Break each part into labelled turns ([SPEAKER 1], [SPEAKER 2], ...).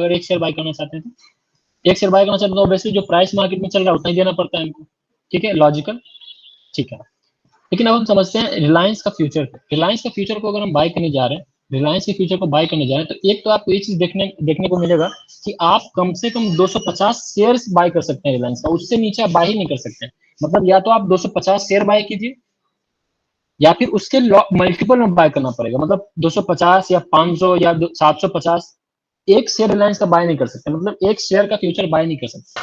[SPEAKER 1] अगर एक share bye करना चाहते हैं तो एक शेयर बाय करना चाहते हैं तो ऑब्वियसली जो प्राइस मार्केट में चल रहा है उतना ही देना पड़ता है हमको, ठीक है, लॉजिकल, ठीक है। लेकिन अब हम समझते हैं रिलायंस का फ्यूचर। रिलायंस का फ्यूचर को अगर हम बाय करने जा रहे हैं, रिलायंस के फ्यूचर को बाय करने जा रहे हैं, तो एक तो आपको ये चीज देखने को मिलेगा कि आप कम से कम 250 शेयर्स बाय कर सकते हैं रिलायंस का, उससे नीचे आप बाय ही नहीं कर सकते हैं। मतलब या तो आप 250 शेयर बाय कीजिए या फिर उसके मल्टीपल में बाय करना पड़ेगा। मतलब 250 या 500 या 750 एक शेयर रिलायंस का बाय नहीं कर सकते, मतलब एक शेयर का फ्यूचर बाय नहीं कर सकते।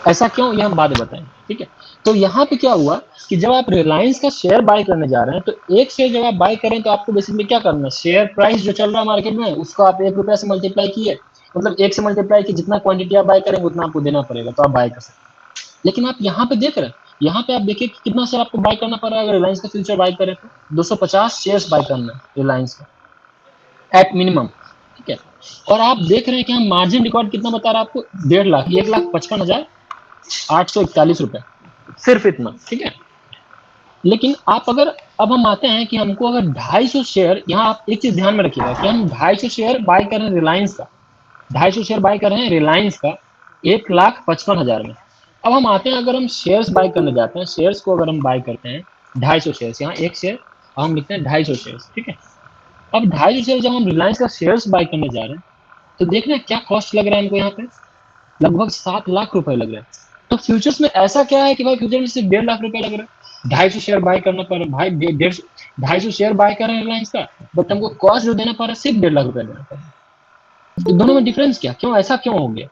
[SPEAKER 1] ऐसा क्यों, ये हम बाद में बताएंगे, ठीक है। तो यहाँ पे क्या हुआ कि जब आप रिलायंस का शेयर बाय करने जा रहे हैं तो एक शेयर जब आप बाय करें तो आपको बेसिकली क्या करना है, शेयर प्राइस जो चल रहा है मार्केट में उसको आप ₹1 से मल्टीप्लाई किए, मतलब 1 से मल्टीप्लाई की जितना क्वांटिटी आप बाय करेंगे उतना आपको देना पड़ेगा, तो आप बाय कर सकते हैं। लेकिन आप यहाँ पे देख रहे हैं, यहाँ पे आप देखिए कि कितना शेयर आपको बाय करना पड़ रहा है। अगर रिलायंस का फ्यूचर बाय करें तो 250 शेयर बाय करना है रिलायंस का एट मिनिमम, ठीक है। और आप देख रहे हैं कि हम मार्जिन रिकॉर्ड कितना बता रहा है आपको, 1.5 लाख, 1,55,841 रुपए, सिर्फ इतना, ठीक है। लेकिन आप अगर, अब हम आते हैं कि हमको अगर 250 शेयर, यहाँ आप एक चीज ध्यान में रखिएगा कि हम 250 शेयर बाय कर रहे हैं रिलायंस का, 250 शेयर बाय कर रहे हैं रिलायंस का 1,55,000 में। अब हम आते हैं, अगर हम शेयर्स बाय करने जाते हैं, शेयर्स को अगर हम बाय करते हैं 250 शेयर्स, यहाँ एक शेयर हम लिखते हैं 250 शेयर्स, ठीक है। अब 250 शेयर जब हम रिलायंस का शेयर्स बाय करने जा रहे हैं तो देख रहे हैं क्या कॉस्ट लग रहा है हमको, यहाँ पे लगभग 7 लाख रुपए लग रहे हैं। तो फ्यूचर्स में ऐसा क्या है कि भाई फ्यूचर में सिर्फ 1.5 लाख रुपए लग रहे हैं, 250 शेयर बाय करना पड़ रहा है भाई, 250 शेयर बाय कर रहे हैं रिलायंस का, बट हमको कॉस्ट जो देना पड़ रहा है सिर्फ 1.5 लाख रुपए देना पड़ रहा है। तो दोनों में डिफरेंस क्या, क्यों ऐसा क्यों हो गया,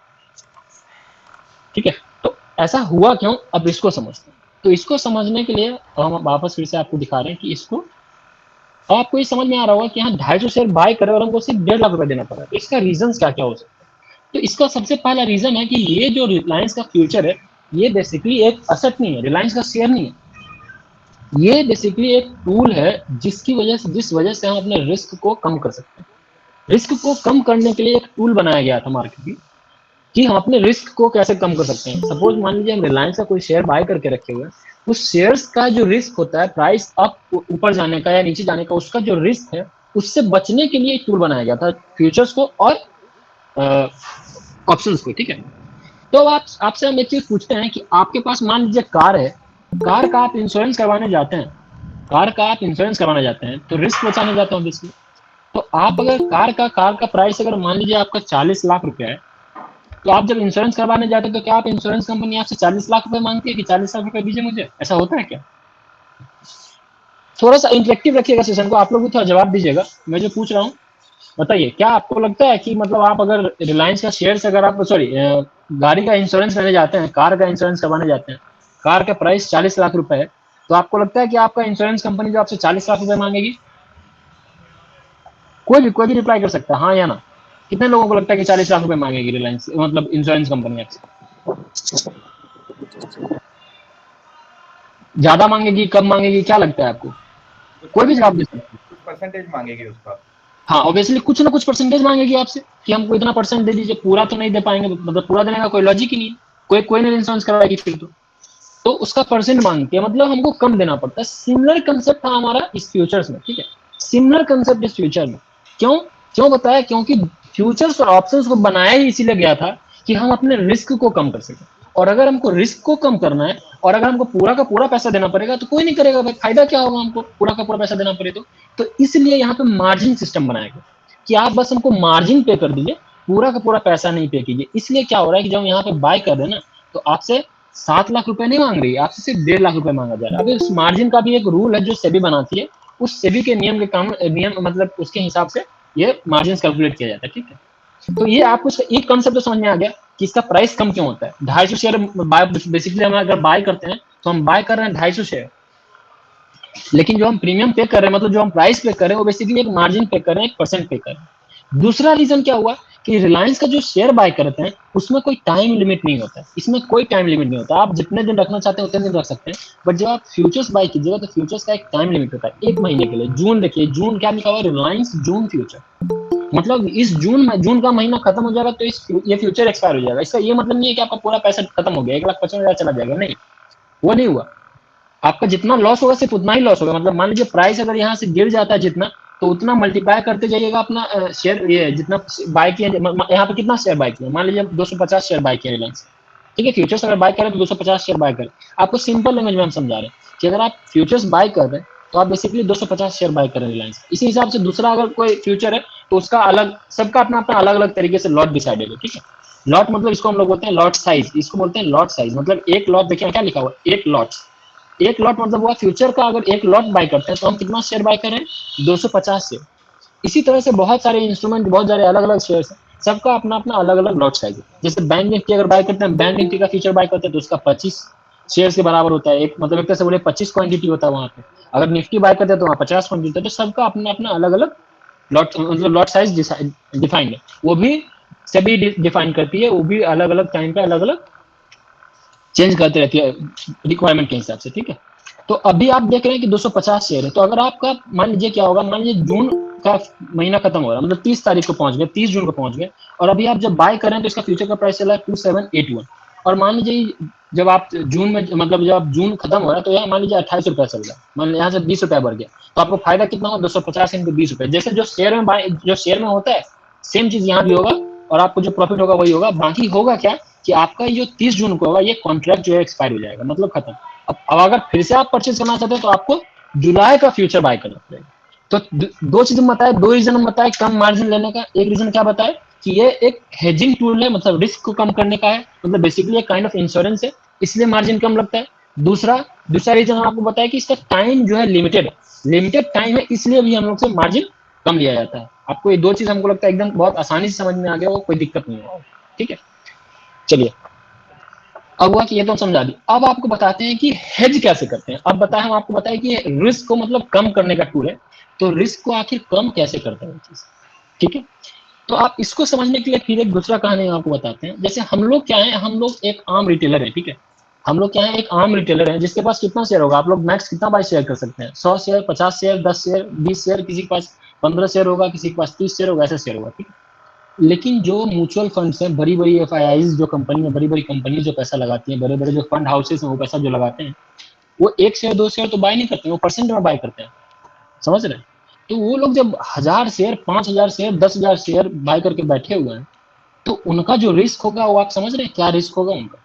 [SPEAKER 1] ठीक है। तो ऐसा हुआ क्यों, अब इसको समझते हैं। तो इसको समझने के लिए हम वापस फिर से आपको दिखा रहे हैं कि इसको, आपको ये समझ में आ रहा होगा कि यहाँ 250 शेयर बाय करे और हमको सिर्फ 1.5 लाख रुपए देना पड़ा है। इसका रीजन क्या क्या हो सकता है। तो इसका सबसे पहला रीजन है कि ये जो रिलायंस का फ्यूचर है ये बेसिकली एक असेट नहीं है, रिलायंस का शेयर नहीं है, ये बेसिकली एक टूल है जिस वजह से हम अपने रिस्क को कम कर सकते हैं। रिस्क को कम करने के लिए एक टूल बनाया गया था मार्केट में कि हम अपने रिस्क को कैसे कम कर सकते हैं। सपोज मान लीजिए हम रिलायंस का कोई शेयर बाय करके रखे हुए हैं, उस शेयर्स का जो रिस्क होता है प्राइस अप ऊपर जाने का या नीचे जाने का, उसका जो रिस्क है उससे बचने के लिए एक टूल बनाया गया था फ्यूचर्स को और ऑप्शंस को, ठीक है। तो आप आपसे हम एक चीज पूछते हैं कि आपके पास मान लीजिए कार है, कार का आप इंश्योरेंस करवाने जाते हैं, कार का आप इंश्योरेंस करवाने जाते हैं तो रिस्क बचाने जाते हैं ऑब्वियसली। तो आप अगर कार का प्राइस अगर मान लीजिए आपका 40 लाख रुपया है, तो आप जब इंश्योरेंस करवाने जाते हैं तो क्या आप इंश्योरेंस कंपनी आपसे 40 लाख रुपए मांगती है कि 40 लाख रुपए दीजिए मुझे, ऐसा होता है क्या। थोड़ा सा इंटरेक्टिव रखिएगा सेशन को, आप लोग भी थोड़ा जवाब दीजिएगा मैं जो पूछ रहा हूँ। बताइए क्या आपको लगता है कि मतलब आप अगर रिलायंस का शेयर, अगर आप सॉरी गाड़ी का इंश्योरेंस करने जाते हैं, कार का इंश्योरेंस करवाने जाते हैं, कार का प्राइस 40 लाख रुपए है, तो आपको लगता है कि आपका इंश्योरेंस कंपनी जो आपसे 40 लाख रुपए मांगेगी। कोई भी रिप्लाई कर सकता है, हाँ या ना। कितने लोगों को लगता है कि 40 लाख रुपए मांगेगी रिलायंस, मतलब इंश्योरेंस कंपनी आपसे। ज्यादा मांगेगी, कम मांगेगी, क्या लगता है आपको। कोई भी जवाब दे सकता है।
[SPEAKER 2] कुछ परसेंटेज मांगेगी उसका।
[SPEAKER 1] हाँ ऑब्वियसली कुछ ना कुछ परसेंटेज मांगेगी आपसे कि हमको इतना परसेंट दे दीजिए, पूरा तो नहीं दे पाएंगे, मतलब पूरा देने का कोई लॉजिक ही नहीं है। कोई नहीं इंश्योरेंस करवाएगी फिर तो उसका परसेंट मांगती है, मतलब हमको कम देना पड़ता है। सिमिलर कंसेप्ट था हमारा इस फ्यूचर्स में, ठीक है। सिमिलर कंसेप्ट इस फ्यूचर में क्यों क्यों बताया, क्योंकि फ्यूचर्स और ऑप्शंस को बनाया ही इसीलिए गया था कि हम अपने रिस्क को कम कर सकें। और अगर हमको रिस्क को कम करना है और अगर हमको पूरा का पूरा पैसा देना पड़ेगा तो कोई नहीं करेगा भाई, फायदा क्या होगा हमको पूरा का पूरा पैसा देना पड़े तो इसलिए यहाँ पे मार्जिन सिस्टम बनाया गया कि आप बस हमको मार्जिन पे कर दीजिए, पूरा का पूरा पैसा नहीं पे कीजिए। इसलिए क्या हो रहा है कि जब हम यहाँ पे बाय कर रहे हैं ना तो आपसे 7 लाख रुपए नहीं मांग रही, आपसे सिर्फ 1.5 लाख रुपए मांगा जा रहा है। अभी उस मार्जिन का भी एक रूल है जो सेबी बनाती है, उस सेबी के नियम मतलब उसके हिसाब से ये मार्जिन कैलकुलेट किया जाता है, ठीक है। तो ये आपको एक कॉन्सेप्ट तो समझ में आ गया कि इसका प्राइस कम क्यों होता है। 250 शेयर बेसिकली हम अगर बाय करते हैं तो हम बाय कर रहे हैं 250 शेयर, लेकिन जो हम प्रीमियम पे कर रहे हैं, मतलब जो हम प्राइस पे कर रहे हैं वो बेसिकली एक मार्जिन पे कर रहे हैं, 1% पे कर रहे हैं। दूसरा रीजन क्या हुआ कि रिलायंस का जो शेयर बाय करते हैं उसमें कोई टाइम लिमिट नहीं होता है, इसमें कोई टाइम लिमिट नहीं होता। आप जितने दिन रखना चाहते हैं उतने दिन रख सकते हैं, बट जब आप फ्यूचर्स बाय कीजिएगा तो फ्यूचर्स का एक टाइम लिमिट होता है, 1 महीने के लिए। जून देखिए, जून क्या लिखा हुआ है, रिलायंस जून फ्यूचर, मतलब इस जून का महीना खत्म हो जाएगा तो ये फ्यूचर एक्सपायर हो जाएगा। इसका ये मतलब नहीं है कि आपका पूरा पैसा खत्म हो गया, 1,55,000 चला जाएगा, नहीं, वो नहीं हुआ। आपका जितना लॉस होगा सिर्फ उतना ही लॉस होगा। मतलब मान लीजिए प्राइस अगर यहाँ से गिर जाता है जितना, तो उतना मल्टीप्लाई करते जाइएगा अपना शेयर, ये जितना बाय किया, यहाँ पे कितना शेयर बाय किया, मान लीजिए 250 शेयर बाय किया रिलायंस, ठीक है। फ्यूचर्स अगर बाय करें तो 250 शेयर बाय करें। आपको सिंपल लैंग्वेज में हम समझा रहे हैं कि अगर आप फ्यूचर्स बाय कर रहे हैं तो आप बेसिकली 250 शेयर बाय करें रिलायंस। इसी हिसाब से दूसरा अगर कोई फ्यूचर है तो उसका अलग, सबका अपना अपना अलग अलग तरीके से लॉट डिसाइडेड है, ठीक है। लॉट मतलब इसको हम लोग बोलते हैं लॉट साइज, इसको बोलते हैं लॉट साइज, मतलब एक लॉट, देखिए क्या लिखा हुआ है, एक लॉट। एक लॉट मतलब हुआ फ्यूचर का, अगर एक लॉट बाय करते हैं तो हम कितना शेयर बाय करें, 250 शेयर। इसी तरह से बहुत सारे इंस्ट्रूमेंट, बहुत सारे अलग अलग शेयर है, सबका अपना अपना अलग अलग लॉट साइज है। जैसे बैंक निफ्टी अगर बाय करते हैं, बैंक निफ्टी का फ्यूचर बाय करते हैं तो उसका 25 शेयर के बराबर होता है, एक मतलब एक तरह से बोले 25 क्वांटिटी होता है वहां पे। अगर निफ्टी बाय करते हैं तो वहाँ 50 क्वांटिटी होता है। तो सबका अपना अपना अलग अलग लॉट, मतलब लॉट साइज डिफाइंड है, वो भी सभी डिफाइन करती है, वो भी अलग अलग टाइम पे अलग अलग चेंज करते रहती है रिक्वायरमेंट के हिसाब से, ठीक है। तो अभी आप देख रहे हैं कि 250 शेयर है, तो अगर आपका मान लीजिए क्या होगा, मान लीजिए जून का महीना खत्म हो रहा है, मतलब 30 तारीख को पहुंच गए, 30 जून को पहुंच गए, और अभी आप जब बाय करें तो इसका फ्यूचर का प्राइस चला है 2781, और मान लीजिए जब आप जून में, मतलब जब जून खत्म हो रहा है तो यहाँ मान लीजिए 28 रुपया चल रहा है, मान लीजिए यहाँ से 20 रुपया बढ़ गया, तो आपको फायदा कितना होगा, 250 इंटू 20 रुपये। जैसे जो शेयर में जो शेयर में होता है सेम चीज यहाँ भी होगा, और आपको जो प्रॉफिट होगा वही होगा। बाकी होगा क्या कि आपका ये जो 30 जून को होगा ये कॉन्ट्रैक्ट जो है एक्सपायर हो जाएगा, मतलब खत्म। अब अगर फिर से आप परचेज करना चाहते हैं तो आपको जुलाई का फ्यूचर बाय करना पड़ेगा। तो दो चीज बताए, दो रीजन बताए कम मार्जिन लेने का। एक रीजन क्या बताए कि ये एक हेजिंग टूल है, मतलब रिस्क को कम करने का है, मतलब बेसिकली एक काइंड ऑफ इंश्योरेंस है, इसलिए मार्जिन कम लगता है। दूसरा दूसरा रीजन हम आपको बताया कि इसका टाइम जो है लिमिटेड है, लिमिटेड टाइम है, इसलिए भी हम लोग से मार्जिन कम लिया जाता है। आपको ये दो चीज हमको लगता है एकदम बहुत आसानी से समझ में आ गया हो, कोई दिक्कत नहीं होगा, ठीक है। चलिए, अब हुआ कि ये तो समझा दी, अब आपको बताते हैं कि हेज कैसे करते हैं। अब बताए, हम आपको बताए कि रिस्क को मतलब कम करने का टूल है, तो रिस्क को आखिर कम कैसे करते हैं चीज, ठीक है। तो आप इसको समझने के लिए फिर एक दूसरा कहानी आपको बताते हैं। जैसे हम लोग क्या है, हम लोग एक आम रिटेलर है, ठीक है। हम लोग क्या है, एक आम रिटेलर है, जिसके पास कितना शेयर होगा, आप लोग मैक्स कितना बाय शेयर कर सकते हैं, 100 शेयर, 50 शेयर, 10 शेयर, 20 शेयर, किसी के पास 15 शेयर होगा, किसी के पास 30 शेयर होगा, ऐसा शेयर होगा, ठीक है। लेकिन जो म्यूचुअल फंड्स हैं, बड़ी बड़ी एफआईआईज जो कंपनी है, बड़ी बड़ी कंपनी जो पैसा लगाती है, बड़े बड़े जो फंड हाउसेस हैं वो पैसा जो लगाते हैं, वो एक शेयर दो शेयर तो बाय नहीं करते हैं, वो परसेंट में बाय करते हैं, समझ रहे हैं। तो वो लोग जब 1000 शेयर, 5000 शेयर, 10,000 शेयर बाय करके बैठे हुए हैं, तो उनका जो रिस्क होगा वो आप समझ रहे हैं क्या रिस्क होगा उनका,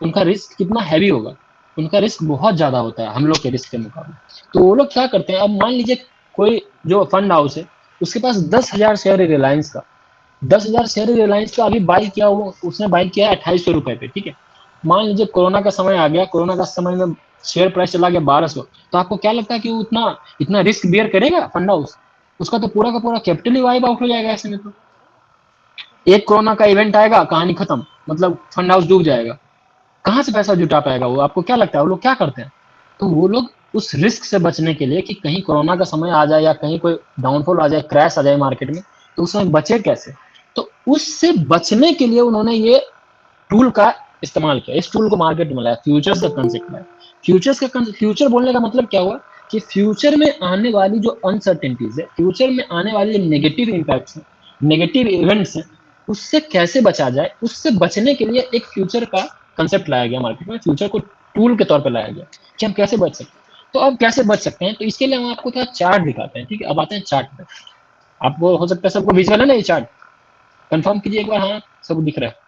[SPEAKER 1] उनका रिस्क कितना हैवी होगा। उनका रिस्क बहुत ज्यादा होता है हम लोग के रिस्क के मुकाबले। तो वो लोग क्या करते हैं, अब मान लीजिए कोई जो फंड हाउस है उसके पास 10,000 शेयर है रिलायंस का, 10,000 शेयर रिलायंस का अभी बाई किया, वो उसने बाई किया है 2800 रुपए पे, ठीक है। मान लीजिए कोरोना का समय आ गया, कोरोना का समय में शेयर प्राइस चला गया 1200, तो आपको क्या लगता है कि वो उतना इतना रिस्क बियर करेगा फंड हाउस? उसका तो पूरा का पूरा कैपिटल ही वाइप आउट हो जाएगा ऐसे में। तो एक कोरोना का इवेंट आएगा, कहानी खत्म, मतलब फंड हाउस डूब जाएगा। कहाँ से पैसा जुटा पाएगा वो? आपको क्या लगता है वो लोग क्या करते हैं? तो वो लोग उस रिस्क से बचने के लिए कि कहीं कोरोना का समय आ जाए या कहीं कोई डाउनफॉल आ जाए, क्रैश आ जाए मार्केट में, तो उसमें बचे कैसे? तो उससे बचने के लिए उन्होंने ये टूल का इस्तेमाल किया। इस टूल को मार्केट में लाया, फ्यूचर्स का कंसेप्ट लाया। फ्यूचर बोलने का मतलब क्या हुआ कि फ्यूचर में आने वाली जो अनसर्टेनिटीज है, फ्यूचर में आने वाली जो नेगेटिव इम्पैक्ट्स है, नेगेटिव इवेंट्स हैं, उससे कैसे बचा जाए, उससे बचने के लिए एक फ्यूचर का कंसेप्ट लाया गया मार्केट में। फ्यूचर को टूल के तौर पर लाया गया कि हम कैसे बच सकते हैं। तो अब कैसे बच सकते हैं, तो इसके लिए हम आपको थोड़ा चार्ट दिखाते हैं, ठीक है। अब आते हैं चार्ट पे। आपको हो सकता है सबको विजुअल है ना ये चार्ट, कंफर्म कीजिए एक बार, हाँ सब दिख रहा है।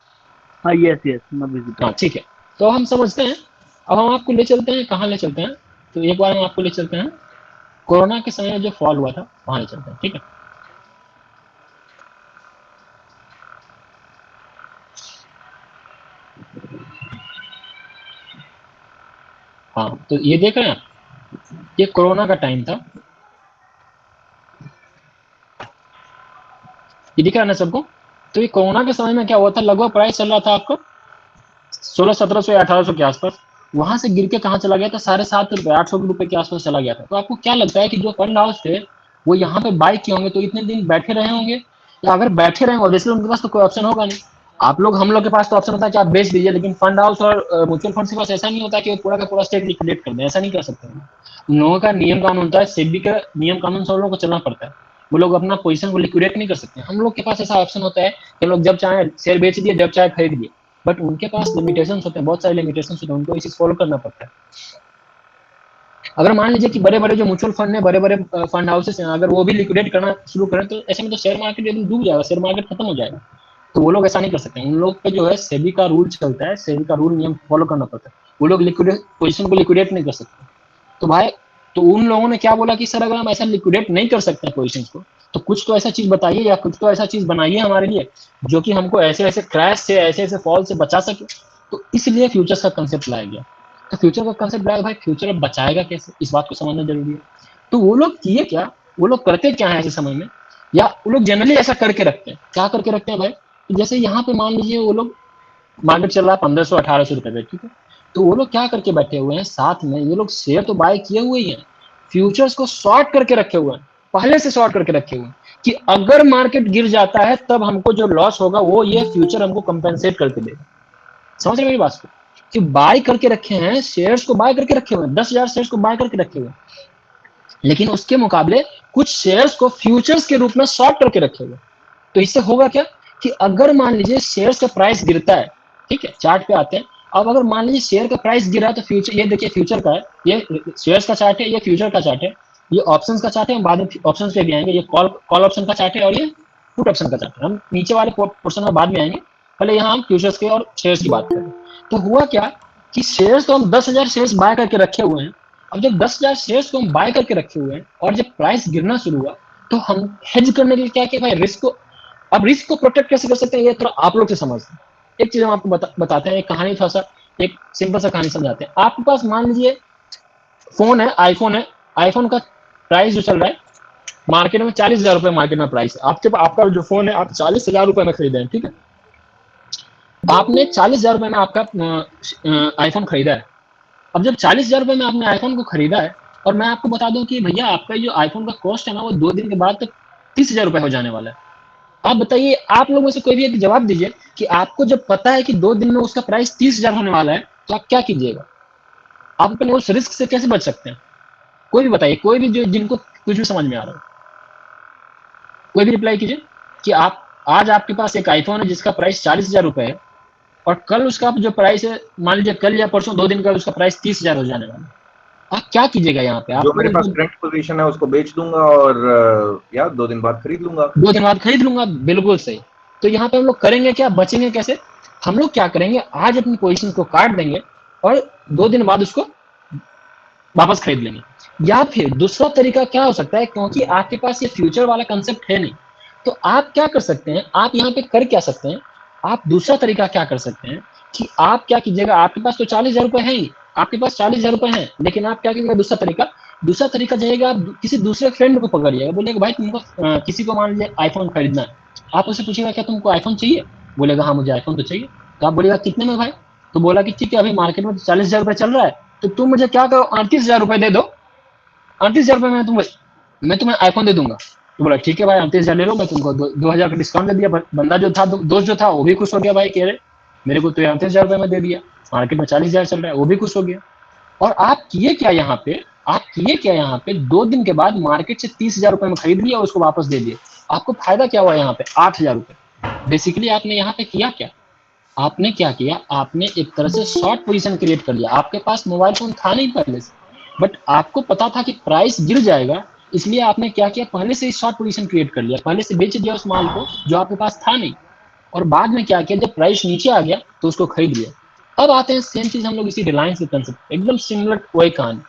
[SPEAKER 2] हाँ, यस यस, मैं विजिबल।
[SPEAKER 1] हाँ ठीक है, तो हम समझते हैं। अब हम आपको ले चलते हैं, कहाँ ले चलते हैं, तो एक बार हम आपको ले चलते हैं कोरोना के समय जो फॉल हुआ था वहां ले चलते हैं, ठीक है। हाँ तो ये देख रहे हैं आप, ये कोरोना का टाइम था, ये दिख रहा है ना सबको। तो ये कोरोना के समय में क्या हुआ था, लगभग प्राइस चल रहा था आपका 1600-1700 या 1800 के आसपास। वहां से गिर के कहाँ चला गया था, 750 रुपए, 800 रुपए के आसपास चला गया था। तो आपको क्या लगता है कि जो फंड हाउस थे वो यहाँ पे बाई किए होंगे तो इतने दिन बैठे रहे होंगे, या अगर बैठे रहे ऑब्वियसली उनके पास तो कोई ऑप्शन होगा नहीं। आप लोग, हम लोग के पास तो ऑप्शन होता है कि आप बेच दीजिए, लेकिन फंड हाउस और म्यूचुअल फंड के पास ऐसा नहीं होता कि वो पूरा का पूरा स्टेक लिक्विडेट कर दें, ऐसा नहीं कर सकते। उन लोगों का नियम कानून होता है, सेबी का नियम कानून सब लोगों को चलना पड़ता है। वो लोग अपना पोजीशन को लिक्विडेट नहीं कर सकते। हम लोग के पास ऐसा ऑप्शन होता है कि हम लोग जब चाहे शेयर बेच दिए, जब चाहे खरीद लिए। बट उनके पास लिमिटेशन होते हैं, बहुत सारे लिमिटेशन होते हैं, उनको इस फॉलो करना पड़ता है। अगर मान लीजिए कि बड़े बड़े जो म्यूचुअल फंड है, बड़े बड़े फंड हाउसेस हैं, अगर वो भी लिक्विडेट करना शुरू करें तो ऐसे में तो शेयर मार्केट एकदम डूब जाएगा, शेयर मार्केट खत्म हो जाएगा। तो वो लोग ऐसा नहीं कर सकते, उन लोग पे जो है सेबी का रूल चलता है, सेबी का रूल नियम फॉलो करना पड़ता है। वो लोग लिक्विडेट पोजीशन को लिक्विडेट नहीं कर सकते। तो भाई, तो उन लोगों ने क्या बोला कि सर अगर हम ऐसा लिक्विडेट नहीं कर सकते पोजीशन को, तो कुछ तो ऐसा चीज बताइए या कुछ तो ऐसा चीज बनाइए हमारे लिए जो कि हमको ऐसे ऐसे क्रैश से, ऐसे ऐसे फॉल से बचा सके। तो इसलिए फ्यूचर्स का कंसेप्ट लाया गया। तो फ्यूचर का कंसेप्ट लाया, भाई फ्यूचर अब बचाएगा कैसे, इस बात को समझना जरूरी है। तो वो लोग किए क्या, वो लोग करते क्या है ऐसे समय में, या वो लोग जनरली ऐसा करके रखते हैं, क्या करके रखते हैं भाई, तो जैसे यहाँ पे मान लीजिए वो लोग, मार्केट चल रहा है 1500-1800 रुपए पे, ठीक है, तो वो लोग क्या करके बैठे हुए हैं, साथ में ये लोग शेयर तो बाय किए हुए ही हैं, फ्यूचर्स को शॉर्ट करके रखे हुए हैं, पहले से शॉर्ट करके रखे हुए हैं कि अगर मार्केट गिर जाता है तब हमको जो लॉस होगा वो ये फ्यूचर हमको कंपेंसेट करके देगा। समझ रहे मेरी बात को, कि बाय करके रखे हैं, शेयर्स को बाय करके रखे हुए हैं, 10,000 शेयर्स को बाय करके रखे हुए हैं, लेकिन उसके मुकाबले कुछ शेयर्स को फ्यूचर्स के रूप में शॉर्ट करके रखे हुए। तो इससे होगा क्या कि अगर मान लीजिए शेयर्स का प्राइस गिरता है, ठीक है, चार्ट पे आते हैं, अब अगर मान लीजिए शेयर का प्राइस गिरा तो फ्यूचर, ये देखिए फ्यूचर का है, ये शेयर्स का चार्ट है, ये फ्यूचर का चार्ट है, ये ऑप्शंस का चार्ट है, हम बाद में ऑप्शंस पे भी आएंगे, ये कॉल ऑप्शन का चार्ट है और ये पुट ऑप्शन का चार्ट है, हम नीचे वाले पोर्शन में बाद में आएंगे, पहले यहाँ हम फ्यूचर्स के और शेयर्स की बात करें। तो हुआ क्या कि शेयर्स तो हम 10,000 शेयर्स बाय करके रखे हुए हैं। अब जब 10,000 शेयर्स को हम बाय करके रखे हुए हैं और जब प्राइस गिरना शुरू हुआ, तो हम हेज करने के लिए क्या किया भाई, रिस्क को, अब रिस्क को प्रोटेक्ट कैसे कर सकते हैं ये थोड़ा आप लोग से समझते हैं। एक चीज हम आपको बताते हैं, एक कहानी, थोड़ा सा एक सिंपल सा कहानी समझाते हैं। आपके पास मान लीजिए फोन है, आईफोन है, आईफोन का प्राइस जो चल रहा है मार्केट में 40,000 रुपए मार्केट में प्राइस है, आपके आपका जो फोन है आप 40,000 रुपए में खरीदे हैं, ठीक है, आपने 40,000 रुपए में आपका आईफोन खरीदा है। अब जब 40,000 रुपए में आपने आईफोन को खरीदा है, और मैं आपको बता दूं कि भैया आपका जो आईफोन का कॉस्ट है ना वो 2 दिन के बाद तक 30,000 रुपए हो जाने वाला है। आप बताइए, आप लोगों में से कोई भी एक जवाब दीजिए कि आपको जब पता है कि 2 दिन में उसका प्राइस 30,000 होने वाला है, तो आप क्या कीजिएगा, आप अपने उस रिस्क से कैसे बच सकते हैं? कोई भी बताइए, कोई भी जो जिनको कुछ भी समझ में आ रहा हो, कोई भी रिप्लाई कीजिए कि आप, आज आपके पास एक आईफोन है जिसका प्राइस 40,000 रुपए है, और कल उसका जो प्राइस है, मान लीजिए कल या परसों 2 दिन का उसका प्राइस 30,000 हो जाने वाला है, आप क्या कीजिएगा यहाँ पे?
[SPEAKER 3] जो
[SPEAKER 1] आप
[SPEAKER 3] मेरे पास करंट पोजीशन है उसको बेच दूंगा और या 2 दिन बाद खरीद लूंगा।
[SPEAKER 1] 2 दिन बाद खरीद लूंगा, बिल्कुल सही। तो यहाँ पे हम लोग करेंगे क्या, बचेंगे कैसे? हम लोग क्या करेंगे, आज अपनी पोजीशन को काट देंगे और 2 दिन बाद उसको वापस खरीद लेंगे। या फिर दूसरा तरीका क्या हो सकता है, क्योंकि आपके पास ये फ्यूचर वाला कंसेप्ट है नहीं, तो आप क्या कर सकते हैं, आप यहाँ पे कर क्या सकते हैं, आप दूसरा तरीका क्या कर सकते हैं कि आप क्या कीजिएगा, आपके पास तो 40,000 रुपए है ही, आपके पास 40,000 रुपए हैं, लेकिन आप क्या कीजिएगा, दूसरा तरीका जाइएगा, आप किसी दूसरे फ्रेंड को पकड़िएगा, बोलिएगा भाई तुमको किसी को मान लीजिए आईफोन खरीदना है, आप उससे पूछिएगा क्या तुमको आईफोन चाहिए, बोलेगा हाँ मुझे आईफोन तो चाहिए, तो आप बोलेगा कितने में भाई, तो बोला कि ठीक है अभी मार्केट में 40,000 रुपए चल रहा है, तो तुम मुझे क्या करो, 38,000 रुपए दे दो, 38,000 रुपए में मैं तुम्हें आईफोन दे दूंगा। तो बोला ठीक है भाई 38,000 ले लो, मैं तुमको 2,000 का डिस्काउंट दे दिया। बंदा जो था, दोस्त जो था, वो भी खुश हो गया, भाई कह रहे मेरे को तो 38,000 रुपए में दे दिया, मार्केट में 40,000 चल रहा है, वो भी खुश हो गया। और आप किए क्या यहाँ पे, 2 दिन के बाद मार्केट से 30,000 रुपए में खरीद लिया और उसको वापस दे दिया। आपको फायदा क्या हुआ यहाँ पे, 8,000 रुपए। बेसिकली आपने यहाँ पे किया क्या, आपने क्या किया, आपने एक तरह से शॉर्ट पोजीशन क्रिएट कर लिया। आपके पास मोबाइल फोन था नहीं पहले से, बट आपको पता था कि प्राइस गिर जाएगा, इसलिए आपने क्या किया, पहले से ही शॉर्ट पोजीशन क्रिएट कर लिया, पहले से बेच दिया उस माल को जो आपके पास था नहीं, और बाद में क्या किया, जब प्राइस नीचे आ गया तो उसको खरीद लिया। अब आते हैं सेम चीज हम लोग इसी रिलायंस के कंसेप्ट, एकदम सिमिलर वही कहानी।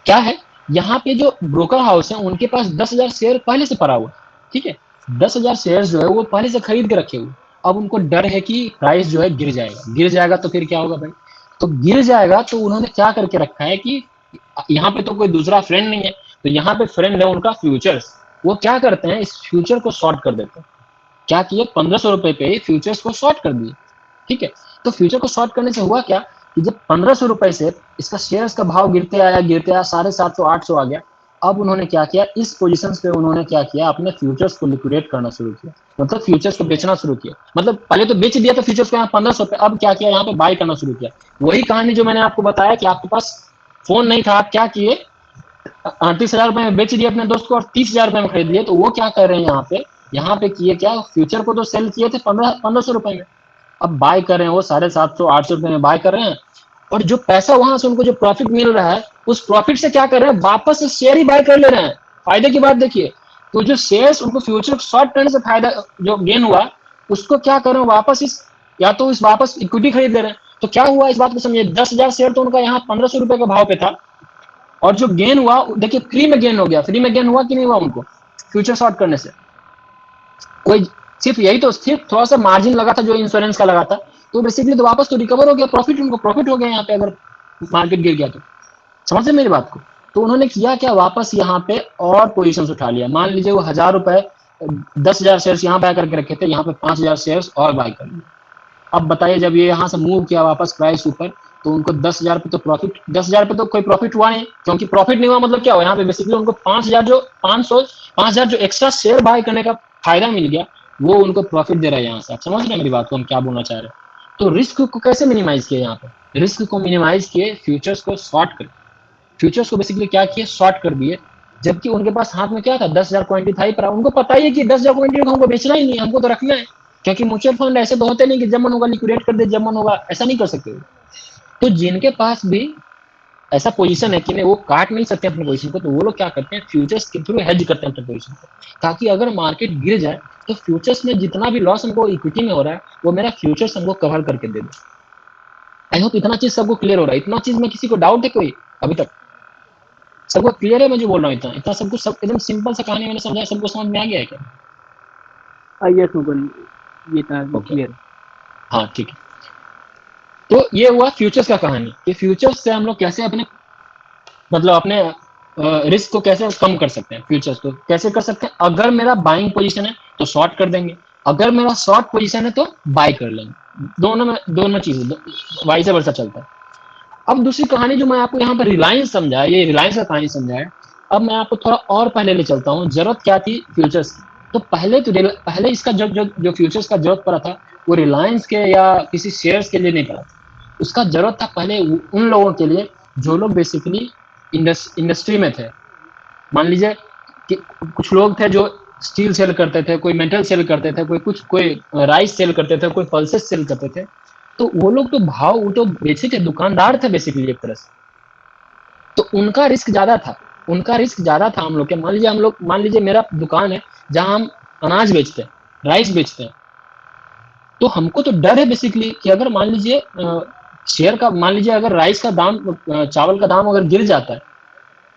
[SPEAKER 1] क्या है, यहाँ पे जो ब्रोकर हाउस है उनके पास 10,000 शेयर पहले से पड़ा हुआ, ठीक है, 10,000 शेयर जो है वो पहले से खरीद के रखे हुए। अब उनको डर है कि प्राइस जो है गिर जाएगा तो फिर क्या होगा भाई, तो गिर जाएगा तो उन्होंने क्या करके रखा है कि यहाँ पे तो कोई दूसरा फ्रेंड नहीं है, तो यहाँ पे फ्रेंड है उनका फ्यूचर्स। वो क्या करते हैं, इस फ्यूचर को शॉर्ट कर देते हैं। क्या किए, 1,500 रुपए पे फ्यूचर्स को शॉर्ट कर दिए, ठीक है। तो फ्यूचर को शॉर्ट करने से हुआ क्या कि जब 1,500 रुपए से इसका शेयर्स का भाव गिरते आया 750 800 आ गया। अब उन्होंने क्या किया, इस पोजीशंस पे उन्होंने क्या किया, अपने फ्यूचर्स को लिक्विडेट करना शुरू किया, मतलब फ्यूचर्स को बेचना शुरू किया। मतलब पहले तो बेच दिया था फ्यूचर्स को यहाँ 1,500 पे, अब क्या किया, यहाँ पे बाय करना शुरू किया। वही कहानी जो मैंने आपको बताया कि आपके पास फोन नहीं था, आप क्या किए, 38,000 रुपए में बेच दिए अपने दोस्त को और 30,000 रुपए में खरीद लिए। तो वो क्या कर रहे हैं यहाँ पे किए क्या, फ्यूचर को तो सेल किए थे 1,500 रुपए में, अब बाय कर रहे हैं वो 750 800 रुपए में बाय कर रहे हैं, और जो पैसा वहां से उनको जो प्रॉफिट मिल रहा है, उस प्रॉफिट से क्या कर रहे हैं, वापस से शेयर ही बाय कर ले रहे हैं। फायदे की बात देखिए, तो जो शेयर्स उनको फ्यूचर शॉर्ट टर्म से फायदा जो गेन हुआ, उसको क्या कर रहे हैं वापस इस, या तो इस वापस इक्विटी खरीद ले रहे हैं। तो क्या हुआ इस बात को समझिए, 10,000 शेयर तो उनका यहाँ 1,500 रुपए के भाव पे था, और जो गेन हुआ देखिए फ्री में गेन हो गया। फ्री में गेन हुआ कि नहीं हुआ उनको फ्यूचर शॉर्ट करने से? कोई सिर्फ यही तो, सिर्फ थोड़ा सा मार्जिन लगा था जो इंश्योरेंस का लगा था, तो बेसिकली तो वापस तो रिकवर हो गया, प्रॉफिट उनको प्रॉफिट हो गया यहाँ पे, अगर मार्केट गिर गया तो। समझ रहे मेरी बात को? तो उन्होंने किया क्या, वापस यहाँ पे और पोजीशन उठा लिया। मान लीजिए वो 1,000 रुपए 10,000 शेयर यहाँ बाय करके रखे थे, यहाँ पे 5,000 शेयर और बाय कर लिए। अब बताइए जब ये यहाँ से मूव किया वापस प्राइस ऊपर, तो उनको 10,000 पे तो प्रॉफिट, 10,000 पे तो कोई प्रॉफिट हुआ नहीं, क्योंकि प्रॉफिट नहीं हुआ मतलब क्या हुआ यहाँ पे, बेसिकली उनको 5,000 जो 500 जो एक्स्ट्रा शेयर बाय करने का फायदा मिल गया, वो उनको प्रॉफिट दे रहा है यहाँ से। आप समझ रहे हैं मेरी बात को, हम क्या बोलना चाह रहे हैं? तो रिस्क को कैसे मिनिमाइज किया यहाँ पे, रिस्क को मिनिमाइज किए, फ्यूचर्स को शॉर्ट कर, फ्यूचर्स को बेसिकली क्या किए, शॉर्ट कर दिए। जबकि उनके पास हाथ में क्या था, 10,000 क्वांटिटी था ही, पर उनको पता ही है कि 10,000 क्वांटिटी को हमको बेचना ही नहीं, हमको तो रखना है। क्योंकि म्यूचुअल फंड ऐसे तो होते नहीं कि जब मन होगा लिक्विडेट कर दे, जब मन होगा, ऐसा नहीं कर सकते। तो जिनके पास भी ऐसा पोजीशन है कि नहीं वो काट नहीं सकते अपने पोजीशन को, तो वो लोग क्या करते हैं, फ्यूचर्स के थ्रू हेज करते हैं अपने पोजीशन को, ताकि अगर मार्केट गिर जाए तो फ्यूचर्स में जितना भी लॉस हमको इक्विटी में हो रहा है, वो मेरा फ्यूचर्स हमको कवर करके दे दे। आई होप इतना चीज सबको क्लियर हो रहा है। इतना चीज में किसी को डाउट है कोई अभी तक? सबको क्लियर है मैं जो बोल रहा हूँ? इतना इतना सबको, सब एकदम सिंपल सा कहानी मैंने समझाया, सबको समझ में आ गया है क्या?
[SPEAKER 2] यस मुकुल, ये इतना क्लियर।
[SPEAKER 1] हाँ ठीक है। तो ये हुआ फ्यूचर्स का कहानी, कि फ्यूचर्स से हम लोग कैसे अपने, मतलब अपने रिस्क को कैसे कम कर सकते हैं। फ्यूचर्स को कैसे कर सकते हैं, अगर मेरा बाइंग पोजीशन है तो शॉर्ट कर देंगे, अगर मेरा शॉर्ट पोजीशन है तो बाय कर लेंगे। दोनों चीजें वाइस वर्सा चलता है। अब दूसरी कहानी जो मैं आपको यहाँ पर रिलायंस समझाया, ये रिलायंस का कहानी समझाया। अब मैं आपको थोड़ा और पहले ले चलता हूँ, जरूरत क्या थी फ्यूचर्स की। तो पहले इसका जो फ्यूचर्स का जरूरत पड़ा था, वो रिलायंस के या किसी शेयर्स के लिए नहीं पड़ा था। उसका जरूरत था पहले उन लोगों के लिए जो लोग बेसिकली इंडस्ट्री में थे। मान लीजिए कि कुछ लोग थे जो स्टील सेल करते थे, कोई मेटल सेल करते थे, कोई राइस सेल करते थे, कोई पल्सेस सेल करते थे। तो वो लोग तो भाव, वो तो बेचे थे, दुकानदार थे बेसिकली एक तरह से। तो उनका रिस्क ज्यादा था, उनका रिस्क ज्यादा था हम लोग के। मान लीजिए मेरा दुकान है जहां हम अनाज बेचते हैं, राइस बेचते हैं, तो हमको तो डर है बेसिकली कि अगर मान लीजिए शेयर का, मान लीजिए अगर राइस का दाम, चावल का दाम अगर गिर जाता है,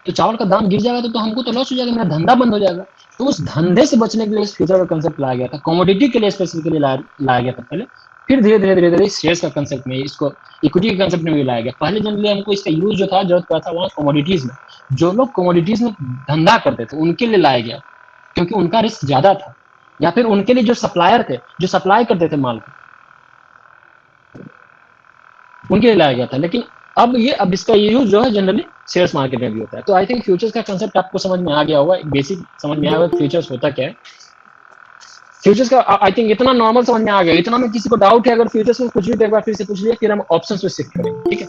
[SPEAKER 1] तो चावल का दाम गिर जाएगा तो हमको तो लॉस हो जाएगा, मेरा धंधा बंद हो जाएगा। तो उस धंधे से बचने के लिए इस फ्यूचर का कंसेप्ट लाया गया था, कमोडिटी के लिए स्पेसिफिकली लाया गया था पहले। फिर धीरे धीरे शेयर्स का कंसेप्ट में, इसको इक्विटी के कंसेप्ट में भी लाया गया। पहले जनरली हमको इसका यूज जो था, जरूरत पड़ा था वहाँ कमोडिटीज में, जो लोग कमोडिटीज में धंधा करते थे उनके लिए लाया गया, क्योंकि उनका रिस्क ज्यादा था। या फिर उनके लिए जो सप्लायर थे, जो सप्लाई करते थे माल को, उनके लिए लाया गया था। लेकिन अब इसका यूज जो है जनरली शेयर्स मार्केट में भी होता है। तो आई थिंक फ्यूचर्स का कंसेप्ट आपको समझ में आ गया होगा, बेसिक समझ में आया होगा फ्यूचर्स होता क्या है। फ्यूचर्स का आई थिंक इतना नॉर्मल समझ में आ गया। इतना में किसी को डाउट है अगर फ्यूचर्स में कुछ भी, तो एक बार फिर से पूछ लिया, फिर हम ऑप्शंस पे शिफ्ट करेंगे, ठीक है?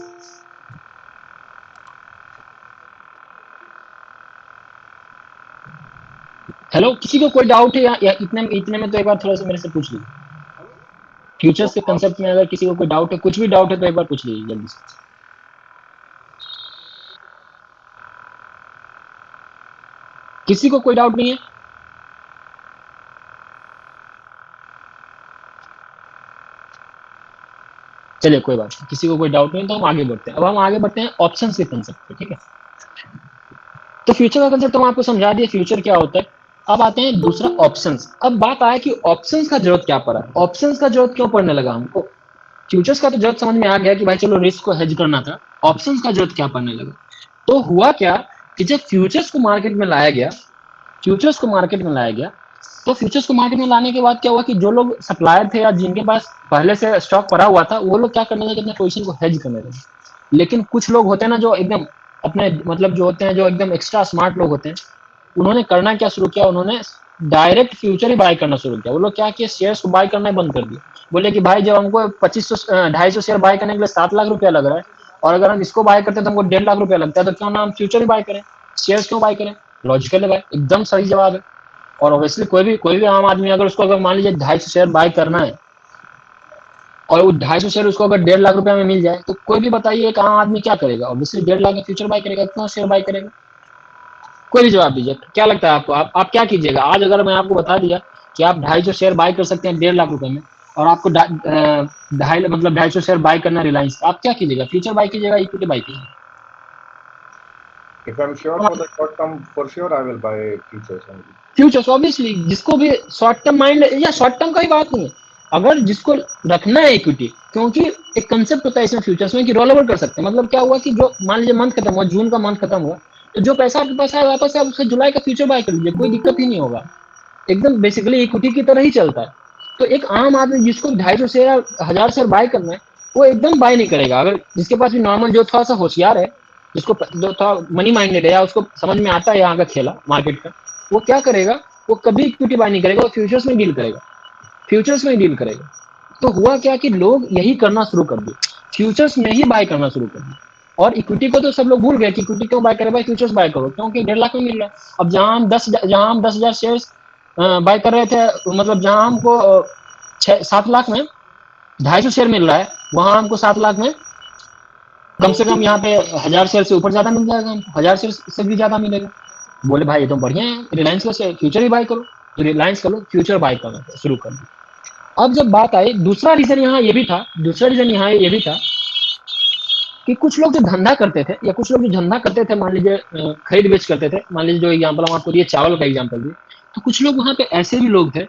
[SPEAKER 1] हेलो, किसी को कोई डाउट है या इतने में तो एक बार थोड़ा सा मेरे से पूछ लीजिए। फ्यूचर्स के कंसेप्ट में अगर किसी को कोई डाउट है, कुछ भी डाउट है, तो एक बार पूछ लीजिए जल्दी से। किसी को कोई डाउट नहीं है? चलिए कोई बात नहीं, किसी को कोई डाउट नहीं, तो हम आगे बढ़ते हैं। अब हम आगे बढ़ते हैं ऑप्शंस के कंसेप्ट पे, ठीक है? तो फ्यूचर का कंसेप्ट तो हम आपको समझा दिया, फ्यूचर क्या होता है। अब आते हैं दूसरा ऑप्शंस। अब बात आया कि ऑप्शंस का जरूरत क्या पड़ा, ऑप्शंस का जरूरत क्यों पड़ने लगा हमको। फ्यूचर्स का तो जरूरत समझ में आ गया कि भाई चलो रिस्क को हेज करना था, ऑप्शंस का जरूरत क्या पड़ने लगा। तो हुआ क्या कि जब फ्यूचर्स को मार्केट में लाया गया, फ्यूचर्स को मार्केट में लाया गया, तो फ्यूचर्स को मार्केट में लाने के बाद क्या हुआ कि जो लोग सप्लायर थे या जिनके पास पहले से स्टॉक पड़ा हुआ था, वो लोग क्या करने लगे, अपने पोजीशन को हेज करने लगे। लेकिन कुछ लोग होते हैं ना जो एकदम अपने, मतलब जो होते हैं जो एकदम एक्स्ट्रा स्मार्ट लोग होते हैं, उन्होंने करना क्या शुरू किया, उन्होंने डायरेक्ट फ्यूचर ही बाय करना शुरू किया। वो लोग क्या किया, शेयर्स को बाय करना बंद कर दिया। बोले कि भाई जब हमको 2,500 शेयर बाय करने के लिए 7 लाख रुपया लग रहा है, और अगर हम इसको बाय करते हैं तो हमको 1.5 लाख रुपया लगता है, तो क्यों ना हम फ्यूचर ही बाय करें, शेयर्स क्यों बाय करें। लॉजिकल है भाई, एकदम सही जवाब है। और ऑब्वियसली कोई भी आम आदमी अगर उसको, अगर मान लीजिए 250 शेयर बाय करना है, और वो 250 शेयर उसको अगर 1.5 लाख रुपए में मिल जाए तो कोई भी बताइए एक आम आदमी क्या करेगा? ऑब्वियसली 1.5 लाख का फ्यूचर बाय करेगा, कितना शेयर बाय करेगा? कोई भी जवाब दीजिए, क्या लगता है आपको? आप क्या कीजिएगा? आज अगर मैं आपको बता दिया कि आप 250 शेयर बाय कर सकते हैं 1.5 लाख रुपए में, और आपको 250 शेयर बाय करना रिलायंस, आप क्या कीजिएगा? फ्यूचर बाय कीजिएगा, इक्विटी बाय कीजिएगा?
[SPEAKER 3] If I'm sure for the short term, for sure I will buy futures only.
[SPEAKER 1] Futures obviously, जिसको भी शॉर्ट टर्म माइंड या शॉर्ट टर्म का ही बात नहीं है, अगर जिसको रखना है इक्विटी, क्योंकि एक कंसेप्ट होता है इसमें फ्यूचर्स में कि रोल ओवर कर सकते हैं। मतलब क्या हुआ कि जो मान लीजिए मंथ खत्म हुआ, जून का मंथ खत्म हुआ, तो जो पैसा आपके पास आया वापस आप उससे जुलाई का फ्यूचर बाय कर लीजिए, कोई दिक्कत ही नहीं होगा। एकदम बेसिकली इक्विटी की तरह ही चलता है। तो एक आम आदमी जिसको 250 शेयर 1000 शेयर बाय करना है, वो एकदम बाय नहीं करेगा। अगर जिसके पास भी नॉर्मल, जो थोड़ा सा होशियार है, जिसको जो थोड़ा मनी माइंडेड है या उसको समझ में आता है यहाँ का खेला मार्केट का, वो क्या करेगा? वो कभी इक्विटी बाय नहीं करेगा, वो फ्यूचर्स में डील करेगा, फ्यूचर्स में डील करेगा। तो हुआ क्या कि लोग यही करना शुरू कर दिए, फ्यूचर्स में ही बाय करना शुरू कर दिए। और इक्विटी को तो सब लोग भूल गए कि इक्विटी क्यों बाय करे, भाई फ्यूचर्स बाय करो, क्योंकि 1.5 लाख में मिल रहा है। अब जहां हम 10,000 शेयर बाय कर रहे थे, मतलब जहां हमको 7 लाख में 250 शेयर मिल रहा है, वहां हमको 7 लाख में कम से कम यहाँ पे 1000 शेयर से ऊपर ज्यादा मिल जाएगा, हमको 1000 शेयर से भी ज्यादा मिलेगा। बोले भाई ये तो बढ़िया है, रिलायंस का फ्यूचर ही बाय करो। तो रिलायंस का लोग फ्यूचर बाय करना शुरू कर दिया। अब जब बात आई, दूसरा रीजन यहाँ ये भी था, दूसरा रीजन यहाँ ये भी था कि कुछ लोग जो धंधा करते थे, या कुछ लोग जो धंधा करते थे, मान लीजिए खरीद बेच करते थे, मान लीजिए जो एग्जाम्पल हम आपको दिए, चावल का एग्जाम्पल दिए, तो कुछ लोग वहां पे ऐसे भी लोग थे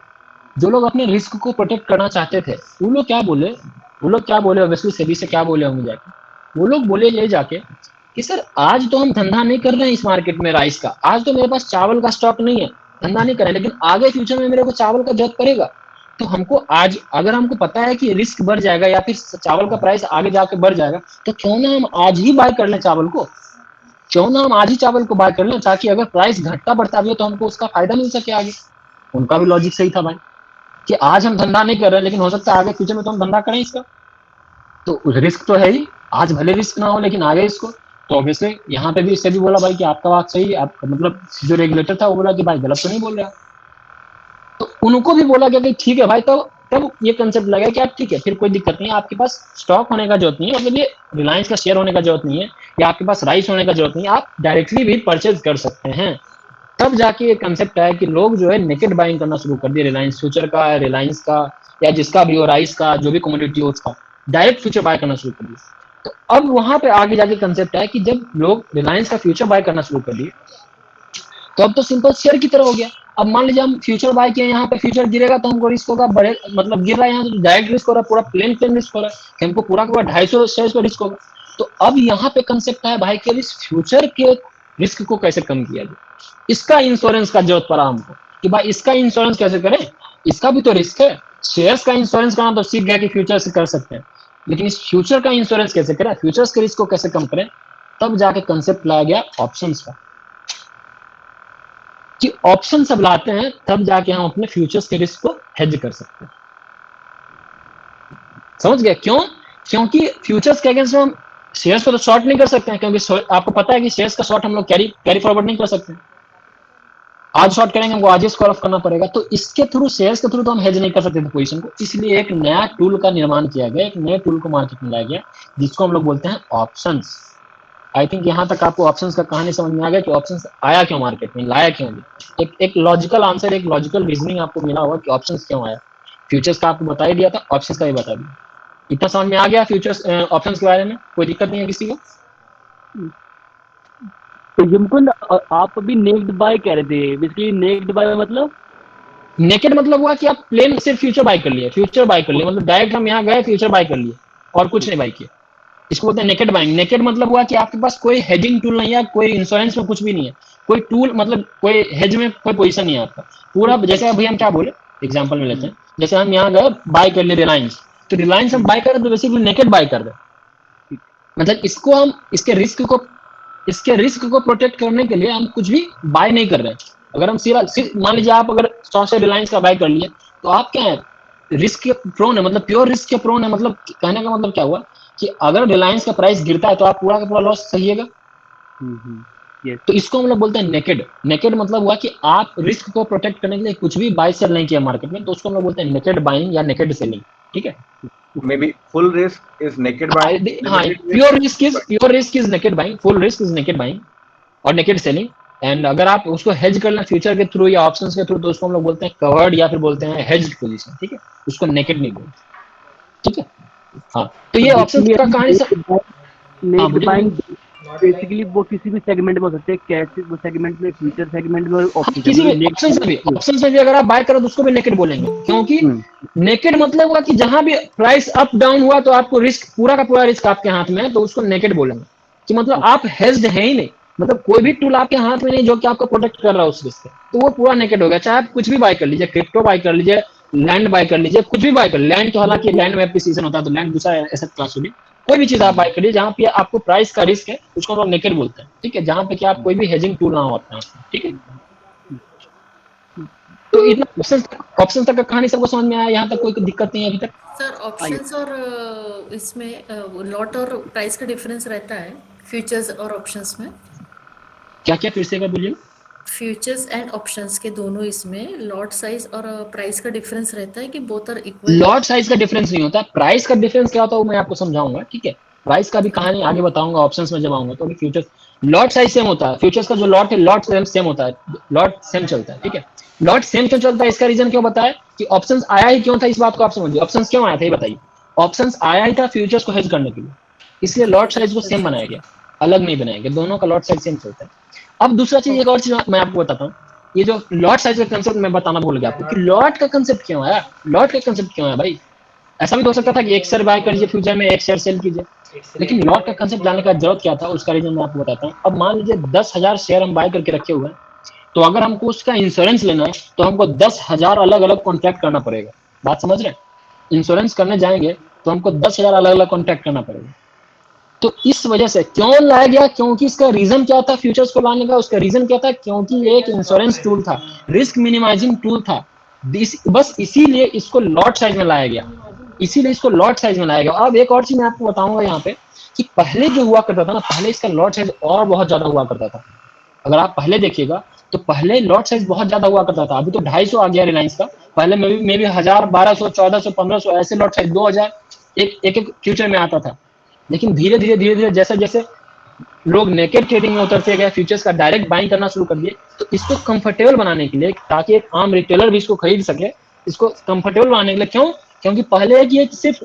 [SPEAKER 1] जो लोग अपने रिस्क को प्रोटेक्ट करना चाहते थे। वो लोग क्या बोले, ऑब्वियसली सेबी से क्या बोले होंगे जाके, वो लोग बोले ये जाके कि सर आज तो हम धंधा नहीं कर रहे हैं इस मार्केट में राइस का, आज तो मेरे पास चावल का स्टॉक नहीं है, धंधा नहीं करें, लेकिन आगे फ्यूचर में मेरे को चावल का जरूरत पड़ेगा। तो हमको आज, अगर हमको पता है कि रिस्क बढ़ जाएगा या फिर चावल का प्राइस आगे जाके बढ़ जाएगा, तो क्यों ना हम आज ही बाय कर लें चावल को, क्यों ना हम आज ही चावल को बाय कर लें, ताकि अगर प्राइस घटता बढ़ता भी हो तो हमको उसका फायदा मिल सके आगे। उनका भी लॉजिक सही था भाई, कि आज हम धंधा नहीं कर रहे, लेकिन हो सकता है आगे फ्यूचर में तो हम धंधा करें इसका, तो रिस्क तो है ही, आज भले रिस्क ना हो लेकिन आगे इसको। तो ऑब्वियसली यहाँ पे भी इससे भी बोला भाई कि आपका बात सही है, आपका मतलब जो रेगुलेटर था वो बोला कि भाई गलत तो नहीं बोल रहा। तो उनको भी बोला गया कि ठीक है भाई, तो तब ये कंसेप्ट लगा कि आप ठीक है, फिर कोई दिक्कत नहीं है, आपके पास स्टॉक होने का जरूरत नहीं है, मतलब ये रिलायंस का शेयर होने का जरूरत नहीं है, या आपके पास राइस होने का जरूरत नहीं है, आप डायरेक्टली भी परचेज कर सकते हैं। तब जाके ये कंसेप्ट आया कि लोग जो है नेकेड बाइंग करना शुरू कर दिए, रिलायंस फ्यूचर का, रिलायंस का, या जिसका भी हो, राइस का, जो भी कमोडिटी हो उसका डायरेक्ट फ्यूचर बाय करना शुरू कर दिया। तो अब वहां पे आगे जाके कंसेप्ट है कि जब लोग रिलायंस का फ्यूचर बाय करना शुरू कर दिए, तो अब तो सिंपल शेयर की तरह हो गया। अब मान लीजिए हम फ्यूचर बाय किए, यहाँ पे फ्यूचर गिरेगा तो हमको रिस्क होगा, बड़े मतलब गिर रहा है यहाँ तो डायरेक्ट रिस्क हो रहा है, पूरा प्लेन रिस्क हो रहा है कि हमको पूरा 250 शेयर पर रिस्क होगा। तो अब यहाँ पे कंसेप्ट है भाई कि इस फ्यूचर के रिस्क को कैसे कम किया जाए, इसका इंश्योरेंस का जरूरत पड़ा हमको कि भाई इसका इंश्योरेंस कैसे करें, इसका भी तो रिस्क है। शेयर्स का इंश्योरेंस करना तो सीख गया कि फ्यूचर से कर सकते हैं, लेकिन इस फ्यूचर का इंश्योरेंस कैसे करें, फ्यूचर्स के रिस्क को कैसे कम करें। तब जाके कंसेप्ट लाया गया ऑप्शंस का, कि ऑप्शन सब लाते हैं तब जाके हम अपने फ्यूचर्स के रिस्क को हेज कर सकते हैं। समझ गए क्यों? क्योंकि फ्यूचर्स के अगेंस्ट में हम शेयर्स को तो शॉर्ट नहीं कर सकते हैं, क्योंकि आपको पता है कि शेयर्स का शॉर्ट हम लोग कैरी फॉरवर्ड नहीं कर सकते। आज शॉर्ट करेंगे हमको आज ही स्क्वायर ऑफ करना पड़ेगा, तो इसके थ्रू, शेयर्स के थ्रू तो हम हेज नहीं कर सकते थे पोजीशन को। इसलिए एक नया टूल का निर्माण किया गया, एक नए टूल को मार्केट में लाया गया, जिसको हम लोग बोलते हैं ऑप्शंस। आई थिंक यहाँ तक आपको ऑप्शंस का कहानी समझ में आ गया कि ऑप्शंस आया क्यों मार्केट में, लाया क्यों। एक लॉजिकल आंसर, एक लॉजिकल रीजनिंग आपको मिला होगा कि ऑप्शंस क्यों आया। फ्यूचर्स का आपको बता ही दिया था, ऑप्शंस का भी बता दिया। इतना समझ में आ गया फ्यूचर्स ऑप्शंस के बारे में? कोई दिक्कत नहीं है किसी को?
[SPEAKER 2] तो ये मुकुंद, आप अभी नेक्ड बाय कह रहे थे, बेसिकली नेक्ड बाय मतलब
[SPEAKER 1] नेकेड मतलब हुआ कि आप प्लेन सिर्फ फ्यूचर बाय कर लिए, फ्यूचर बाय कर लिए, मतलब डायरेक्ट हम यहाँ गए फ्यूचर बाय कर लिए और कुछ नहीं बाय किया, इसको बोलते हैं नेकेड बाइंग। नेकेड मतलब हुआ कि आपके पास कोई हेजिंग टूल नहीं है, कोई इंश्योरेंस में कुछ भी नहीं है, कोई टूल मतलब कोई हेज में कोई पोजीशन नहीं है आपका पूरा। जैसे अभी हम क्या बोले, एग्जांपल में लेते हैं, जैसे हम यहाँ गए बाय कर लिए रिलायंस, तो रिलायंस हम बाय कर रहे तो बेसिकली नेकेड बाय कर रहे, मतलब इसको हम इसके रिस्क को प्रोटेक्ट करने के लिए हम कुछ भी बाय नहीं कर रहे हैं। अगर हम सिर्फ मान लीजिए आप अगर 100 से रिलायंस का बाय कर लिए, तो आप क्या है, रिस्क के प्रोन है, मतलब प्योर रिस्क के प्रोन है। मतलब कहने का मतलब क्या हुआ कि अगर रिलायंस का प्राइस गिरता है तो आप पूरा का पूरा लॉस सहिएगा। तो इसको हम लोग बोलते हैं नेकेड। नेकेड मतलब हुआ कि आप रिस्क को प्रोटेक्ट करने के लिए कुछ भी बाय सेल नहीं किया मार्केट में, तो उसको हम लोग बोलते हैं नेकेड बाइंग या नेकेड सेलिंग। ठीक है।
[SPEAKER 3] Maybe full risk is naked buying.
[SPEAKER 1] हाँ, pure risk is naked buying, full risk is naked buying और नेकेड सेलिंग। एंड अगर आप उसको हेज कर लें फ्यूचर के थ्रू या ऑप्शंस के थ्रू तो उसको हम लोग बोलते हैं कवर्ड या फिर बोलते हैं हेज्ड पोजीशन, ठीक है, उसको नेकेड नहीं बोलते, ठीक है। हाँ, तो ये ऑप्शंस का कहानी
[SPEAKER 2] नेक्ड बाइंग बेसिकली वो किसी भी सेगमेंट में हो सकते हैं, कैश सेगमेंट में, फ्यूचर सेगमेंट में,
[SPEAKER 1] ऑप्शन किसी भी ऑप्शंस में भी अगर आप बाय करो तो उसको भी नेकेड बोलेंगे, क्योंकि नेकेड मतलब हुआ कि जहां भी प्राइस अप डाउन हुआ तो आपको रिस्क पूरा का पूरा रिस्क आपके हाथ में है, तो उसको नेकेड बोलेंगे कि मतलब आप हेज्ड है ही नहीं, मतलब कोई भी टूल आपके हाथ में नहीं जो कि आपको प्रोटेक्ट कर रहा है उस रिस्क से, तो वो पूरा नेकेड हो गया। चाहे आप कुछ भी बाय कर लीजिए, क्रिप्टो बाय कर लीजिए, लैंड बाय कर लीजिए, कुछ भी बाय कर, लैंड तो हालांकि लैंड में एप्रिसिएशन होता है तो लैंड दूसरा एसेट क्लास होगी, कोई भी चीज आप बाय करिए जहां पे आपको प्राइस का रिस्क है उसको हम लोग नेकेड बोलते हैं, ठीक है, जहां पे कि आप कोई भी हेजिंग टूल ना होता है, ठीक है। तो इतना ऑप्शन तक का कहानी सबको समझ में आया, यहाँ तक कोई दिक्कत नहीं है अभी तक?
[SPEAKER 4] सर ऑप्शंस और इसमें लॉट और प्राइस का डिफरेंस रहता है फ्यूचर्स और ऑप्शंस में?
[SPEAKER 1] क्या क्या फिर से बोलिए?
[SPEAKER 4] फ्यूचर्स एंड ऑप्शंस के दोनों इसमें लॉट साइज और प्राइस का डिफरेंस रहता है कि both are equal?
[SPEAKER 1] Lot size का डिफरेंस नहीं होता, प्राइस का डिफरेंस क्या होता है वो मैं आपको समझाऊंगा, ठीक है। प्राइस का भी कहानी आगे बताऊंगा ऑप्शंस में जब आऊंगा। तो अभी फ्यूचर्स लॉट साइज सेम होता है, फ्यूचर्स का जो लॉट है लॉट सेम होता है, लॉट सेम चलता है, ठीक है। लॉट सेम क्यों चलता है इसका रीजन क्यों बताया कि ऑप्शंस आया ही क्यों था, इस बात को आप समझिए। ऑप्शंस क्यों आया था ये बताइए। ऑप्शंस आया ही था फ्यूचर्स को हेज करने के लिए, इसलिए लॉट साइज को सेम बनाया गया, अलग नहीं बनाया गया, दोनों का लॉट साइज सेम चलता है। अब दूसरा चीज, एक और चीज मैं आपको बताता हूँ, ये जो लॉट साइज का कंसेप्ट मैं बताना भूल गया आपको कि लॉट का कंसेप्ट क्यों आया, लॉट का कंसेप्ट क्यों आया भाई। ऐसा भी हो सकता था कि एक शेयर बाय कर लीजिए फ्यूचर में, एक शेयर सेल कीजिए, लेकिन लॉट का कंसेप्ट जानने का जरूरत क्या था, उसका रीजन मैं आपको बताता हूँ। अब मान लीजिए 10,000 शेयर हम बाय करके रखे हुए हैं, तो अगर हमको उसका इंश्योरेंस लेना है तो हमको 10,000 अलग अलग कॉन्ट्रैक्ट करना पड़ेगा। बात समझ रहे हैं? इंश्योरेंस करने जाएंगे तो हमको 10,000 अलग अलग कॉन्ट्रैक्ट करना पड़ेगा। तो इस वजह से क्यों लाया गया, क्योंकि इसका रीजन क्या था फ्यूचर्स को लाने का, उसका रीजन क्या था, क्योंकि ये एक इंश्योरेंस टूल था, रिस्क मिनिमाइजिंग टूल था, बस इसीलिए इसको लॉट साइज में लाया गया, इसीलिए इसको लॉट साइज में लाया गया। अब एक और चीज मैं आपको बताऊंगा यहाँ पे कि पहले जो हुआ करता था ना, पहले इसका लॉट साइज और बहुत ज्यादा हुआ करता था। अगर आप पहले देखिएगा तो पहले लॉट साइज बहुत ज्यादा हुआ करता था, अभी तो 250 आ गया रिलायंस का, पहले में भी 1000, 1200, 1400, 1500 ऐसे लॉट साइज 2000 एक फ्यूचर में आता था। लेकिन धीरे धीरे जैसे जैसे लोग नेकेड ट्रेडिंग में उतरते गए, फ्यूचर्स का डायरेक्ट बाइंग करना शुरू कर दिए, तो इसको कंफर्टेबल बनाने के लिए, ताकि एक आम रिटेलर भी इसको खरीद सके, इसको कंफर्टेबल बनाने के लिए, क्यों, क्योंकि पहले ये सिर्फ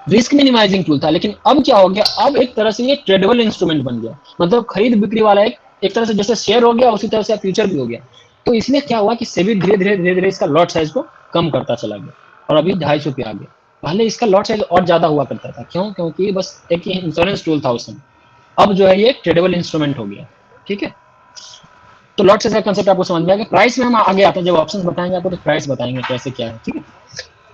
[SPEAKER 1] रिस्क मिनिमाइजिंग टूल था, लेकिन अब क्या हो गया, अब एक तरह से ये ट्रेडेबल इंस्ट्रूमेंट बन गया, मतलब खरीद बिक्री वाला एक तरह से जैसे शेयर हो गया उसी तरह से फ्यूचर भी हो गया। तो इसलिए क्या हुआ कि सेबी धीरे धीरे इसका लॉट साइज को कम करता चला गया और अभी 250 पे आ गया। पहले इसका लॉट साइज और ज्यादा हुआ करता था, क्यों, क्योंकि बस एक इंश्योरेंस टूल था उस समय, अब जो है ये ट्रेडेबल इंस्ट्रूमेंट हो गया, ठीक है। तो लॉट साइज का कंसेप्ट आपको समझ में आ गया। प्राइस में हम आगे आते हैं, जब ऑप्शंस बताएंगे आपको तो प्राइस बताएंगे कैसे क्या है, ठीक है।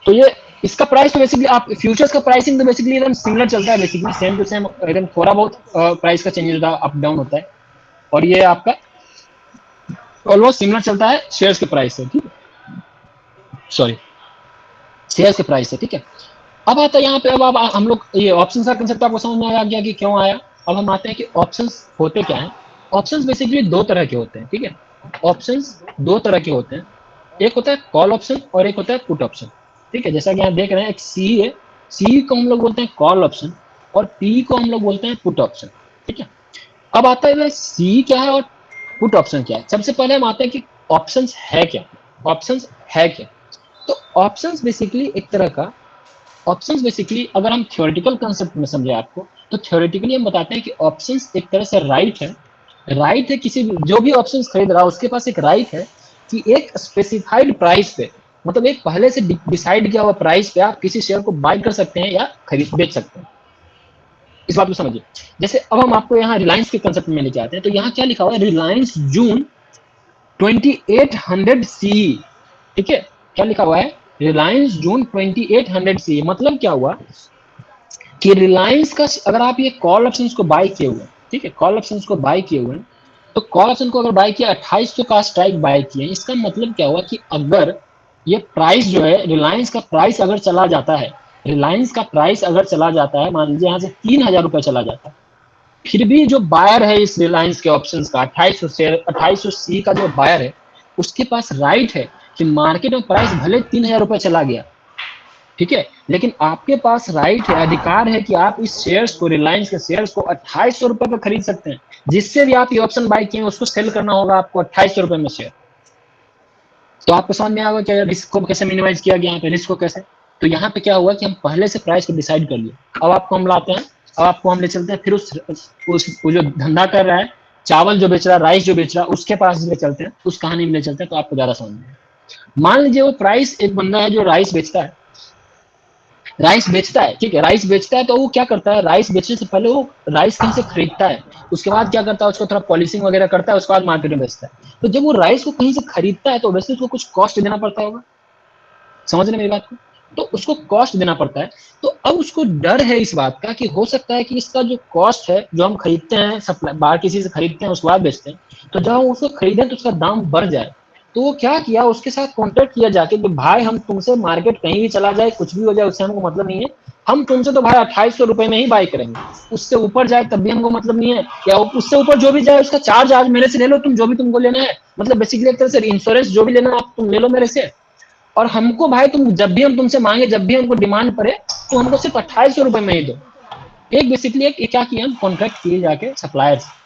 [SPEAKER 1] तो ये इसका प्राइस तो बेसिकली आप फ्यूचर्स का प्राइसिंग तो बेसिकली एकदम सिमिलर चलता है, बेसिकली सेम टू सेम, एकदम थोड़ा बहुत प्राइस का चेंज होता है, अप डाउन होता है, और ये आपका ऑलमोस्ट सिमिलर चलता है शेयर्स के प्राइस से, ठीक है, सॉरी शेयर्स के प्राइस से, ठीक है। अब आता है यहाँ पे, अब हम लोग ये ऑप्शंस का कंसेप्ट आपको समझ में आ गया कि क्यों आया। अब हम आते हैं कि ऑप्शंस होते क्या हैं। ऑप्शंस बेसिकली दो तरह के होते हैं, ठीक है। ऑप्शंस दो तरह के होते हैं, एक होता है कॉल ऑप्शन और एक होता है पुट ऑप्शन, ठीक है। जैसा कि यहाँ देख रहे हैं, एक सी है, सी को हम लोग बोलते हैं कॉल ऑप्शन और पी को हम लोग बोलते हैं पुट ऑप्शन, ठीक है। अब आता है सी क्या है और पुट ऑप्शन क्या है। सबसे पहले हम आते हैं कि ऑप्शंस है क्या, ऑप्शंस है क्या। तो ऑप्शंस बेसिकली एक तरह का, ऑप्शंस बेसिकली अगर हम थ्योरेटिकल कंसेप्ट में समझे आपको, तो थ्योरेटिकली हम बताते हैं कि ऑप्शंस एक तरह से राइट है किसी भी, जो भी ऑप्शंस खरीद रहा है उसके पास एक राइट है कि एक स्पेसिफाइड प्राइस पे, मतलब एक पहले से डिसाइड किया हुआ प्राइस पे आप किसी शेयर को बाय कर सकते हैं या खरीद बेच सकते हैं। इस बात को समझिए। जैसे अब हम आपको यहाँ रिलायंस के कंसेप्ट में लेके आते हैं, तो यहाँ क्या लिखा हुआ है, रिलायंस जून 2800 CE, ठीक है। क्या लिखा हुआ है, रिलायंस जून 2800 CE। मतलब क्या हुआ कि रिलायंस का अगर आप ये कॉल ऑप्शंस को बाय किए हुए, ठीक है, कॉल ऑप्शंस को बाय किए हुए, तो कॉल ऑप्शन को अगर बाय किया 2800 का स्ट्राइक बाय किए, इसका मतलब क्या हुआ कि अगर ये प्राइस जो है, रिलायंस का प्राइस अगर चला जाता है, रिलायंस का प्राइस अगर चला जाता है, मान लीजिए यहाँ से 3000 रुपये चला जाता है, फिर भी जो बायर है इस रिलायंस के ऑप्शंस का 2800 सी का जो बायर है, उसके पास राइट है कि मार्केट में प्राइस भले 3000 रुपये चला गया, ठीक है, लेकिन आपके पास राइट है, अधिकार है कि आप इस शेयर्स को, रिलायंस के शेयर्स को 2800 रुपए पर खरीद सकते हैं। जिससे भी आप ये ऑप्शन बाय किए उसको सेल करना होगा आपको 2800 रुपए में शेयर। तो आपको समझ में आएगा कि रिस्क को कैसे मिनिमाइज किया गया, यहाँ पे रिस्क को कैसे। तो यहाँ पे क्या हुआ कि हम पहले से प्राइस को डिसाइड कर लिए। अब आपको हम लाते हैं, अब आपको हम ले चलते हैं फिर उस जो धंधा कर रहा है, चावल जो बेच रहा है, राइस जो बेच रहा है, उसके पास ले चलते हैं, उस कहानी में ले चलते हैं, तो आपको ज्यादा समझ में। मान लीजिए वो प्राइस, एक बंदा है जो राइस बेचता है, ठीक है, राइस बेचता है, तो वो क्या करता है, राइस बेचने से पहले वो राइस कहीं से खरीदता है, उसके बाद क्या करता है, उसको थोड़ा पॉलिशिंग वगैरह करता है, उसके बाद मार्केट में बेचता है। तो जब वो राइस को कहीं से खरीदता है तो वैसे उसको कुछ कॉस्ट देना पड़ता होगा, समझ रहे मेरी बात को, तो उसको कॉस्ट देना पड़ता है। तो अब उसको डर है इस बात का कि हो सकता है कि इसका जो कॉस्ट है, जो हम खरीदते हैं, सप्लाई बाहर किसी से खरीदते हैं उसके बाद बेचते हैं, तो जब हम उसको खरीदें तो उसका दाम बढ़ जाए। तो वो क्या किया, उसके साथ कॉन्टेक्ट किया जाके कि भाई हम तुमसे, मार्केट कहीं भी चला जाए, कुछ भी हो जाए, उससे हमको मतलब नहीं है, हम तुमसे तो भाई 2800 रुपए में ही बाय करेंगे, उससे ऊपर जाए तब भी हमको मतलब नहीं है, या उससे ऊपर जो भी जाए उसका चार्ज आज मेरे से ले लो, तुम जो भी तुमको लेना है, मतलब बेसिकली एक तरह से इंश्योरेंस जो भी लेना है आप तुम ले लो मेरे से। और हमको भाई तुम जब भी हम तुमसे मांगे, जब भी हमको डिमांड पड़े, तो हमको सिर्फ 2800 रुपए में ही दो। एक बेसिकली एक क्या किया, हम कॉन्ट्रैक्ट किए जाके सप्लायर से।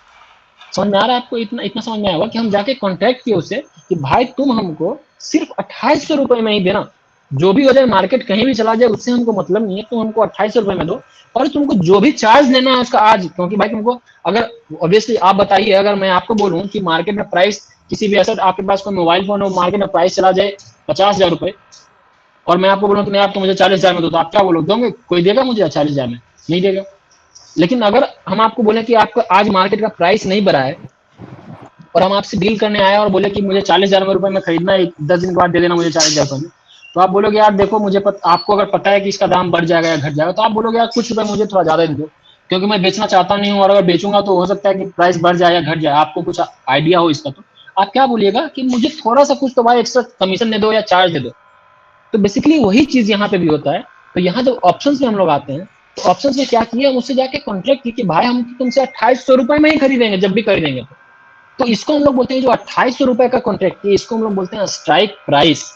[SPEAKER 1] समझ में आ रहा है आपको, इतना इतना समझ में आया होगा कि हम जाके कॉन्ट्रैक्ट किए उससे कि भाई तुम हमको सिर्फ 2800 रुपए में ही देना, जो भी हो जाए, मार्केट कहीं भी चला जाए, उससे हमको मतलब नहीं है, तुम हमको 2800 रुपए में दो, और तुमको जो भी चार्ज लेना है उसका आज, क्योंकि भाई तुमको, अगर ऑब्वियसली आप बताइए, अगर मैं आपको बोलूं कि मार्केट में प्राइस किसी भी एसेट, आपके पास कोई मोबाइल फोन हो, मार्केट में प्राइस चला जाए 50,000 रुपए, और मैं आपको बोलूं कि नहीं आप तो मुझे 40,000 में दो, तो आप क्या बोलोगे, दोगे? कोई देगा मुझे 40,000 में? नहीं देगा। लेकिन अगर हम आपको बोले कि आपका आज मार्केट का प्राइस नहीं बढ़ा है, और हम आपसे डील करने आए और बोले कि मुझे 40,000 रुपए में खरीदना है, 10 दिन के बाद दे देना मुझे 40,000 रुपए में, तो आप बोलोगे यार देखो मुझे आपको अगर पता है कि इसका दाम बढ़ जाएगा या घट जाएगा, तो आप बोलोगे यार कुछ रुपए मुझे थोड़ा ज्यादा दे दो, क्योंकि मैं बेचना चाहता नहीं हूँ, और अगर बेचूंगा तो हो सकता है कि प्राइस बढ़ जाए या घट जाए, आपको कुछ आइडिया हो इसका, तो आप क्या बोलिएगा कि मुझे थोड़ा सा कुछ तो भाई एक्स्ट्रा कमीशन दे दो या चार्ज दे दो। तो बेसिकली वही चीज यहाँ पे भी होता है। तो यहाँ जब ऑप्शंस में हम लोग आते हैं, तो ऑप्शंस में क्या किया, हम उससे जाके कॉन्ट्रैक्ट की कि भाई हम तुमसे 2800 रुपए में ही खरीदेंगे, जब भी खरीदेंगे। तो इसको हम लोग बोलते हैं, जो 2800 रुपए का कॉन्ट्रैक्ट किया, इसको हम लोग बोलते हैं स्ट्राइक प्राइस।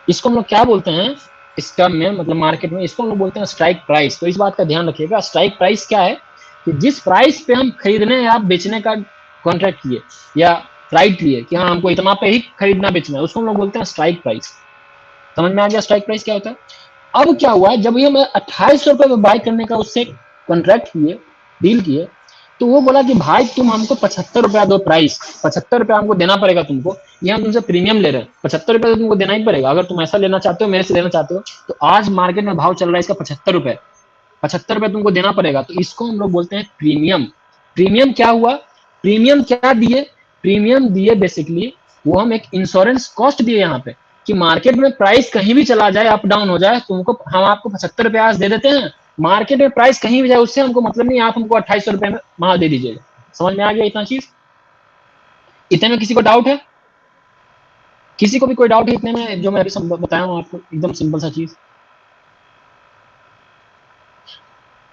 [SPEAKER 1] इसको हम लोग क्या बोलते हैं इस टर्म में, मतलब मार्केट में, इसको हम लोग बोलते हैं स्ट्राइक प्राइस। तो इस बात का ध्यान रखिएगा, स्ट्राइक प्राइस क्या है कि जिस प्राइस पे हम खरीदने या बेचने का कॉन्ट्रैक्ट किए या राइट लिए कि हाँ हमको इतना पे ही खरीदना बेचना है, उसको हम लोग बोलते हैं स्ट्राइक प्राइस। समझ में आ गया स्ट्राइक प्राइस क्या होता है? अब क्या हुआ, जब ये मैं 2800 रुपए में बाय करने का उससे कॉन्ट्रैक्ट किए, डील किए, तो वो बोला कि भाई तुम हमको 75 रुपया दो, प्राइस 75 रुपया हमको देना पड़ेगा तुमको, ये हम तुमसे प्रीमियम ले रहे हैं, 75 रुपया तो तुमको देना ही पड़ेगा, अगर तुम ऐसा लेना चाहते हो, मेरे से लेना चाहते हो, तो आज मार्केट में भाव चल रहा है इसका 75 रुपए, 75 रुपये तुमको देना पड़ेगा। तो इसको हम लोग बोलते हैं प्रीमियम। प्रीमियम क्या हुआ, प्रीमियम क्या दिए, प्रीमियम दिए बेसिकली वो हम एक इंश्योरेंस कॉस्ट दिए यहाँ पे, कि मार्केट में प्राइस कहीं भी चला जाए, अप डाउन हो जाए, तुमको हम आपको 75 रुपये आज दे देते हैं, मार्केट में प्राइस कहीं भी जाए उससे हमको मतलब नहीं, आप हमको 2800 रुपये में माल दे दीजिएगा। समझ में आ गया इतना चीज? इतने में किसी को डाउट है? किसी को भी कोई डाउट है इतने में जो मैं अभी बताया हूँ आपको? एकदम सिंपल सा चीज।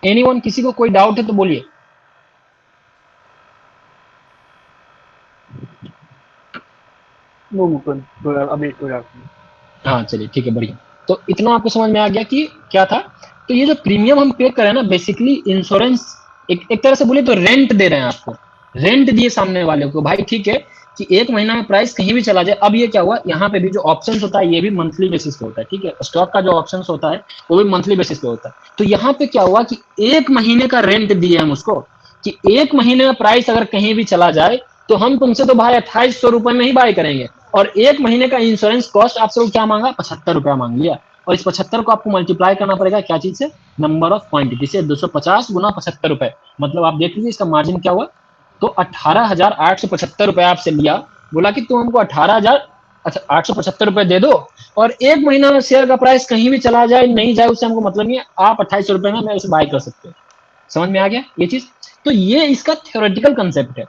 [SPEAKER 1] एनीवन, किसी को कोई डाउट है तो बोलिए। हाँ चलिए ठीक है, बढ़िया। तो इतना आपको समझ में आ गया कि क्या था। तो ये जो प्रीमियम हम पे करें ना, बेसिकली इंश्योरेंस एक तरह से बोले तो रेंट दे रहे हैं आपको, रेंट दिए सामने वाले को, भाई ठीक है कि एक महीना में प्राइस कहीं भी चला जाए। अब ये क्या हुआ, यहाँ पे भी जो ऑप्शन होता है ये भी मंथली बेसिस पे होता है, ठीक है, स्टॉक का जो ऑप्शन होता है वो भी मंथली बेसिस पे होता है। तो यहाँ पे क्या हुआ कि एक महीने का रेंट दिए हम उसको, कि एक महीने में प्राइस अगर कहीं भी चला जाए तो हम तुमसे तो भाई 2800 रुपए में ही बाय करेंगे, और एक महीने का इंश्योरेंस कॉस्ट आपसे वो क्या मांगा, 75 रुपया मांग लिया, और इस 75 को आपको मल्टीप्लाई करना पड़ेगा क्या चीज से, नंबर ऑफ क्वांटिटी से, 250 गुना 75 रुपए, मतलब आप देख लीजिए इसका मार्जिन क्या हुआ। तो 18,875 रुपए आपसे लिया, बोला कि तुम हमको 18,875 रुपए दे दो, और एक महीना में शेयर का प्राइस कहीं भी चला जाए नहीं जाए उससे हमको मतलब नहीं है, आप 2800 रुपए में इसे बाय कर सकते हो। समझ में आ गया ये चीज? तो ये इसका थ्योरेटिकल कंसेप्ट है।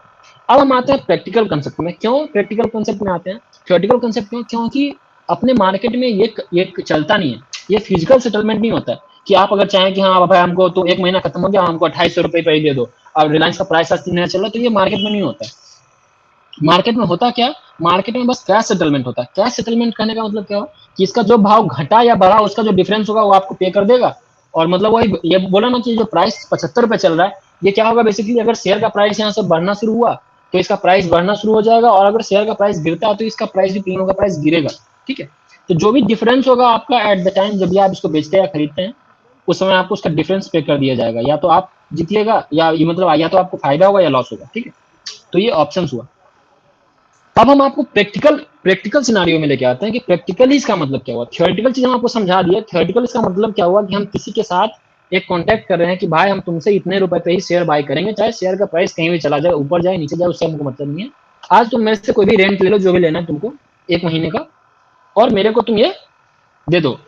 [SPEAKER 1] अब हम आते हैं प्रैक्टिकल कंसेप्ट में। क्यों प्रैक्टिकल कंसेप्ट में आते हैं, थ्योरेटिकल कंसेप्ट क्यों? क्योंकि अपने मार्केट में ये चलता नहीं है, ये फिजिकल सेटलमेंट नहीं होता है कि आप अगर चाहें कि हाँ भाई हमको तो एक महीना खत्म हो गया, हमको 2800 रुपए पे ही दे दो, अब रिलायंस का प्राइस आज 3 महीना चल रहा है, तो ये मार्केट में नहीं होता है। मार्केट में होता क्या, मार्केट में बस कैश सेटलमेंट होता है। कैश सेटलमेंट करने का मतलब क्या हो कि इसका जो भाव घटा या बढ़ा उसका जो डिफरेंस होगा वो आपको पे कर देगा। और मतलब वही ये बोला ना कि जो प्राइस 75 रुपए चल रहा है, ये क्या होगा बेसिकली, अगर शेयर का प्राइस यहाँ से बढ़ना शुरू हुआ तो इसका प्राइस बढ़ना शुरू हो जाएगा, और अगर शेयर का प्राइस गिरता है तो इसका प्राइस भी, तीनों का प्राइस गिरेगा। ठीक है, तो जो भी डिफरेंस होगा आपका एट द टाइम जब भी आप इसको बेचते हैं या खरीदते हैं, उस समय आपको उसका डिफरेंस पे कर दिया जाएगा। या तो आप जीतिएगा या ये मतलब या तो आपको फायदा होगा या लॉस होगा। ठीक है, तो ये ऑप्शन हुआ। अब हम आपको प्रैक्टिकल सिनारियो में लेके आते हैं कि प्रैक्टिकली इसका मतलब क्या हुआ। थ्योरेटिकल चीज हम आपको समझा दिए, थ्योरेटिकल इसका मतलब क्या हुआ कि हम किसी के साथ एक कॉन्टैक्ट कर रहे हैं कि भाई हम तुमसे इतने रुपए पे ही शेयर बाय करेंगे, चाहे शेयर का प्राइस कहीं भी चला जाए, ऊपर जाए नीचे जाए, उससे हमको मतलब नहीं है। आज तुम मेरे से कोई भी रेंट ले लो, जो भी लेना है तुमको 1 महीने का, और मेरे को तुम ये दे दो,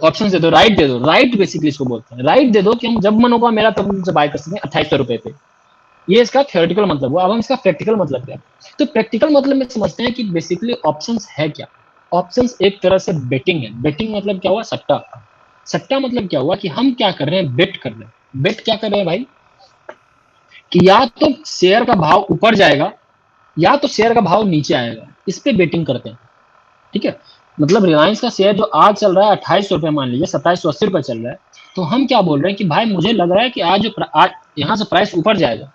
[SPEAKER 1] ऑप्शन दे दो, राइट दे दो। राइट बेसिकली इसको बोलते हैं, राइट दे दो कि हम जब मन होगा मेरा तब तुमसे बाय कर सकते हैं 2800 रुपए पे। ये इसका थ्योरेटिकल मतलब हुआ। अब हम इसका प्रैक्टिकल मतलब क्या है, तो प्रैक्टिकल मतलब में समझते हैं कि बेसिकली ऑप्शंस है क्या। ऑप्शंस एक तरह से बेटिंग है। बेटिंग मतलब क्या हुआ, सट्टा। सट्टा मतलब क्या हुआ कि हम क्या कर रहे हैं, बेट कर रहे हैं। बेट क्या कर रहे हैं भाई, कि या तो शेयर का भाव ऊपर जाएगा या तो शेयर का भाव नीचे आएगा, इस पे बेटिंग करते हैं। ठीक है, मतलब रिलायंस का शेयर जो आज चल रहा है 2800 रुपए, मान लीजिए 2780 रुपए चल रहा है, तो हम क्या बोल रहे हैं कि भाई मुझे लग रहा है कि आज यहाँ से प्राइस ऊपर जाएगा।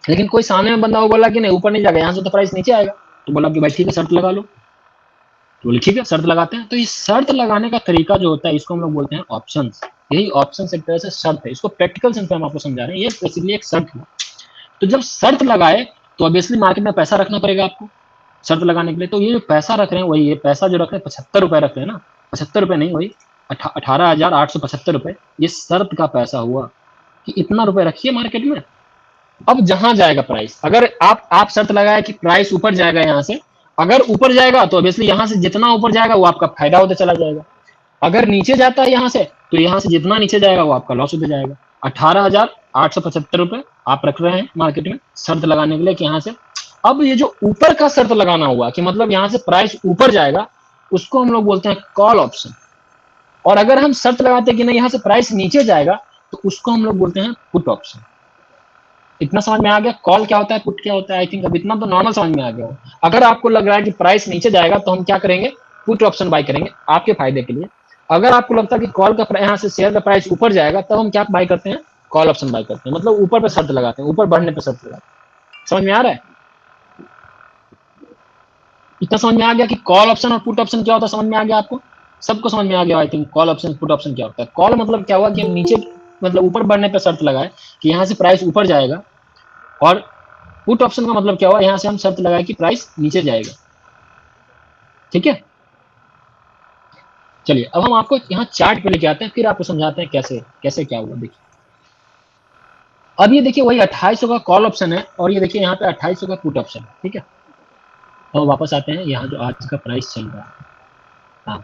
[SPEAKER 1] लेकिन कोई सामने में बंदा वो बोला कि नहीं ऊपर नहीं जाएगा, यहाँ से तो प्राइस नीचे आएगा। तो बोला कि भाई ठीक है शर्त लगा लो। तो बोले ठीक है शर्त लगाते हैं। तो इस शर्त लगाने का तरीका जो होता है इसको हम लोग बोलते हैं ऑप्शंस। यही ऑप्शन एक तरह से शर्त है। इसको प्रैक्टिकल सेंस में हम आपको समझा रहे हैं, ये बेसिकली एक शर्त है। तो जब शर्त लगाए तो ऑब्वियसली मार्केट में पैसा रखना पड़ेगा आपको शर्त लगाने के लिए। तो ये जो पैसा रख रहे हैं वही, ये पैसा जो रख रहे हैं 75 रुपए रख रहे हैं ना, 75 रुपए नहीं, वही 18,875 रुपए, ये शर्त का पैसा हुआ कि इतना रुपए रखिए मार्केट में। अब जहां जाएगा प्राइस, अगर आप शर्त लगाया कि प्राइस ऊपर जाएगा यहाँ से, अगर ऊपर जाएगा तो ऑब्वियसली यहाँ से जितना ऊपर जाएगा वो आपका फायदा होता चला जाएगा। अगर नीचे जाता है यहाँ से, तो यहाँ से जितना नीचे जाएगा वो आपका लॉस होता जाएगा। 18,875 रुपए आप रख रहे हैं मार्केट में शर्त लगाने के लिए कि यहाँ से। अब ये जो ऊपर का शर्त लगाना हुआ कि मतलब यहाँ से प्राइस ऊपर जाएगा, उसको हम लोग बोलते हैं कॉल ऑप्शन। और अगर हम शर्त लगाते हैं कि नहीं यहाँ से प्राइस नीचे जाएगा, तो उसको हम लोग बोलते हैं पुट ऑप्शन। इतना समझ में आ गया कॉल क्या होता है, पुट क्या होता है? आई थिंक अब इतना तो नॉर्मल समझ में आ गया हो। अगर आपको लग रहा है कि प्राइस नीचे जाएगा तो हम क्या करेंगे, पुट ऑप्शन बाय करेंगे आपके फायदे के लिए। अगर आपको लगता है कि कॉल का यहाँ से शेयर का प्राइस ऊपर जाएगा, तब हम क्या बाय करते हैं, कॉल ऑप्शन बाय करते हैं। मतलब ऊपर पे शर्त लगाते हैं, ऊपर बढ़ने पे शर्त लगाते हैं। समझ में आ रहा है? इतना समझ में आ गया कि कॉल ऑप्शन और पुट ऑप्शन क्या होता है? समझ में आ गया आपको? सबको समझ में आ गया I think call option put option क्या होता है। कॉल मतलब क्या हुआ कि हम नीचे मतलब ऊपर बढ़ने पे शर्त लगाए कि यहाँ से प्राइस ऊपर जाएगा, और पुट ऑप्शन का मतलब क्या हुआ, यहाँ से हम शर्त लगाए कि प्राइस नीचे जाएगा। ठीक है, चलिए अब हम आपको यहाँ चार्ट पे लेके आते हैं, फिर आपको समझाते हैं कैसे कैसे क्या हुआ। देखिए अब ये देखिए वही 2800 का कॉल ऑप्शन है, और ये देखिए यहाँ पे 2800 का पुट ऑप्शन है। ठीक है, और वापस आते हैं यहाँ जो आज का प्राइस चल रहा है। हाँ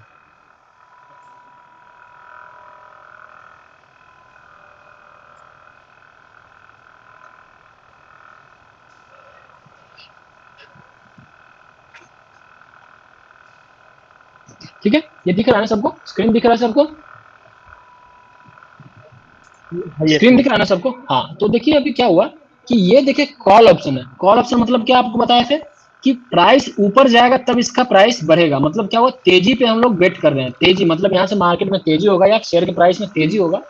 [SPEAKER 1] ठीक है, ये दिख रहा है ना सबको? स्क्रीन दिख रहा है सबको? स्क्रीन दिख रहा है ना सबको? हाँ, तो देखिए अभी क्या हुआ कि ये देखिए कॉल ऑप्शन है। कॉल ऑप्शन मतलब क्या आपको बताया थे कि प्राइस ऊपर जाएगा तब इसका प्राइस बढ़ेगा। मतलब क्या हुआ, तेजी पे हम लोग बेट कर रहे हैं। तेजी मतलब यहाँ से मार्केट में तेजी होगा या शेयर के प्राइस में तेजी होगा,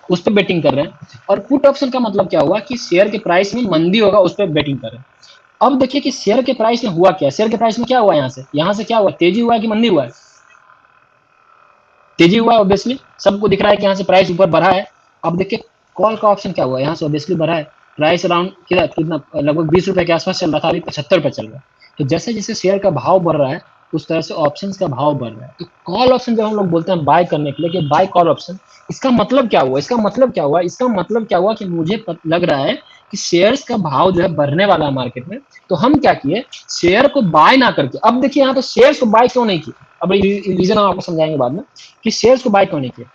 [SPEAKER 1] उस पर बेटिंग कर रहे हैं। और पुट ऑप्शन का मतलब क्या हुआ कि शेयर के प्राइस में मंदी होगा, उस पर बेटिंग कर रहे हैं। अब देखिए कि शेयर के प्राइस में हुआ क्या, शेयर के प्राइस में क्या हुआ, यहाँ से क्या हुआ, तेजी हुआ है कि मंदी हुआ है? तेजी हुआ है ऑब्वियसली, सबको दिख रहा है कि यहाँ से प्राइस ऊपर बढ़ा है। अब देखिए कॉल का ऑप्शन क्या हुआ, यहाँ से ऑब्वियसली बढ़ा है। प्राइस अराउंड कितना लगभग 20 रुपए के आसपास चल रहा था, अभी 75 रुपए चल रहा है। तो जैसे जैसे शेयर का भाव बढ़ रहा है उस तरह से ऑप्शंस का भाव बढ़ रहा है। तो कॉल ऑप्शन जब हम लोग बोलते हैं बाय करने के लिए कि बाय कॉल ऑप्शन, इसका मतलब क्या हुआ, इसका मतलब क्या हुआ, इसका मतलब क्या हुआ कि मुझे लग रहा है कि शेयर्स का भाव जो है बढ़ने वाला है मार्केट में। तो हम क्या किए, शेयर को बाय ना करके, अब देखिए यहाँ पे शेयर्स को बाय क्यों नहीं किए, अब रीजन हम आपको समझाएंगे बाद में कि शेयर्स को बाय क्यों नहीं किए।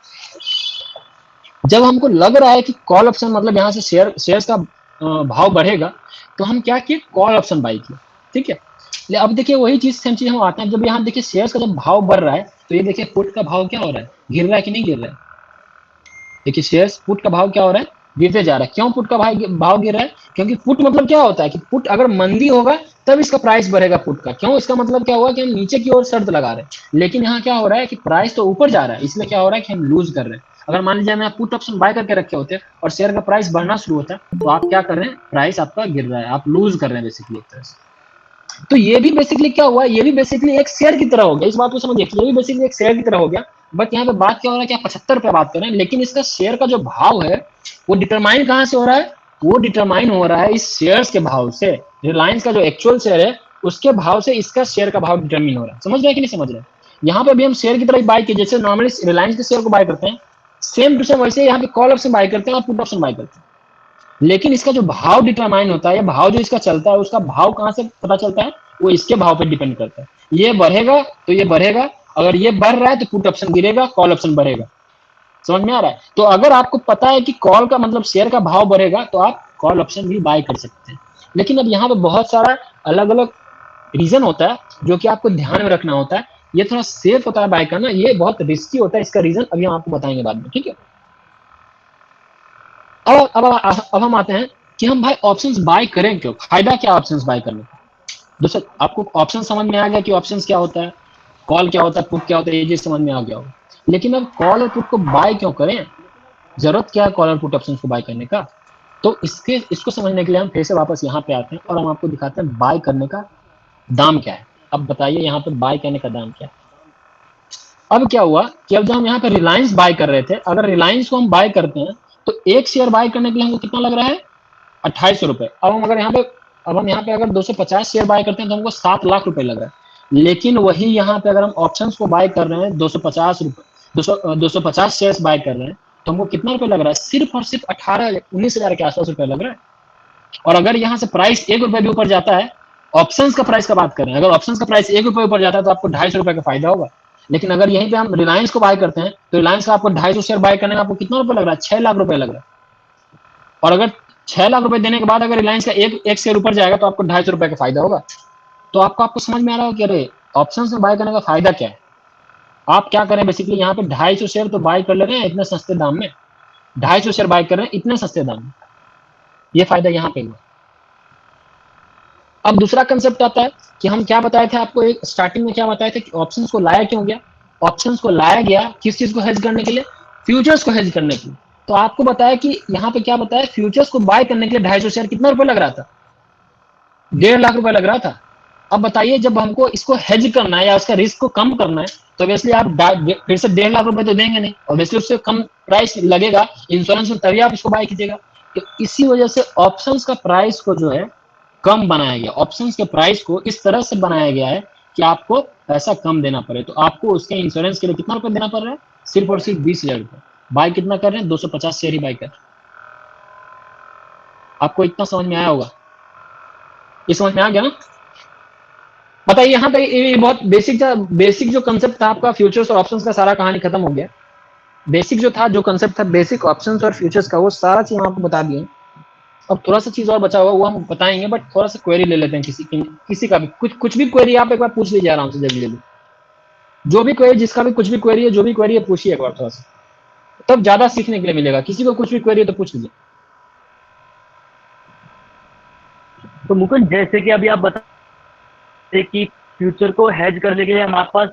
[SPEAKER 1] जब हमको लग रहा है कि कॉल ऑप्शन मतलब यहाँ से शेयर्स का भाव बढ़ेगा, तो हम क्या किए, कॉल ऑप्शन बाय किए। ठीक है, अब देखिए वही चीज सेम चीज हम आते हैं, जब यहाँ देखिए शेयर्स का जब भाव बढ़ रहा है, तो ये देखिए पुट का भाव क्या हो रहा है, गिर रहा है कि नहीं गिर रहा है? देखिए शेयर्स पुट का भाव क्या हो रहा है, गिरते जा रहा है। क्यों पुट का भाव गिर रहा है? क्योंकि पुट मतलब क्या होता है कि पुट अगर मंदी होगा तब इसका प्राइस बढ़ेगा पुट का। क्यों? इसका मतलब क्या हुआ कि हम नीचे की ओर शर्त लगा रहे हैं, लेकिन यहाँ क्या हो रहा है कि प्राइस तो ऊपर जा रहा है, इसलिए क्या हो रहा है कि हम लूज कर रहे हैं। अगर मान लीजिए मैं पुट ऑप्शन बाय करके रखे होते और शेयर का प्राइस बढ़ना शुरू होता है तो आप क्या कर रहे हैं, प्राइस आपका गिर रहा है, आप लूज कर रहे हैं बेसिकली एक तरह से। तो ये भी बेसिकली क्या हुआ, ये भी बेसिकली एक शेयर की तरह हो गया। इस बात को समझिए, ये भी बेसिकली एक शेयर की तरह हो गया। बट यहाँ पे बात क्या हो रहा है कि आप 75 रुपए बात कर रहे हैं, लेकिन इसका शेयर का जो भाव है वो डिटरमाइन कहाँ से हो रहा है? वो डिटरमाइन हो रहा है इस शेयर्स के भाव से। रिलायंस का जो एक्चुअल शेयर है उसके भाव से इसका शेयर का भाव डिटरमिन हो रहा है। समझ रहे हैं कि नहीं समझ रहे हैं? यहाँ पे भी हम शेयर की तरह बाय किए, जैसे नॉर्मली रिलायंस के शेयर को बाय करते हैं, सेम टू सेम वैसे यहाँ पे कॉल ऑप्शन बाय करते हैं और पुट ऑप्शन बाय करते हैं। लेकिन इसका जो भाव डिटरमाइन होता है, भाव जो इसका चलता है, उसका भाव कहाँ से पता चलता है? वो इसके भाव पे डिपेंड करता है। ये बढ़ेगा तो ये बढ़ेगा, अगर ये बढ़ रहा है तो पुट ऑप्शन गिरेगा, कॉल ऑप्शन बढ़ेगा। समझ में आ रहा है? तो अगर आपको पता है कि कॉल का मतलब शेयर का भाव बढ़ेगा तो आप कॉल ऑप्शन भी बाय कर सकते हैं। लेकिन अब यहाँ पे बहुत सारा अलग अलग रीजन होता है जो कि आपको ध्यान में रखना होता है। ये थोड़ा सेफ होता है बाय करना, ये बहुत रिस्की होता है। इसका रीजन अभी हम आपको बताएंगे बाद में, ठीक है? अब हम आते हैं कि हम भाई ऑप्शंस बाय करें क्यों, फायदा क्या ऑप्शंस बाय करने का। दोस्तों आपको ऑप्शन समझ में आ गया कि ऑप्शंस क्या होता है, कॉल क्या होता है, पुट क्या होता है, ये चीज समझ में आ गया होगा। लेकिन अब कॉल और पुट को बाय क्यों करें, जरूरत क्या है कॉल और पुट ऑप्शंस को बाय करने का? तो इसको समझने के लिए हम फिर से वापस यहाँ पे आते हैं और हम आपको दिखाते हैं बाय करने का दाम क्या है। अब बताइए यहाँ पे बाय करने का दाम क्या है। अब क्या हुआ कि अब जब हम यहाँ पे रिलायंस बाय कर रहे थे, अगर रिलायंस को हम बाय करते हैं तो एक शेयर बाय करने के लिए हमको कितना लग रहा है? 2800 रुपए। अब हम यहाँ पे अगर 250 शेयर बाय करते हैं तो हमको 7 लाख रुपए लग रहा है। लेकिन वही यहाँ पे अगर हम ऑप्शंस को बाय कर रहे हैं 250 शेयर बाय कर रहे हैं तो हमको कितना रुपए लग रहा है? सिर्फ और सिर्फ 18-19 हजार के आसपास रुपए लग रहा है। और अगर यहाँ से प्राइस 1 रुपए भी ऊपर जाता है, ऑप्शंस का प्राइस का बात करें, अगर ऑप्शंस का प्राइस 1 रुपए ऊपर जाता है तो आपको 250 रुपए का फायदा होगा। लेकिन अगर यहीं पे हम रिलायंस को बाय करते हैं तो रिलायंस का आपको 250 शेयर बाय करने में आपको कितना रुपए लग रहा है? 6 लाख रुपए लग रहा है। और अगर 6 लाख रुपए देने के बाद अगर रिलायंस का एक शेयर ऊपर जाएगा तो आपको 250 रुपए का फायदा होगा। तो आपको समझ में आ रहा है कि अरे ऑप्शंस में बाय करने का फायदा क्या है। आप क्या करें, बेसिकली यहाँ पे 250 शेयर तो बाय कर ले रहे हैं इतने सस्ते दाम में, 250 शेयर बाय कर रहे हैं इतने सस्ते दाम में, ये फायदा यहाँ पे हुआ। अब दूसरा कंसेप्ट आता है कि हम क्या बताए थे आपको, एक स्टार्टिंग में क्या बताए थे कि ऑप्शंस को लाया क्यों गया? ऑप्शंस को लाया गया किस चीज को हेज करने के लिए? फ्यूचर्स को हेज करने के लिए। तो आपको बताया कि यहाँ पे क्या बताया, फ्यूचर्स को बाय करने के लिए 250 शेयर कितना रुपए लग रहा था? 1.5 लाख रुपए लग रहा था। अब बताइए जब हमको इसको हेज करना है या उसका रिस्क को कम करना है तो ऑब्वियसली आप फिर से 1.5 लाख रुपए तो देंगे नहीं, ऑब्वियसली उससे कम प्राइस लगेगा इंश्योरेंस में, तभी आप इसको बाय कीजिएगा। तो इसी वजह से ऑप्शंस का प्राइस को जो है कम बनाया गया। ऑप्शंस के प्राइस को इस तरह से बनाया गया है कि आपको पैसा कम देना पड़े। तो आपको उसके इंश्योरेंस के लिए कितना रुपए देना पड़ रहा है? सिर्फ और सिर्फ 20,000 रुपए। बाय कितना कर रहे हैं? 250 शेयर ही बाय कर। आपको इतना समझ में आया होगा, ये समझ में आ गया ना? बताइए यहाँ पे ये बहुत बेसिक जो कंसेप्ट था आपका फ्यूचर्स और ऑप्शंस का, सारा कहानी खत्म हो गया। बेसिक जो था, जो कंसेप्ट था बेसिक ऑप्शंस और फ्यूचर्स का, वो सारा चीज हम आपको बता दिए। अब थोड़ा सा चीज और बचा हुआ वो हम बताएंगे, बट थोड़ा सा क्वेरी ले लेते हैं किसी का भी कुछ भी क्वेरी आप एक बार पूछ लीजिए आराम से, जल्दी जो भी क्वेरी, जिसका भी कुछ भी क्वेरी है, जो भी क्वेरी है पूछिए एक बार थोड़ा सा, तब ज्यादा सीखने के लिए मिलेगा। किसी को कुछ भी क्वेरी है तो पूछ लीजिए।
[SPEAKER 2] तो मुकुंद, जैसे कि अभी आप बता कि फ्यूचर को हेज करने के लिए हमारे पास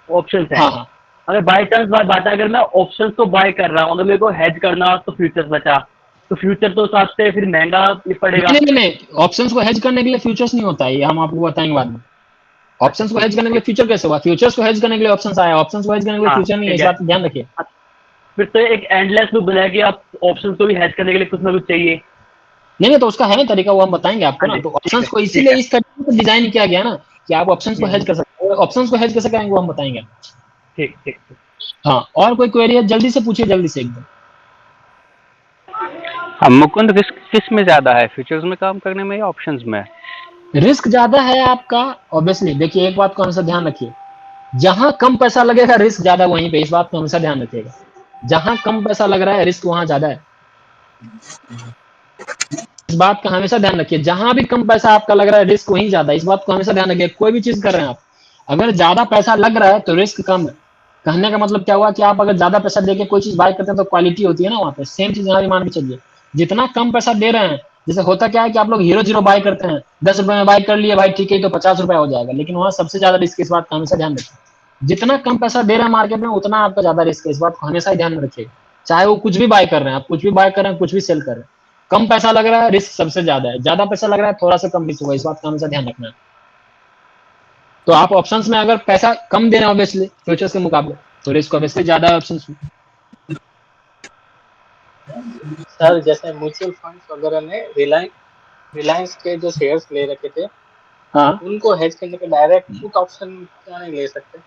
[SPEAKER 2] ऑप्शन है।
[SPEAKER 1] हाँ।
[SPEAKER 2] अगर बाय चांस बात है, अगर मैं ऑप्शंस को बाय कर रहा हूँ, अगर मेरे को हेज करना तो फ्यूचर्स बचा, तो फ्यूचर तो साथ से फिर महंगा पड़ेगा।
[SPEAKER 1] नहीं, ऑप्शंस को हेज करने के लिए फ्यूचर्स नहीं होता है, ये हम आपको बताएंगे बाद में। ऑप्शंस को हेज करने के लिए फ्यूचर कैसे हुआ? फ्यूचर्स को हेज करने के लिए ऑप्शंस आया, ऑप्शंस को हेज करने के लिए फ्यूचर नहीं है, इस बात ध्यान रखिए।
[SPEAKER 2] फिर तो एक एंडलेस लूप बनाया कि आप ऑप्शंस को भी हेज करने के लिए कुछ ना कुछ चाहिए।
[SPEAKER 1] नहीं, तो उसका है ना तरीका, वो हम बताएंगे आपको ना। तो ऑप्शंस को इसीलिए इस तरीके से डिजाइन किया गया ना कि आप ऑप्शंस को हेज कर सकते हैं। ऑप्शंस को हेज कैसे करेंगे वो हम बताएंगे।
[SPEAKER 2] ठीक।
[SPEAKER 1] हाँ, और कोई क्वेरी है जल्दी से पूछिए, जल्दी से एकदम।
[SPEAKER 5] मुकुंद, रिस्क किस में ज्यादा है, फ्यूचर्स में काम करने में या ऑप्शंस में?
[SPEAKER 1] रिस्क ज्यादा है आपका ऑब्वियसली। देखिए एक बात को हमेशा ध्यान रखिए, जहां कम पैसा लगेगा रिस्क ज्यादा वहीं पे, इस बात को हमेशा ध्यान रखिएगा। जहां कम पैसा लग रहा है रिस्क वहां ज्यादा है, इस बात का हमेशा ध्यान रखिए। जहां भी कम पैसा आपका लग रहा है रिस्क वहीं ज्यादा है, इस बात को हमेशा ध्यान रखिए। कोई भी चीज कर रहे हैं आप, अगर ज्यादा पैसा लग रहा है तो रिस्क कम है। कहने का मतलब क्या हुआ कि आप अगर ज्यादा पैसा देके कोई चीज बाय करते हैं तो क्वालिटी होती है ना वहाँ पे, सेम चीज यहाँ भी मान के चलिए। जितना कम पैसा दे रहे हैं, जैसे होता क्या है कि आप लोग हीरो जीरो बाय करते हैं, 10 रुपए में बाय कर लिए भाई ठीक है, तो 50 रुपए हो जाएगा, लेकिन वहाँ सबसे ज्यादा रिस्क, इस बात का हमेशा ध्यान रखें। जितना कम पैसा दे रहे हैं मार्केट में, उतना आपका ज्यादा रिस्क है, इस बात को हमेशा ही ध्यान में रखिएगा। चाहे वो कुछ भी बाय कर रहे हैं, आप कुछ भी बाय कर रहे हैं, कुछ भी सेल कर रहे हैं, कम पैसा लग रहा है, रिस्क सबसे ज्यादा है, ज्यादा पैसा लग रहा है, थोड़ा सा कम रिस्क होगा, इस बात का हमेशा ध्यान रखना है। तो आप ऑप्शंस में अगर पैसा कम दे रहे हैं ऑब्वियसली फ्यूचर्स के मुकाबले, तो रिस्क ऑब्वियसली ज्यादा है ऑप्शंस में।
[SPEAKER 6] सर जैसे म्यूचुअल फंड्स वगैरह ने रिलायंस के जो शेयर्स ले रखे थे,
[SPEAKER 1] हाँ
[SPEAKER 6] उनको हेज करने के डायरेक्ट पुट ऑप्शन क्यों नहीं ले सकते?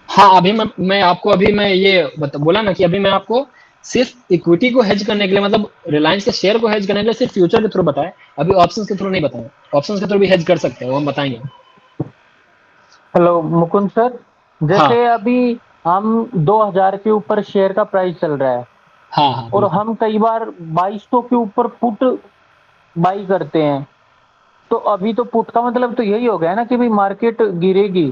[SPEAKER 1] हाँ, अभी मैं आपको अभी मैं ये बोला ना कि अभी मैं आपको सिर्फ इक्विटी को हेज करने के लिए, मतलब रिलायंस के शेयर को हेज करने के लिए सिर्फ फ्यूचर के थ्रू बताया, अभी ऑप्शंस के थ्रू नहीं बताया। ऑप्शंस के थ्रू भी हेज कर सकते हैं, वो हम बताएंगे।
[SPEAKER 7] हेलो मुकुंद सर, जैसे
[SPEAKER 1] हाँ
[SPEAKER 7] अभी हम 2000 के ऊपर शेयर का प्राइस चल रहा है
[SPEAKER 1] हाँ हाँ,
[SPEAKER 7] और
[SPEAKER 1] बिल्कुल।
[SPEAKER 7] हम कई बार 2200 के ऊपर पुट बाई करते हैं, तो अभी तो पुट का मतलब तो यही हो गया ना कि भाई मार्केट गिरेगी।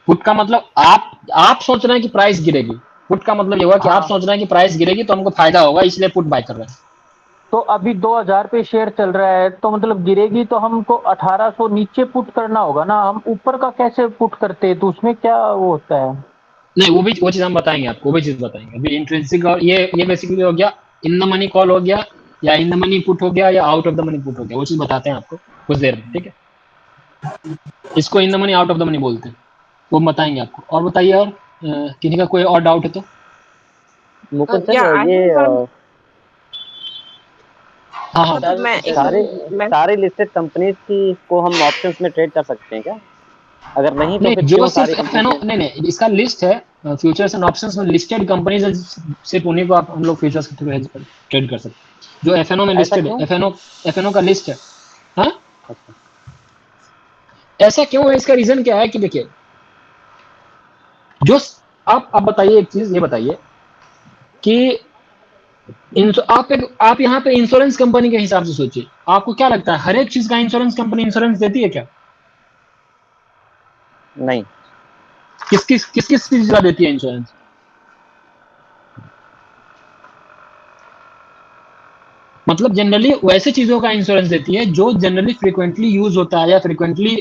[SPEAKER 1] पुट का मतलब आप सोच रहे हैं कि प्राइस गिरेगी, पुट का मतलब ये हुआ कि आप
[SPEAKER 7] हाँ,
[SPEAKER 1] सोच रहे हैं कि प्राइस गिरेगी तो हमको फायदा होगा, इसलिए पुट बाय कर रहे हैं।
[SPEAKER 7] तो अभी 2000 पे शेयर चल रहा है, तो मतलब गिरेगी तो हमको 1800 नीचे पुट करना होगा ना, हम ऊपर का कैसे पुट करते हैं, तो उसमें क्या वो होता है?
[SPEAKER 1] नहीं, वो चीज हम बताएंगे आपको, वो भी चीज बताएंगे। अभी इंट्रिंसिक और ये बेसिकली हो गया, इन द मनी कॉल हो गया, या इन द मनी पुट हो गया, या out of the money put हो गया, वो चीज बताते हैं आपको कुछ देर में, ठीक है। इसको इन the money, out of the money बोलते हैं, वो बताएंगे आपको। और बताइए, और किसी का कोई और डाउट है तो?
[SPEAKER 2] मुकुंद
[SPEAKER 8] या
[SPEAKER 2] सर
[SPEAKER 8] आई
[SPEAKER 2] ये
[SPEAKER 8] हैव वन।
[SPEAKER 1] हाँ हाँ,
[SPEAKER 8] मतलब मैं मैं
[SPEAKER 2] सारे लिस्टेड कंपनीज की को हम ऑप्शंस में ट्रेड कर सकते हैं क्या? अगर नहीं तो
[SPEAKER 1] नहीं,
[SPEAKER 2] फिर
[SPEAKER 1] जो
[SPEAKER 2] क्यों
[SPEAKER 1] सिर्फ
[SPEAKER 2] सारी
[SPEAKER 1] एफएनओ,
[SPEAKER 2] कंपनीज?
[SPEAKER 1] नहीं, इसका लिस्ट है, फ्यूचर्स एंड ऑप्शंस में लिस्टेड कंपनीज, सिर्फ उन्हीं को आप हम लोग फ्यूचर्स के थ्रू ट्रेड कर सकते हैं, जो एफएनओ में
[SPEAKER 2] ऐसा
[SPEAKER 1] लिस्टेड है।
[SPEAKER 2] क्यों?
[SPEAKER 1] एफएनओ का लिस्ट है। हाँ,
[SPEAKER 2] अच्छा,
[SPEAKER 1] ऐसा क्यों है, इसका रीजन क्या है कि देखिए, जो आप बताइए, एक चीज ये बताइए कि आप यहाँ पे इंश्योरेंस कंपनी के हिसाब से सोचिए, आपको क्या लगता है हर एक चीज का इंश्योरेंस कंपनी इंश्योरेंस देती है क्या?
[SPEAKER 2] नहीं।
[SPEAKER 1] किस किस चीज का देती है इंश्योरेंस? मतलब जनरली वैसे चीजों का इंश्योरेंस देती है जो जनरली फ्रीक्वेंटली यूज होता है या फ्रीक्वेंटली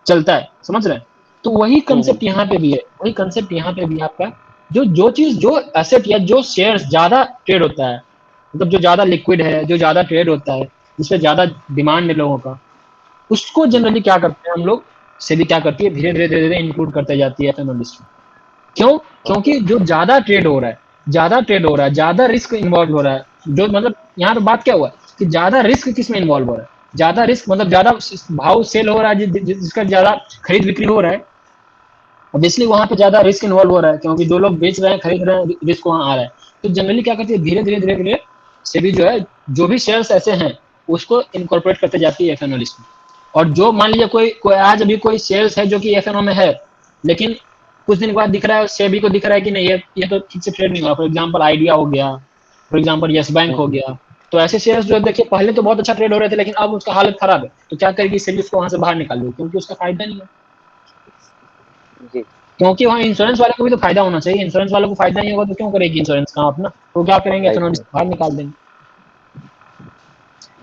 [SPEAKER 1] चलता है, समझ रहे हैं? तो वही कंसेप्ट यहाँ पे भी है, वही कंसेप्ट यहाँ पे भी आपका, जो चीज, जो एसेट या जो शेयर ज्यादा ट्रेड होता है, मतलब जो ज्यादा लिक्विड है, जो ज्यादा ट्रेड होता है, जिसपे ज्यादा डिमांड है लोगों का, उसको जनरली क्या करते हैं हम लोग, सेबी क्या करती है, धीरे धीरे धीरे धीरे इंक्लूड करते जाती है एफएनओ लिस्ट में। क्यों?
[SPEAKER 2] ओके।
[SPEAKER 1] क्योंकि जो ज्यादा ट्रेड हो रहा है, ज्यादा रिस्क इन्वॉल्व हो रहा है, जो मतलब यहाँ पे बात क्या हुआ कि ज्यादा रिस्क किस में इन्वॉल्व हो रहा है, ज्यादा रिस्क मतलब ज्यादा भाव सेल हो रहा है, जिसका ज्यादा खरीद बिक्री हो रहा है, ऑब्वियसली वहां पे ज्यादा रिस्क इन्वॉल्व हो रहा है, क्योंकि जो लोग बेच रहे हैं, खरीद रहे हैं, रिस्क वहां आ रहा है। तो जनरली क्या करती है, धीरे धीरे धीरे धीरे सेबी जो है, जो भी शेयर्स ऐसे हैं उसको इनकॉर्पोरेट करते जाती है एफएनओ लिस्ट में। और जो मान लीजिए कोई आज अभी कोई शेयर्स है जो कि एफएनओ में है, लेकिन कुछ दिन के बाद दिख रहा है, सेबी को दिख रहा है कि नहीं, ये तो ठीक से ट्रेड नहीं हो रहा, फॉर एग्जांपल आइडिया हो गया, फॉर एग्जांपल यस बैंक हो गया, तो ऐसे शेयर्स जो देखिए पहले तो बहुत अच्छा ट्रेड हो रहे थे, लेकिन अब उसका हालत खराब है, तो क्या करेगी सेबी उसको वहां से बाहर निकाल दो, क्योंकि उसका फायदा नहीं है।
[SPEAKER 2] जी।
[SPEAKER 1] क्योंकि वहाँ इंश्योरेंस वाले को भी तो फायदा होना चाहिए, इंश्योरेंस वालों को फायदा नहीं होगा तो क्यों करेगी इंश्योरेंस काम अपना, तो क्या करेंगे,
[SPEAKER 2] राइट,
[SPEAKER 1] एफएनओ
[SPEAKER 2] राइट।
[SPEAKER 1] बाहर निकाल देंगे।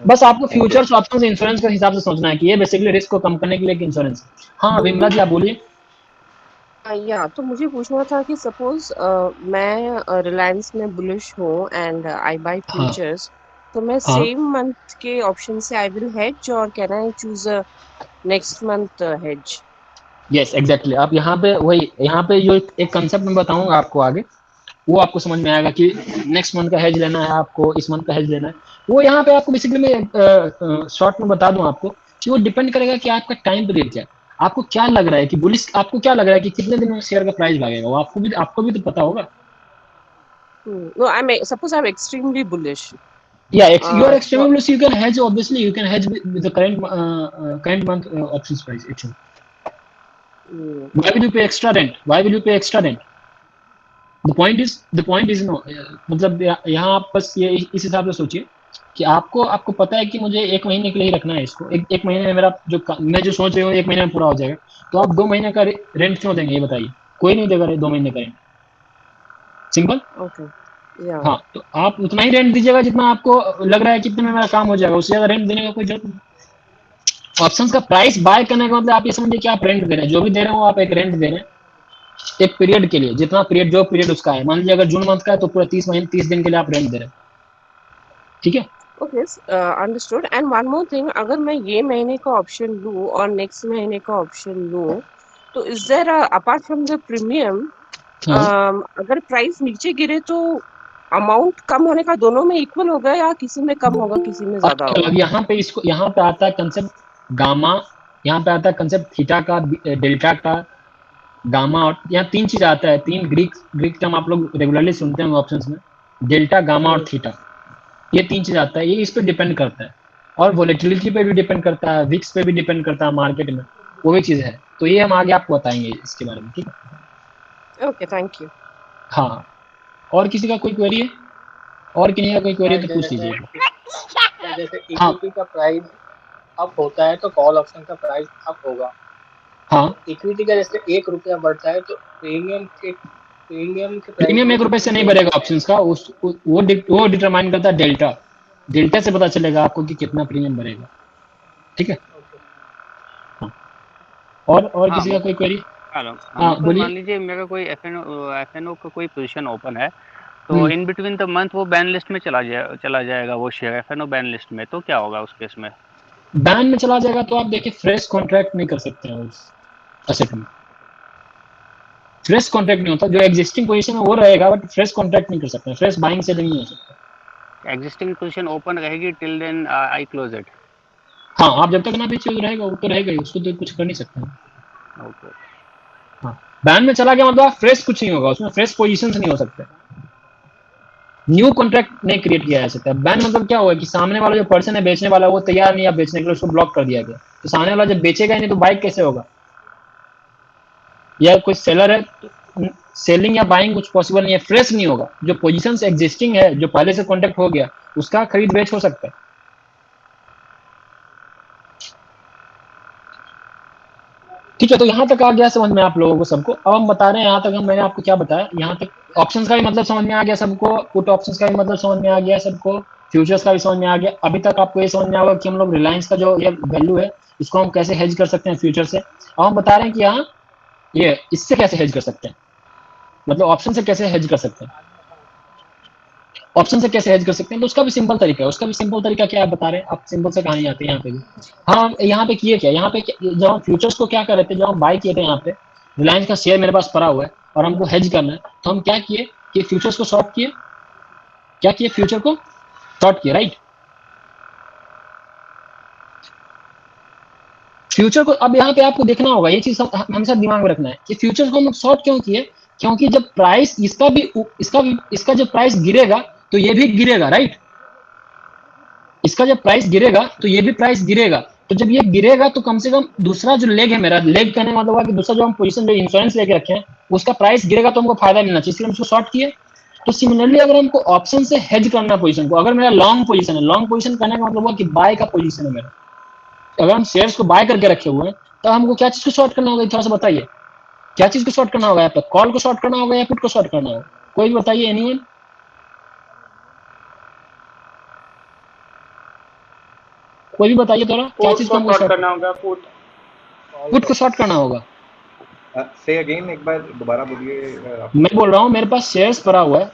[SPEAKER 1] बस आपको
[SPEAKER 2] thank you.
[SPEAKER 1] Futures options insurance के हिसाब से सोचना है कि ये बेसिकली रिस्क को कम करने के लिए इंश्योरेंस। हाँ विमला जी, आप बोलिए।
[SPEAKER 8] या तो मुझे पूछना था कि सपोज मैं रिलायंस में बुलिश हूँ एंड आई बाय
[SPEAKER 1] हाँ
[SPEAKER 8] फ्यूचर्स, तो मैं
[SPEAKER 1] हाँ,
[SPEAKER 8] सेम मंथ के ऑप्शन से आई विल हेज और can I choose next month hedge?
[SPEAKER 1] Yes exactly, आप यहाँ पे जो एक कंसेप्ट मैं बताऊंगा आपको आगे, वो आपको समझ में आएगा कि नेक्स्ट मंथ का हेज लेना है आपको, इस मंथ का हेज लेना है। वो यहाँ पे आपको बेसिकली मैं शॉर्ट में बता दूं आपको कि वो डिपेंड करेगा कि आपका टाइम पीरियड क्या है, आपको क्या लग रहा है कि बुलिश, आपको क्या लग रहा है कि कितने दिन में शेयर का प्राइस भागेगा, वो आपको भी तो पता होगा।
[SPEAKER 8] No, suppose I'm extremely bullish.
[SPEAKER 1] Yeah, you are
[SPEAKER 8] So
[SPEAKER 1] extremely bullish. You can hedge. Obviously, you can hedge with the current month options price action. Why will you pay extra rent? Why will you pay extra rent? The point is no. मतलब यहाँ आप बस ये इस हिसाब से सोचिए कि आपको पता है कि मुझे 1 महीने के लिए ही रखना है इसको, एक महीने में मेरा मैं जो सोच रही हूँ 1 महीने में पूरा हो जाएगा, तो आप 2 महीने का रेंट क्यों देंगे, ये बताइए। कोई नहीं देगा 2 महीने का रेंट, सिंपल।
[SPEAKER 8] ओके या
[SPEAKER 1] हाँ, तो आप उतना ही रेंट दीजिएगा जितना आपको लग रहा है कितने में मेरा काम हो जाएगा, उससे ज्यादा रेंट देने का कोई जरूरत नहीं। ऑप्शंस का प्राइस बाय करने का मतलब आप ये समझिए कि आप रेंट दे रहे हैं, जो भी दे रहे हो आप एक रेंट दे रहे हैं एक पीरियड के लिए, जितना पीरियड जो पीरियड उसका है। मान लीजिए अगर जून मंथ का है तो पूरा 30 दिन के लिए आप रेंट दे रहे हैं, ठीक है।
[SPEAKER 8] Okay understood. And one more thing, अगर मैं ये महीने का ऑप्शन लूँ और नेक्स्ट महीने का ऑप्शन लूँ, तो is there apart from the premium,
[SPEAKER 1] हाँ,
[SPEAKER 8] अगर प्राइस नीचे गिरे तो अमाउंट कम होने का दोनों में इक्वल होगा या किसी में कम होगा किसी में ज्यादा होगा?
[SPEAKER 1] अब यहाँ पे इसको यहाँ पे आता है कंसेप्ट गामा, यहाँ पे आता है कंसेप्ट थीटा का, डेल्टा का, गामा, और यहाँ 3 चीज आता है, 3 ग्रीक टर्म आप लोग रेगुलरली सुनते हैं ऑप्शंस में, डेल्टा, गामा और थीटा। ये 3 चीज आता है, ये इस पे डिपेंड करता है, और वोलेटिलिटी पे भी डिपेंड करता है, विक्स पे भी डिपेंड करता है मार्केट में, वो भी चीज है। तो ये हम आगे आपको बताएंगे इसके बारे में, ठीक है।
[SPEAKER 8] Okay thank you.
[SPEAKER 1] हाँ, और किसी का कोई क्वेरी है? और किसी का कोई क्वेरी है तो पूछ लीजिए।
[SPEAKER 6] जैसे
[SPEAKER 1] हाँ।
[SPEAKER 6] इक्विटी का प्राइस अप होता है तो कॉल ऑप्शन का प्राइस अप होगा।
[SPEAKER 1] हाँ,
[SPEAKER 6] इक्विटी का जैसे 1 रुपया बढ़ता है तो प्रीमियम के प्राइस
[SPEAKER 1] प्रीमियम 1 रुपए से नहीं बढ़ेगा ऑप्शंस का, वो डिटरमाइन करता है डेल्टा। डेल्टा से पता चलेगा आपको कि कितना प्रीमियम बढ़ेगा, ठीक है। और
[SPEAKER 5] हाँ,
[SPEAKER 1] किसी का कोई क्वेरी?
[SPEAKER 5] हेलो।
[SPEAKER 1] हाँ,
[SPEAKER 5] तो
[SPEAKER 1] बोलिए।
[SPEAKER 5] मान लीजिए मेरा कोई एफएनओ का कोई पोजीशन ओपन है, तो इन बिटवीन द मंथ वो बैन लिस्ट में चला जाएगा वो शेयर एफएनओ बैन लिस्ट में, तो क्या होगा उस केस में?
[SPEAKER 1] बैन में चला जाएगा तो आप देखिए फ्रेश कॉन्ट्रैक्ट नहीं कर सकते हैं उस असेट में। फ्रेश कॉन्ट्रैक्ट नहीं होता, जो एग्जिस्टिंग पोजीशन है वो रहेगा, बट फ्रेश कॉन्ट्रैक्ट नहीं कर सकते, फ्रेश बाइंग से नहीं हो सकता।
[SPEAKER 5] एग्जिस्टिंग पोजीशन ओपन रहेगी till then I close it.
[SPEAKER 1] हाँ, आप जब तक ना बेचे रहेगा वो तो रहेगा ही, उसको तो कुछ कर नहीं सकते हैं।
[SPEAKER 5] ओके।
[SPEAKER 1] हाँ, बैन में चला गया मतलब फ्रेश कुछ नहीं होगा, उसमें फ्रेश पोजीशंस नहीं हो सकते, न्यू कॉन्ट्रैक्ट नहीं क्रिएट किया जा सकता। बैन मतलब क्या हुआ कि सामने वाला जो पर्सन है बेचने वाला वो तैयार नहीं है बेचने के लिए, उसको ब्लॉक कर दिया गया, तो सामने वाला जब बेचेगा ही नहीं तो बाइक कैसे होगा? या कोई सेलर है, सेलिंग या बाइंग कुछ पॉसिबल नहीं है, फ्रेश नहीं होगा। जो पोजीशंस एग्जिस्टिंग है, जो पहले से कॉन्ट्रैक्ट हो गया, उसका खरीद बेच हो सकता है। ठीक है, तो यहाँ तक आ गया समझ में आप लोगों को सबको। अब हम बता रहे हैं यहाँ तक, मैंने आपको क्या बताया, यहाँ तक ऑप्शंस का भी मतलब समझ में आ गया सबको, पुट ऑप्शंस का भी मतलब समझ में आ गया सबको, फ्यूचर्स का भी समझ में आ गया। अभी तक आपको ये समझ में आएगा कि हम लोग रिलायंस का जो ये वैल्यू है इसको हम कैसे हेज कर सकते हैं फ्यूचर से। अब हम बता रहे हैं कि यहाँ ये इससे कैसे हेज कर सकते हैं, मतलब ऑप्शन से कैसे हेज कर सकते हैं, ऑप्शन से कैसे हेज कर सकते हैं। तो उसका भी सिंपल तरीका है, उसका भी सिंपल तरीका क्या आप बता रहे हैं, आप सिंपल से कहानी आते हैं यहाँ पे भी। हाँ, यहाँ पे किए क्या, यहाँ पे जब हम फ्यूचर्स को क्या कर रहे थे, जब हम बाय किए थे यहाँ पे रिलायंस का शेयर मेरे पास पड़ा हुआ है और हमको हेज करना है, तो हम क्या किए कि फ्यूचर्स को शॉर्ट किए, क्या किए, फ्यूचर को शॉर्ट किए, राइट। फ्यूचर को अब यहाँ पे आपको देखना होगा, ये चीज हमेशा दिमाग में रखना है कि फ्यूचर को हम शॉर्ट क्यों किए, क्योंकि जब प्राइस इसका जब प्राइस गिरेगा तो ये भी गिरेगा, राइट। इसका जब प्राइस गिरेगा तो ये भी प्राइस गिरेगा, तो जब ये गिरेगा तो कम से कम दूसरा जो लेग है मेरा, लेग कहने मतलब हुआ कि दूसरा जो हम पोजीशन जो इंश्योरेंस लेके रखे हैं उसका प्राइस गिरेगा तो हमको फायदा मिलना चाहिए, इसलिए हम उसको शॉर्ट किए। तो सिमिलरली अगर हमको ऑप्शन से हेज करना पोजीशन को, अगर मेरा लॉन्ग पोजीशन है, लॉन्ग पोजीशन करने का मतलब हुआ कि बाय का पोजीशन है मेरा, अगर हम शेयर्स को बाय करके रखे हुए हैं तो हमको क्या चीज को शॉर्ट करना होगा, थोड़ा सा बताइए, क्या चीज को शॉर्ट करना होगा? यहाँ पर कॉल को शॉर्ट करना होगा या पुट को शॉर्ट करना होगा? कोई भी बताइए, एनीवन? कोई भी बताइए थोड़ा, क्या चीज को हमको शॉर्ट करना होगा? पुट को शॉर्ट करना होगा।
[SPEAKER 3] से अगेन एक बार दोबारा बोलिए।
[SPEAKER 1] मैं बोल रहा हूँ मेरे पास शेयर्स पड़ा हुआ है,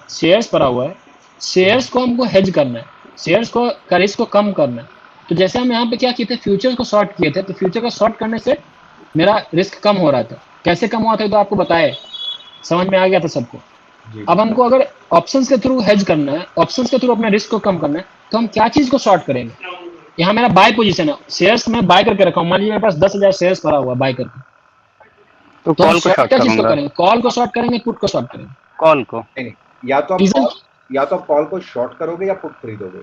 [SPEAKER 1] शेयर्स को हमको हेज करना है, शेयर्स को का रिस्क को कम करना है। तो जैसे हम यहाँ पे क्या किए थे, फ्यूचर्स को शॉर्ट किए थे, तो फ्यूचर का शॉर्ट करने से मेरा रिस्क कम हो रहा था। कैसे कम हुआ था तो आपको बताए, समझ में आ गया था सबको। अब हमको अगर ऑप्शंस के थ्रू हेज करना है, ऑप्शंस के थ्रू अपने रिस्क को कम करना है, तो हम क्या चीज को शॉर्ट करेंगे? यहाँ मेरा बाय पोजीशन है, शेयर्स में बाय करके रखा हूँ, मान लीजिए मेरे पास 10,000 शेयर्स पड़ा हुआ बाय करके,
[SPEAKER 5] तो
[SPEAKER 1] तो
[SPEAKER 5] कॉल को शॉर्ट
[SPEAKER 1] क्या चीज को
[SPEAKER 5] करूंगा।
[SPEAKER 1] करेंगे? कॉल को शॉर्ट करेंगे, पुट को शॉर्ट करेंगे?
[SPEAKER 5] कॉल को।
[SPEAKER 3] या तो
[SPEAKER 1] Reason-
[SPEAKER 3] आप कॉल को शॉर्ट करोगे या पुट खरीदोगे।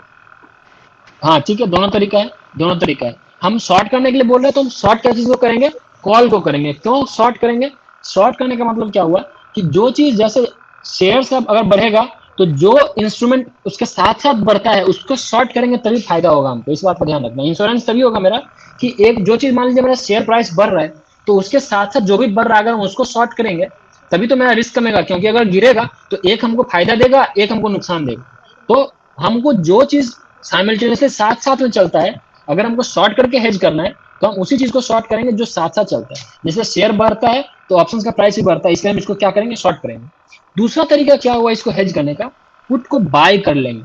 [SPEAKER 1] हाँ ठीक है, दोनों तरीका है। हम शॉर्ट करने के लिए बोल रहे हैं तो हम शॉर्ट क्या चीज को करेंगे? कॉल को करेंगे। क्यों शॉर्ट करेंगे? शॉर्ट करने का मतलब क्या हुआ कि जो चीज जैसे शेयर्स अगर बढ़ेगा तो जो इंस्ट्रूमेंट उसके साथ साथ बढ़ता है उसको शॉर्ट करेंगे तभी फायदा होगा हमको, इस बात का ध्यान रखना। इंश्योरेंस तभी होगा मेरा कि एक जो चीज मान लीजिए मेरा शेयर प्राइस बढ़ रहा है तो उसके साथ साथ जो भी बढ़ रहा है अगर हम उसको शॉर्ट करेंगे तभी तो मेरा रिस्क कमेगा, क्योंकि अगर गिरेगा तो एक हमको फायदा देगा, एक हमको नुकसान देगा। तो हमको जो चीज साइमल्टेनियसली साथ साथ में चलता है, अगर हमको शॉर्ट करके हेज करना है तो हम उसी चीज को शॉर्ट करेंगे जो साथ साथ चलता है। जैसे शेयर बढ़ता है तो ऑप्शंस का प्राइस भी बढ़ता है, इसलिए हम इसको क्या करेंगे, शॉर्ट करेंगे। दूसरा तरीका क्या हुआ इसको हेज करने का, पुट को बाय कर लेंगे।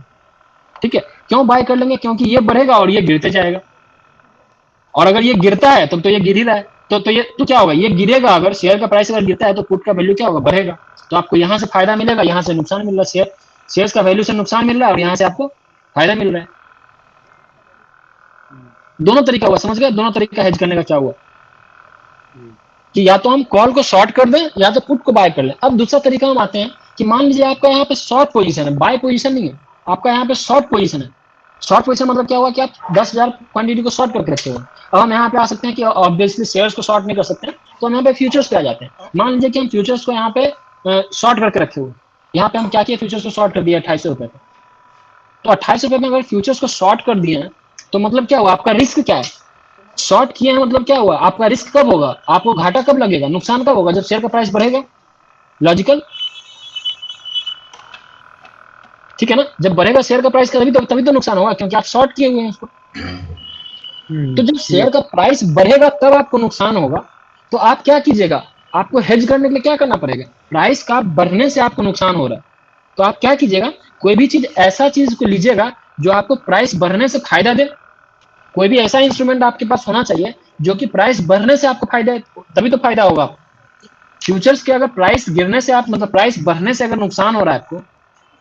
[SPEAKER 1] ठीक है, क्यों बाय कर लेंगे, क्योंकि ये बढ़ेगा और ये गिरते जाएगा, और अगर ये गिरता है तो ये गिर ही रहा है, तो ये तो क्या होगा, ये गिरेगा। अगर शेयर का प्राइस अगर गिरता है तो पुट का वैल्यू क्या होगा, बढ़ेगा। तो आपको यहाँ से फायदा मिलेगा, यहाँ से नुकसान मिल रहा है, शेयर्स का वैल्यू से नुकसान मिल रहा है और यहाँ से आपको फायदा मिल रहा है। दोनों तरीका हुआ, समझ गए, दोनों तरीका हेज करने का क्या हुआ कि या तो हम कॉल को शॉर्ट कर दें या तो पुट को बाय कर लें। अब दूसरा तरीका हम आते हैं कि मान लीजिए आपका यहाँ पे शॉर्ट पोजीशन है, बाय पोजीशन नहीं है, आपका यहाँ पे शॉर्ट पोजीशन है। शॉर्ट पोजीशन मतलब क्या हुआ कि आप 10,000 क्वांटिटी को शॉर्ट करके रखे हुए। अब हम यहाँ पे आ सकते हैं कि ऑब्वियसली शेयर्स को शॉर्ट नहीं कर सकते, तो हम यहाँ पे फ्यूचर्स पे आ जाते हैं। मान लीजिए कि हम फ्यूचर्स को यहाँ पे शॉर्ट करके रखे हुए, यहाँ पे हम क्या किए, फ्यूचर्स को शॉर्ट कर दिया 2800 रुपए पे। तो 2800 रुपए में अगर फ्यूचर्स को शॉर्ट कर दिए हैं तो मतलब क्या हुआ, आपका रिस्क क्या है, शॉर्ट किए हैं मतलब क्या हुआ, आपका रिस्क कब होगा, आपको घाटा कब लगेगा, नुकसान कब होगा, जब शेयर का प्राइस बढ़ेगा। लॉजिकल, ठीक है ना, जब बढ़ेगा शेयर का प्राइस तभी तो नुकसान होगा, क्योंकि आप शॉर्ट किए हुए हैं उसको। तो जब शेयर का प्राइस बढ़ेगा तब आपको नुकसान होगा। तो आप क्या कीजिएगा, आपको हेज करने के लिए क्या करना पड़ेगा, प्राइस का बढ़ने से आपको नुकसान हो रहा है तो आप क्या कीजिएगा, कोई भी चीज ऐसा चीज को लीजिएगा जो आपको प्राइस बढ़ने से फायदा दे। कोई भी ऐसा इंस्ट्रूमेंट आपके पास होना चाहिए जो कि प्राइस बढ़ने से आपको फायदा है, तभी तो फायदा होगा। फ्यूचर्स के अगर प्राइस गिरने से आप मतलब प्राइस बढ़ने से अगर नुकसान हो रहा है आपको,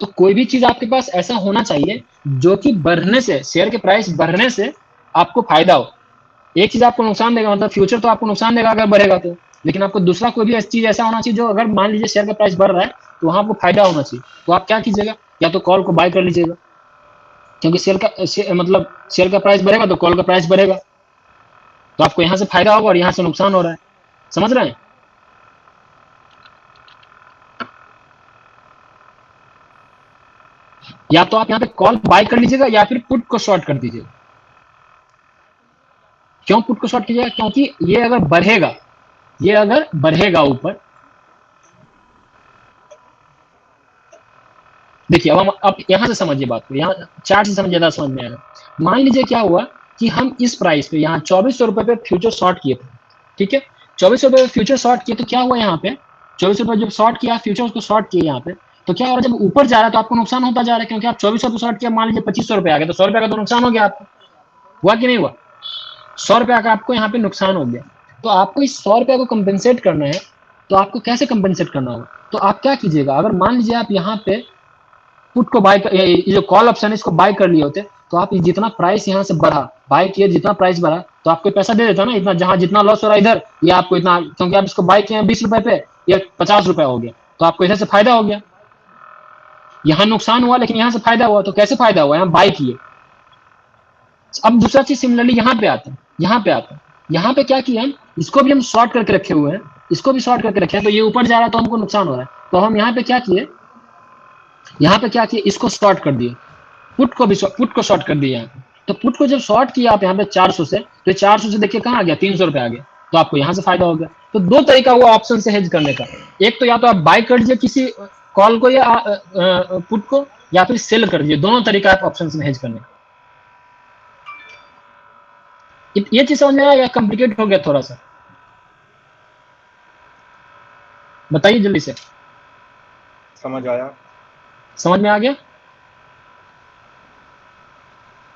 [SPEAKER 1] तो कोई भी चीज आपके पास ऐसा होना चाहिए जो कि बढ़ने से, शेयर के प्राइस बढ़ने से आपको फायदा हो। एक चीज आपको नुकसान देगा, मतलब फ्यूचर तो आपको नुकसान देगा अगर बढ़ेगा तो, लेकिन आपको दूसरा कोई भी चीज ऐसा होना चाहिए जो अगर मान लीजिए शेयर का प्राइस बढ़ रहा है तो वहां आपको फायदा होना चाहिए। तो आप क्या कीजिएगा, या तो कॉल को बाय कर लीजिएगा, क्योंकि शेयर का प्राइस बढ़ेगा तो कॉल का प्राइस बढ़ेगा, तो आपको यहाँ से फायदा होगा और यहाँ से नुकसान हो रहा है। समझ रहे हैं? या तो आप यहाँ पे कॉल बाय कर लीजिएगा या फिर पुट को शॉर्ट कर दीजिएगा। क्यों पुट को शॉर्ट कीजिएगा, क्योंकि ये अगर बढ़ेगा ऊपर, देखिए अब यहां से समझिए बात को, यहाँ चार्ट से समझ ज्यादा समझ में आएगा। मान लीजिए क्या हुआ कि हम इस प्राइस पे यहाँ 2400 रुपए पे फ्यूचर शॉर्ट किए थे, ठीक है, 2400 रुपए पे फ्यूचर शॉर्ट किए, तो क्या हुआ यहाँ पे 2400 रुपए जब शॉर्ट किया, फ्यूचर को शॉर्ट किए यहाँ पे, तो क्या हो रहा है, जब ऊपर जा रहा है तो आपको नुकसान होता जा रहा है, क्योंकि आप 2400 पे शॉर्ट किया, मान लीजिए 2500 रुपए आ गया, तो 100 रुपए का तो नुकसान हो गया आपको, हुआ कि नहीं हुआ, 100 रुपया का आपको यहाँ पे नुकसान हो गया। तो आपको इस 100 रुपया को कंपेंसेट करना है, तो आपको कैसे कंपेंसेट करना होगा, तो आप क्या कीजिएगा, अगर मान लीजिए आप यहाँ पे पुट को बाय, ये जो कॉल ऑप्शन है इसको बाय कर लिए होते, तो आप जितना प्राइस यहाँ से बढ़ा, बाय किए, जितना प्राइस बढ़ा तो आपको पैसा दे देता ना, इतना जहां जितना लॉस हो रहा है इधर, ये आपको इतना, क्योंकि आप इसको बाय किए हैं 20 रुपए पे, ये 50 रुपए हो गया, तो आपको इधर से फायदा हो गया। यहाँ नुकसान हुआ लेकिन यहाँ से फायदा हुआ, तो कैसे फायदा हुआ, यहाँ बाय किए। अब दूसरा चीज सिमिलरली यहाँ पे आता है, यहाँ पे क्या किया, इसको भी हम शॉर्ट करके रखे हुए हैं, इसको भी शॉर्ट करके रखे हैं, तो ये ऊपर जा रहा है तो हमको नुकसान हो रहा है, तो हम यहाँ पे क्या किए, इसको शॉर्ट कर दिए, पुट को शॉर्ट कर दिया। तो पुट को जब शॉर्ट किया आप यहाँ पे 400 से, तो 400 से देखिए कहाँ आ गया, 300 रुपए आ गया, तो आपको यहाँ से फायदा हो गया। तो दो तरीका हुआ ऑप्शन से हेज करने का, एक तो या तो आप बाय कर दीजिए किसी कॉल को या पुट को, या फिर सेल कर दीजिए, दोनों तरीका आप ऑप्शन से हेज करने का। ये चीज समझ में आया या कॉम्प्लिकेट हो गया थोड़ा सा, बताइए जल्दी से।
[SPEAKER 3] समझ आया,
[SPEAKER 1] समझ में आ गया,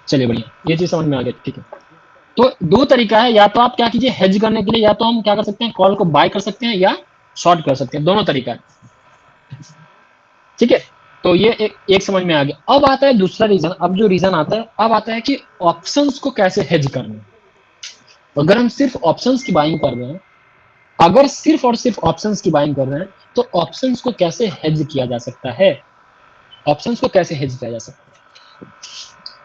[SPEAKER 1] चलिए बढ़िया, ये चीज समझ में आ गया, ठीक है। तो दो तरीका है, या तो आप क्या कीजिए हेज करने के लिए, या तो हम क्या कर सकते हैं, कॉल को बाय कर सकते हैं या शॉर्ट कर सकते हैं, दोनों तरीका है, ठीक है। तो ये एक समझ में आ गया। अब आता है दूसरा रीजन, अब जो रीजन आता है, अब आता है कि ऑप्शंस को कैसे हेज करना है। अगर हम सिर्फ ऑप्शंस की बाइंग कर रहे हैं, अगर सिर्फ और सिर्फ ऑप्शंस की बाइंग कर रहे हैं, तो ऑप्शंस को कैसे हेज किया जा सकता है, ऑप्शंस को कैसे हेज किया जा सकता है।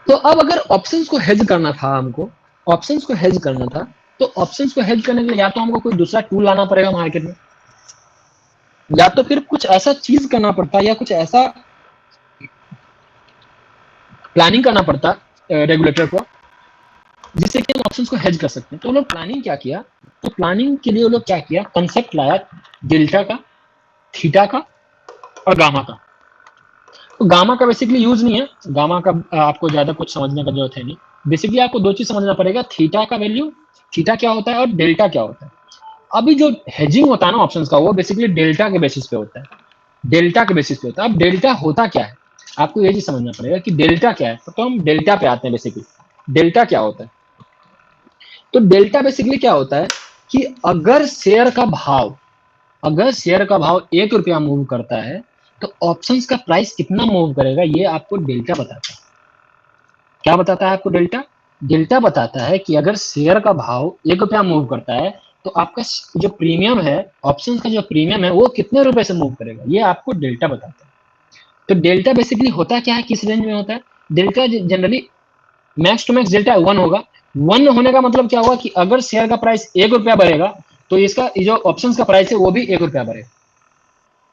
[SPEAKER 1] तो अब अगर ऑप्शंस को हेज करना था, हमको ऑप्शंस को हेज करना था, तो ऑप्शंस को हेज करने के लिए या तो हमको कोई दूसरा टूल लाना पड़ेगा मार्केट में, या तो फिर कुछ ऐसा चीज करना पड़ता, या कुछ ऐसा प्लानिंग करना पड़ता रेगुलेटर को, जिससे कि हम ऑप्शंस को हेज कर सकते हैं। तो लोग प्लानिंग क्या किया, तो प्लानिंग के लिए वो लोग क्या किया, कंसेप्ट लाया डेल्टा का, थीटा का और गामा का। तो गामा का बेसिकली यूज नहीं है, गामा का आपको ज्यादा कुछ समझने का जरूरत है नहीं। बेसिकली आपको दो चीज समझना पड़ेगा, थीटा का वैल्यू, थीटा क्या होता है और डेल्टा क्या होता है। अभी जो हेजिंग होता है ना ऑप्शंस का, वो बेसिकली डेल्टा के बेसिस पे होता है, डेल्टा के बेसिस पे होता है। अब डेल्टा होता क्या है, आपको ये चीज समझना पड़ेगा कि डेल्टा क्या है। तो हम डेल्टा पे आते हैं। बेसिकली डेल्टा क्या होता है, तो डेल्टा बेसिकली क्या होता है कि अगर शेयर का भाव 1 रुपया मूव करता है तो ऑप्शंस का प्राइस कितना मूव करेगा, ये आपको डेल्टा बताता है। क्या बताता है आपको डेल्टा? डेल्टा बताता है कि अगर शेयर का भाव 1 रुपया मूव करता है तो आपका जो प्रीमियम है, ऑप्शंस का जो प्रीमियम है, वो कितने रुपए से मूव करेगा, ये आपको डेल्टा बताता है। तो डेल्टा बेसिकली होता क्या है, किस रेंज में होता है? Delta generally max to max delta 1 होगा। 1 होने का मतलब क्या हुआ कि अगर शेयर का प्राइस 1 रुपया बढ़ेगा तो इसका जो ऑप्शंस का प्राइस है वो भी 1 रुपया बढ़ेगा।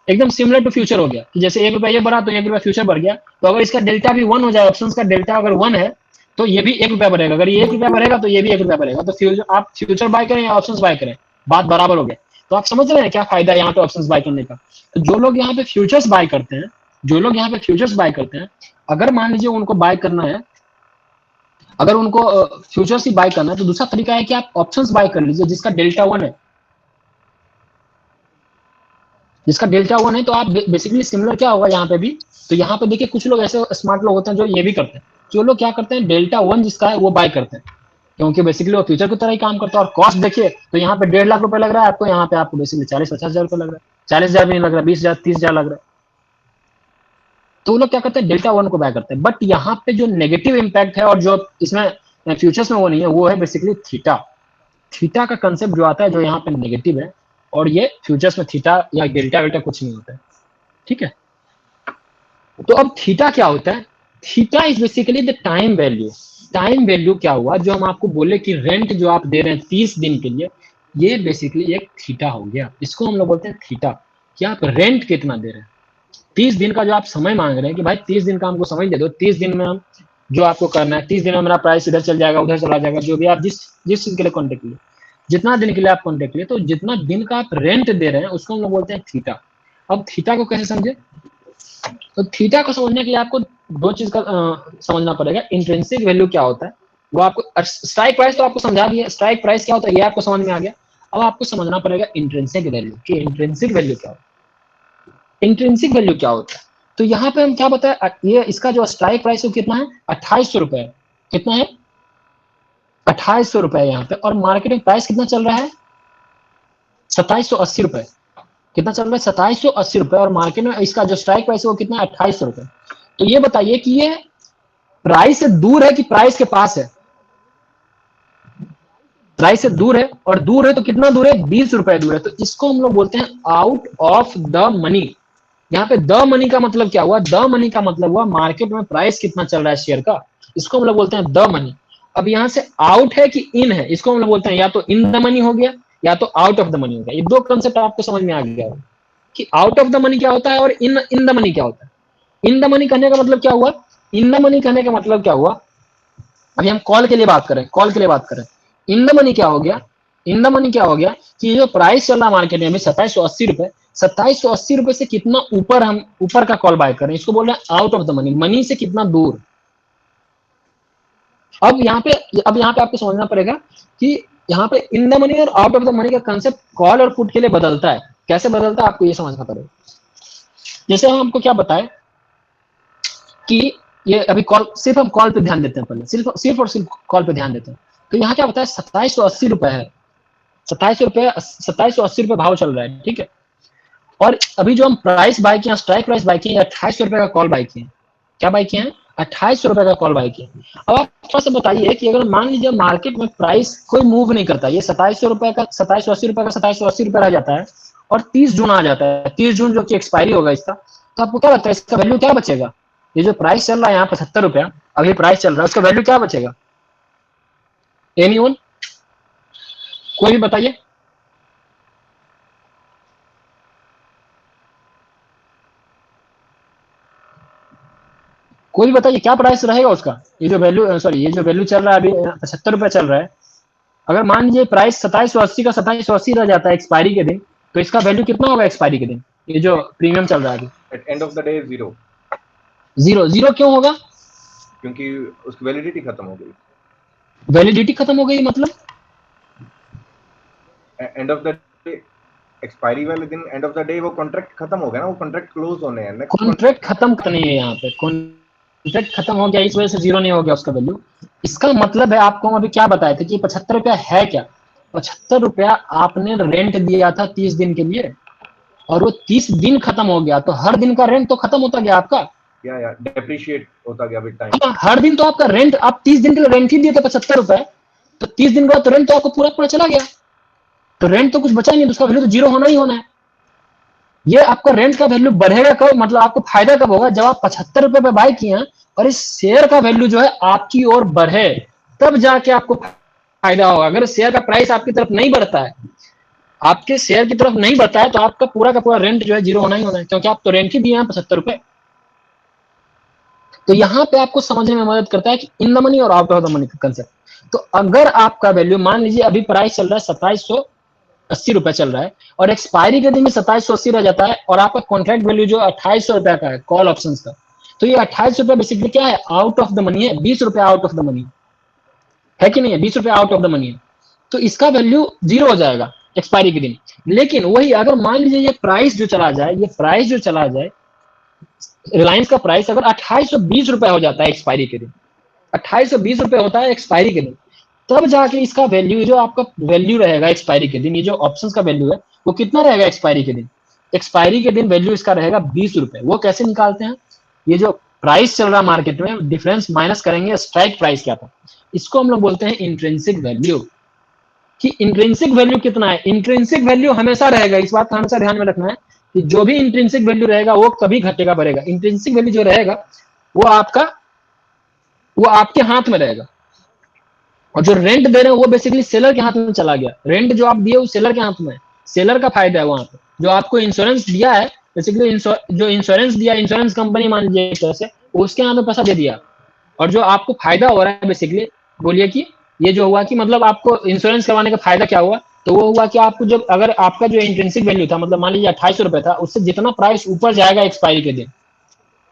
[SPEAKER 1] एकदम सिमिलर टू फ्यूचर हो गया कि जैसे 1 रुपया ये बढ़ा तो 1 रुपया फ्यूचर बढ़ गया। तो अगर इसका डेल्टा भी 1 हो जाए, ऑप्शंस का डेल्टा अगर 1 है तो ये भी 1 रुपया बढ़ेगा। अगर ये 1 रुपया बढ़ेगा तो ये भी 1 रुपया बढ़ेगा। तो आप फ्यूचर बाय करें या ऑप्शंस बाय करें, बात बराबर हो गया। तो आप समझ रहे हैं क्या फायदा है यहाँ पे ऑप्शंस बाय करने का। तो जो लोग यहाँ पे फ्यूचर्स बाय करते हैं, अगर मान लीजिए उनको बाय करना है, अगर उनको फ्यूचर्स ही बाय करना है, तो दूसरा तरीका है कि आप ऑप्शंस बाय कर लीजिए जिसका डेल्टा 1 है। जिसका डेल्टा 1 है तो आप बेसिकली सिमिलर क्या होगा यहाँ पे भी। तो यहाँ पे देखिए कुछ लोग ऐसे स्मार्ट लोग होते हैं जो ये भी करते हैं। जो लोग क्या करते हैं, डेल्टा 1 जिसका है वो बाय करते हैं, क्योंकि बेसिकली वो फ्यूचर की तरह ही काम करता है। और कॉस्ट देखिए तो यहाँ पे 1.5 लाख रुपए लग रहा है आपको, यहाँ पे आपको बेसिकली 40-50 हजार रुपए लग रहा है, 40,000 भी नहीं लग रहा, 20,000 30,000 लग रहा है। तो वो लोग क्या करते हैं, डेल्टा 1 को बाय करते हैं। बट यहाँ पे जो नेगेटिव इंपैक्ट है और जो इसमें फ्यूचर्स में वो नहीं है, वो है बेसिकली थीटा। थीटा का कंसेप्ट जो आता है, जो यहाँ पे नेगेटिव है, और ये फ्यूचर्स में थीटा या डेल्टा वेल्टा कुछ नहीं होता है। ठीक है, तो अब थीटा क्या होता है? Theta is basically the time value. Time value क्या हुआ, जो हम आपको बोले कि रेंट जो आप दे रहे हैं 30 दिन के लिए, ये बेसिकली एक थीटा हो गया। इसको हम लोग बोलते हैं थीटा, कि आप रेंट कितना दे रहे हैं। 30 दिन का जो आप समय मांग रहे हैं कि भाई 30 दिन का हमको समय दे दो, 30 दिन में हम जो आपको करना है, 30 दिन में मेरा प्राइस इधर चल जाएगा उधर चला जाएगा, जो भी आप जिस चीज के लिए कॉन्टेक्ट लिए, जितना दिन के लिए आप कॉन्टेक्ट लिए, तो जितना दिन का आप रेंट दे रहे हैं उसको हम लोग बोलते हैं थीटा। अब थीटा को कैसे समझे? तो थीटा को समझने के लिए आपको दो चीज का समझना पड़ेगा। इंट्रिंसिक वैल्यू क्या होता है वो आपको, स्ट्राइक प्राइस तो आपको समझा दिया, स्ट्राइक प्राइस क्या होता है ये आपको समझ में आ गया। अब आपको समझना पड़ेगा इंट्रिंसिक वैल्यू, कि इंट्रिंसिक वैल्यू क्या होता है। इंट्रिंसिक वैल्यू क्या होता है, तो यहाँ पे हम क्या बताए, ये इसका जो स्ट्राइक प्राइस है कितना है, 2800 रुपए। कितना है? 2800 रुपए यहाँ पे। और मार्केट में प्राइस कितना चल रहा है, 2780 रुपए। कितना चल रहा है? 2780 रुपए। और मार्केट में इसका जो स्ट्राइक प्राइस है वो कितना है, 2800 रुपए। तो ये बताइए कि ये प्राइस से दूर है कि प्राइस के पास है? प्राइस से दूर है, और दूर है तो कितना दूर है, 20 रुपए दूर है। तो इसको हम लोग बोलते हैं आउट ऑफ द मनी। यहाँ पे द मनी का मतलब क्या हुआ, द मनी का मतलब हुआ मार्केट में प्राइस कितना चल रहा है शेयर का, इसको हम लोग बोलते हैं द मनी। अब यहाँ से आउट है कि इन है, इसको हम लोग बोलते हैं या तो इन द मनी हो गया या तो आउट ऑफ द मनी हो गया। ये दो कंसेप्ट आपको समझ में आ गया कि आउट ऑफ द मनी क्या होता है और इन द मनी क्या होता है। इन द मनी कहने का मतलब क्या हुआ, इन द मनी कहने का मतलब क्या हुआ, अभी हम कॉल के लिए बात करें, इन द मनी क्या हो गया, इन द मनी क्या हो गया कि जो प्राइस चल रहा मार्केट में 2780 रुपए, 2780 रुपए से कितना ऊपर हम ऊपर का कॉल बाय करें, इसको बोल रहे हैं out of the money, money से कितना दूर। अब यहाँ पे आपको समझना पड़ेगा कि यहाँ पे इन द मनी और आउट ऑफ द मनी का कंसेप्ट कॉल और पुट के लिए बदलता है। कैसे बदलता है आपको ये समझना पड़ेगा। जैसे हम आपको क्या बताएं कि ये अभी कॉल, सिर्फ हम कॉल पे ध्यान देते हैं, पहले सिर्फ और सिर्फ कॉल पे ध्यान देते हैं। तो यहाँ क्या बताया, 2780 रुपए है, 2780 रुपए भाव चल रहा है, ठीक है। और अभी जो हम प्राइस बाय किया, स्ट्राइक प्राइस बाय किया, 2800 रुपए का कॉल बाय किया। क्या बाय किए हैं? 2800 रुपए का कॉल बाय किया। अब आप थोड़ा सा बताइए कि अगर मान लीजिए मार्केट में प्राइस कोई मूव नहीं करता, ये 2700 रुपए का 2780 रुपए का 2780 रुपए रह जाता है, और 30 जून आ जाता है, 30 जून जो कि एक्सपायरी होगा इसका, तो आपको क्या लगता है इसका वैल्यू क्या बचेगा? ये जो प्राइस चल रहा है यहाँ 75 रुपया अभी प्राइस चल रहा है, उसका वैल्यू क्या बचेगा? एनीवन, कोई भी बताइए। कोई भी बताइए क्या प्राइस रहेगा उसका? ये जो वैल्यू चल रहा है अभी 75 रुपए चल रहा है। अगर मान लीजिए प्राइस 2780 का 2780 रह जाता है एक्सपायरी के दिन, तो इसका वैल्यू कितना होगा एक्सपायरी के दिन? ये जो प्रीमियम चल रहा है अभी,
[SPEAKER 3] at end of the day 0,
[SPEAKER 1] zero क्यों होगा?
[SPEAKER 3] क्योंकि उसकी वैलिडिटी खत्म हो गई।
[SPEAKER 1] वैलिडिटी खत्म हो गई मतलब
[SPEAKER 3] and of the day, expiry वाले दिन एंड ऑफ द डे वो कॉन्ट्रैक्ट खत्म हो गया ना, वो कॉन्ट्रैक्ट क्लोज होने हैं। नेक्स्ट
[SPEAKER 1] कॉन्ट्रैक्ट खत्म नहीं है यहाँ पे, कॉन्ट्रैक्ट खत्म हो गया इस वजह से जीरो नहीं हो गया उसका वैल्यू। इसका मतलब है, आपको हम अभी क्या बताए थे कि 75 रुपया है क्या? 75 रुपया आपने रेंट दिया था 30 दिन के लिए, और वो 30 दिन खत्म हो गया, तो हर दिन का रेंट तो खत्म होता गया आपका।
[SPEAKER 3] या डेप्रिशिएट होता गया विद टाइम।
[SPEAKER 1] हाँ, हर दिन तो आपका रेंट, आप 30 दिन के लिए रेंट ही दिए थे 75 रुपए, तो 30 दिन बाद तो रेंट तो आपको पूरा पूरा चला गया, तो रेंट तो कुछ बचा ही नहीं, तो उसका वैल्यू तो जीरो होना ही होना है। ये आपका रेंट का वैल्यू बढ़ेगा कब, मतलब आपको फायदा कब होगा? जब आप 75 रुपए पे बाय किए हैं और इस शेयर का वैल्यू जो है आपकी ओर बढ़े, तब जाके आपको फायदा होगा। अगर शेयर का प्राइस आपकी तरफ नहीं बढ़ता है, आपके शेयर की तरफ नहीं बढ़ता है, तो आपका पूरा का पूरा रेंट जो है जीरो होना ही होना है, क्योंकि आप तो रेंट ही दिए हैं 75 रुपए। तो यहाँ पे आपको समझने में मदद करता है कि इन द मनी और आउट ऑफ द मनी का कंसेप्ट। तो अगर आपका वैल्यू, मान लीजिए अभी प्राइस चल रहा है 2780 रुपए चल रहा है, और एक्सपायरी के दिन में 2780 रह जाता है, और आपका कॉन्ट्रैक्ट वैल्यू जो 2800 रुपए का है कॉल ऑप्शंस का, तो ये 28 रुपए बेसिकली क्या है? आउट ऑफ द मनी है, 20 रुपए आउट ऑफ द मनी है कि नहीं है? 20 रुपए आउट ऑफ द मनी है, तो इसका वैल्यू जीरो हो जाएगा एक्सपायरी के दिन। लेकिन वही अगर मान लीजिए ये प्राइस जो चला जाए, ये प्राइस जो चला जाए, रिलायंस का प्राइस अगर 2820 रुपए हो जाता है एक्सपायरी के दिन, 2820 रुपए होता है एक्सपायरी के दिन, तब जाके इसका वैल्यू, जो आपका वैल्यू रहेगा एक्सपायरी के दिन, ये जो ऑप्शंस का वैल्यू है वो कितना रहेगा एक्सपायरी के दिन? एक्सपायरी के दिन वैल्यू इसका रहेगा 20 रुपए। वो कैसे निकालते हैं? ये जो प्राइस चल रहा है मार्केट में, डिफरेंस माइनस करेंगे स्ट्राइक प्राइस क्या था, इसको हम लोग बोलते हैं इंट्रिंसिक वैल्यू। कि इंट्रिंसिक वैल्यू कितना है? इंट्रिंसिक वैल्यू हमेशा रहेगा, इस बात का हमेशा ध्यान में रखना है कि जो भी इंट्रिंसिक वैल्यू रहेगा वो कभी घटेगा बढ़ेगा। इंट्रिंसिक वैल्यू जो रहेगा वो आपके हाथ में रहेगा, और जो रेंट दे रहे हैं वो बेसिकली सेलर के हाथ में चला गया। रेंट जो आप दिए वो सेलर के हाथ में है, सेलर का फायदा है वहां पे। जो आपको इंश्योरेंस दिया है, बेसिकली जो इंश्योरेंस दिया, इंश्योरेंस कंपनी मान लीजिए एक तरह से, उसके हाथ में पैसा दे दिया, और जो आपको फायदा हो रहा है बेसिकली, बोलिए कि ये जो हुआ कि मतलब आपको इंश्योरेंस करवाने का फायदा क्या हुआ? तो वो हुआ कि आपको जब, अगर आपका जो इंट्रिंसिक वैल्यू था, मतलब मान लीजिए 2800 रुपए था, उससे जितना प्राइस ऊपर जाएगा एक्सपायरी के दिन,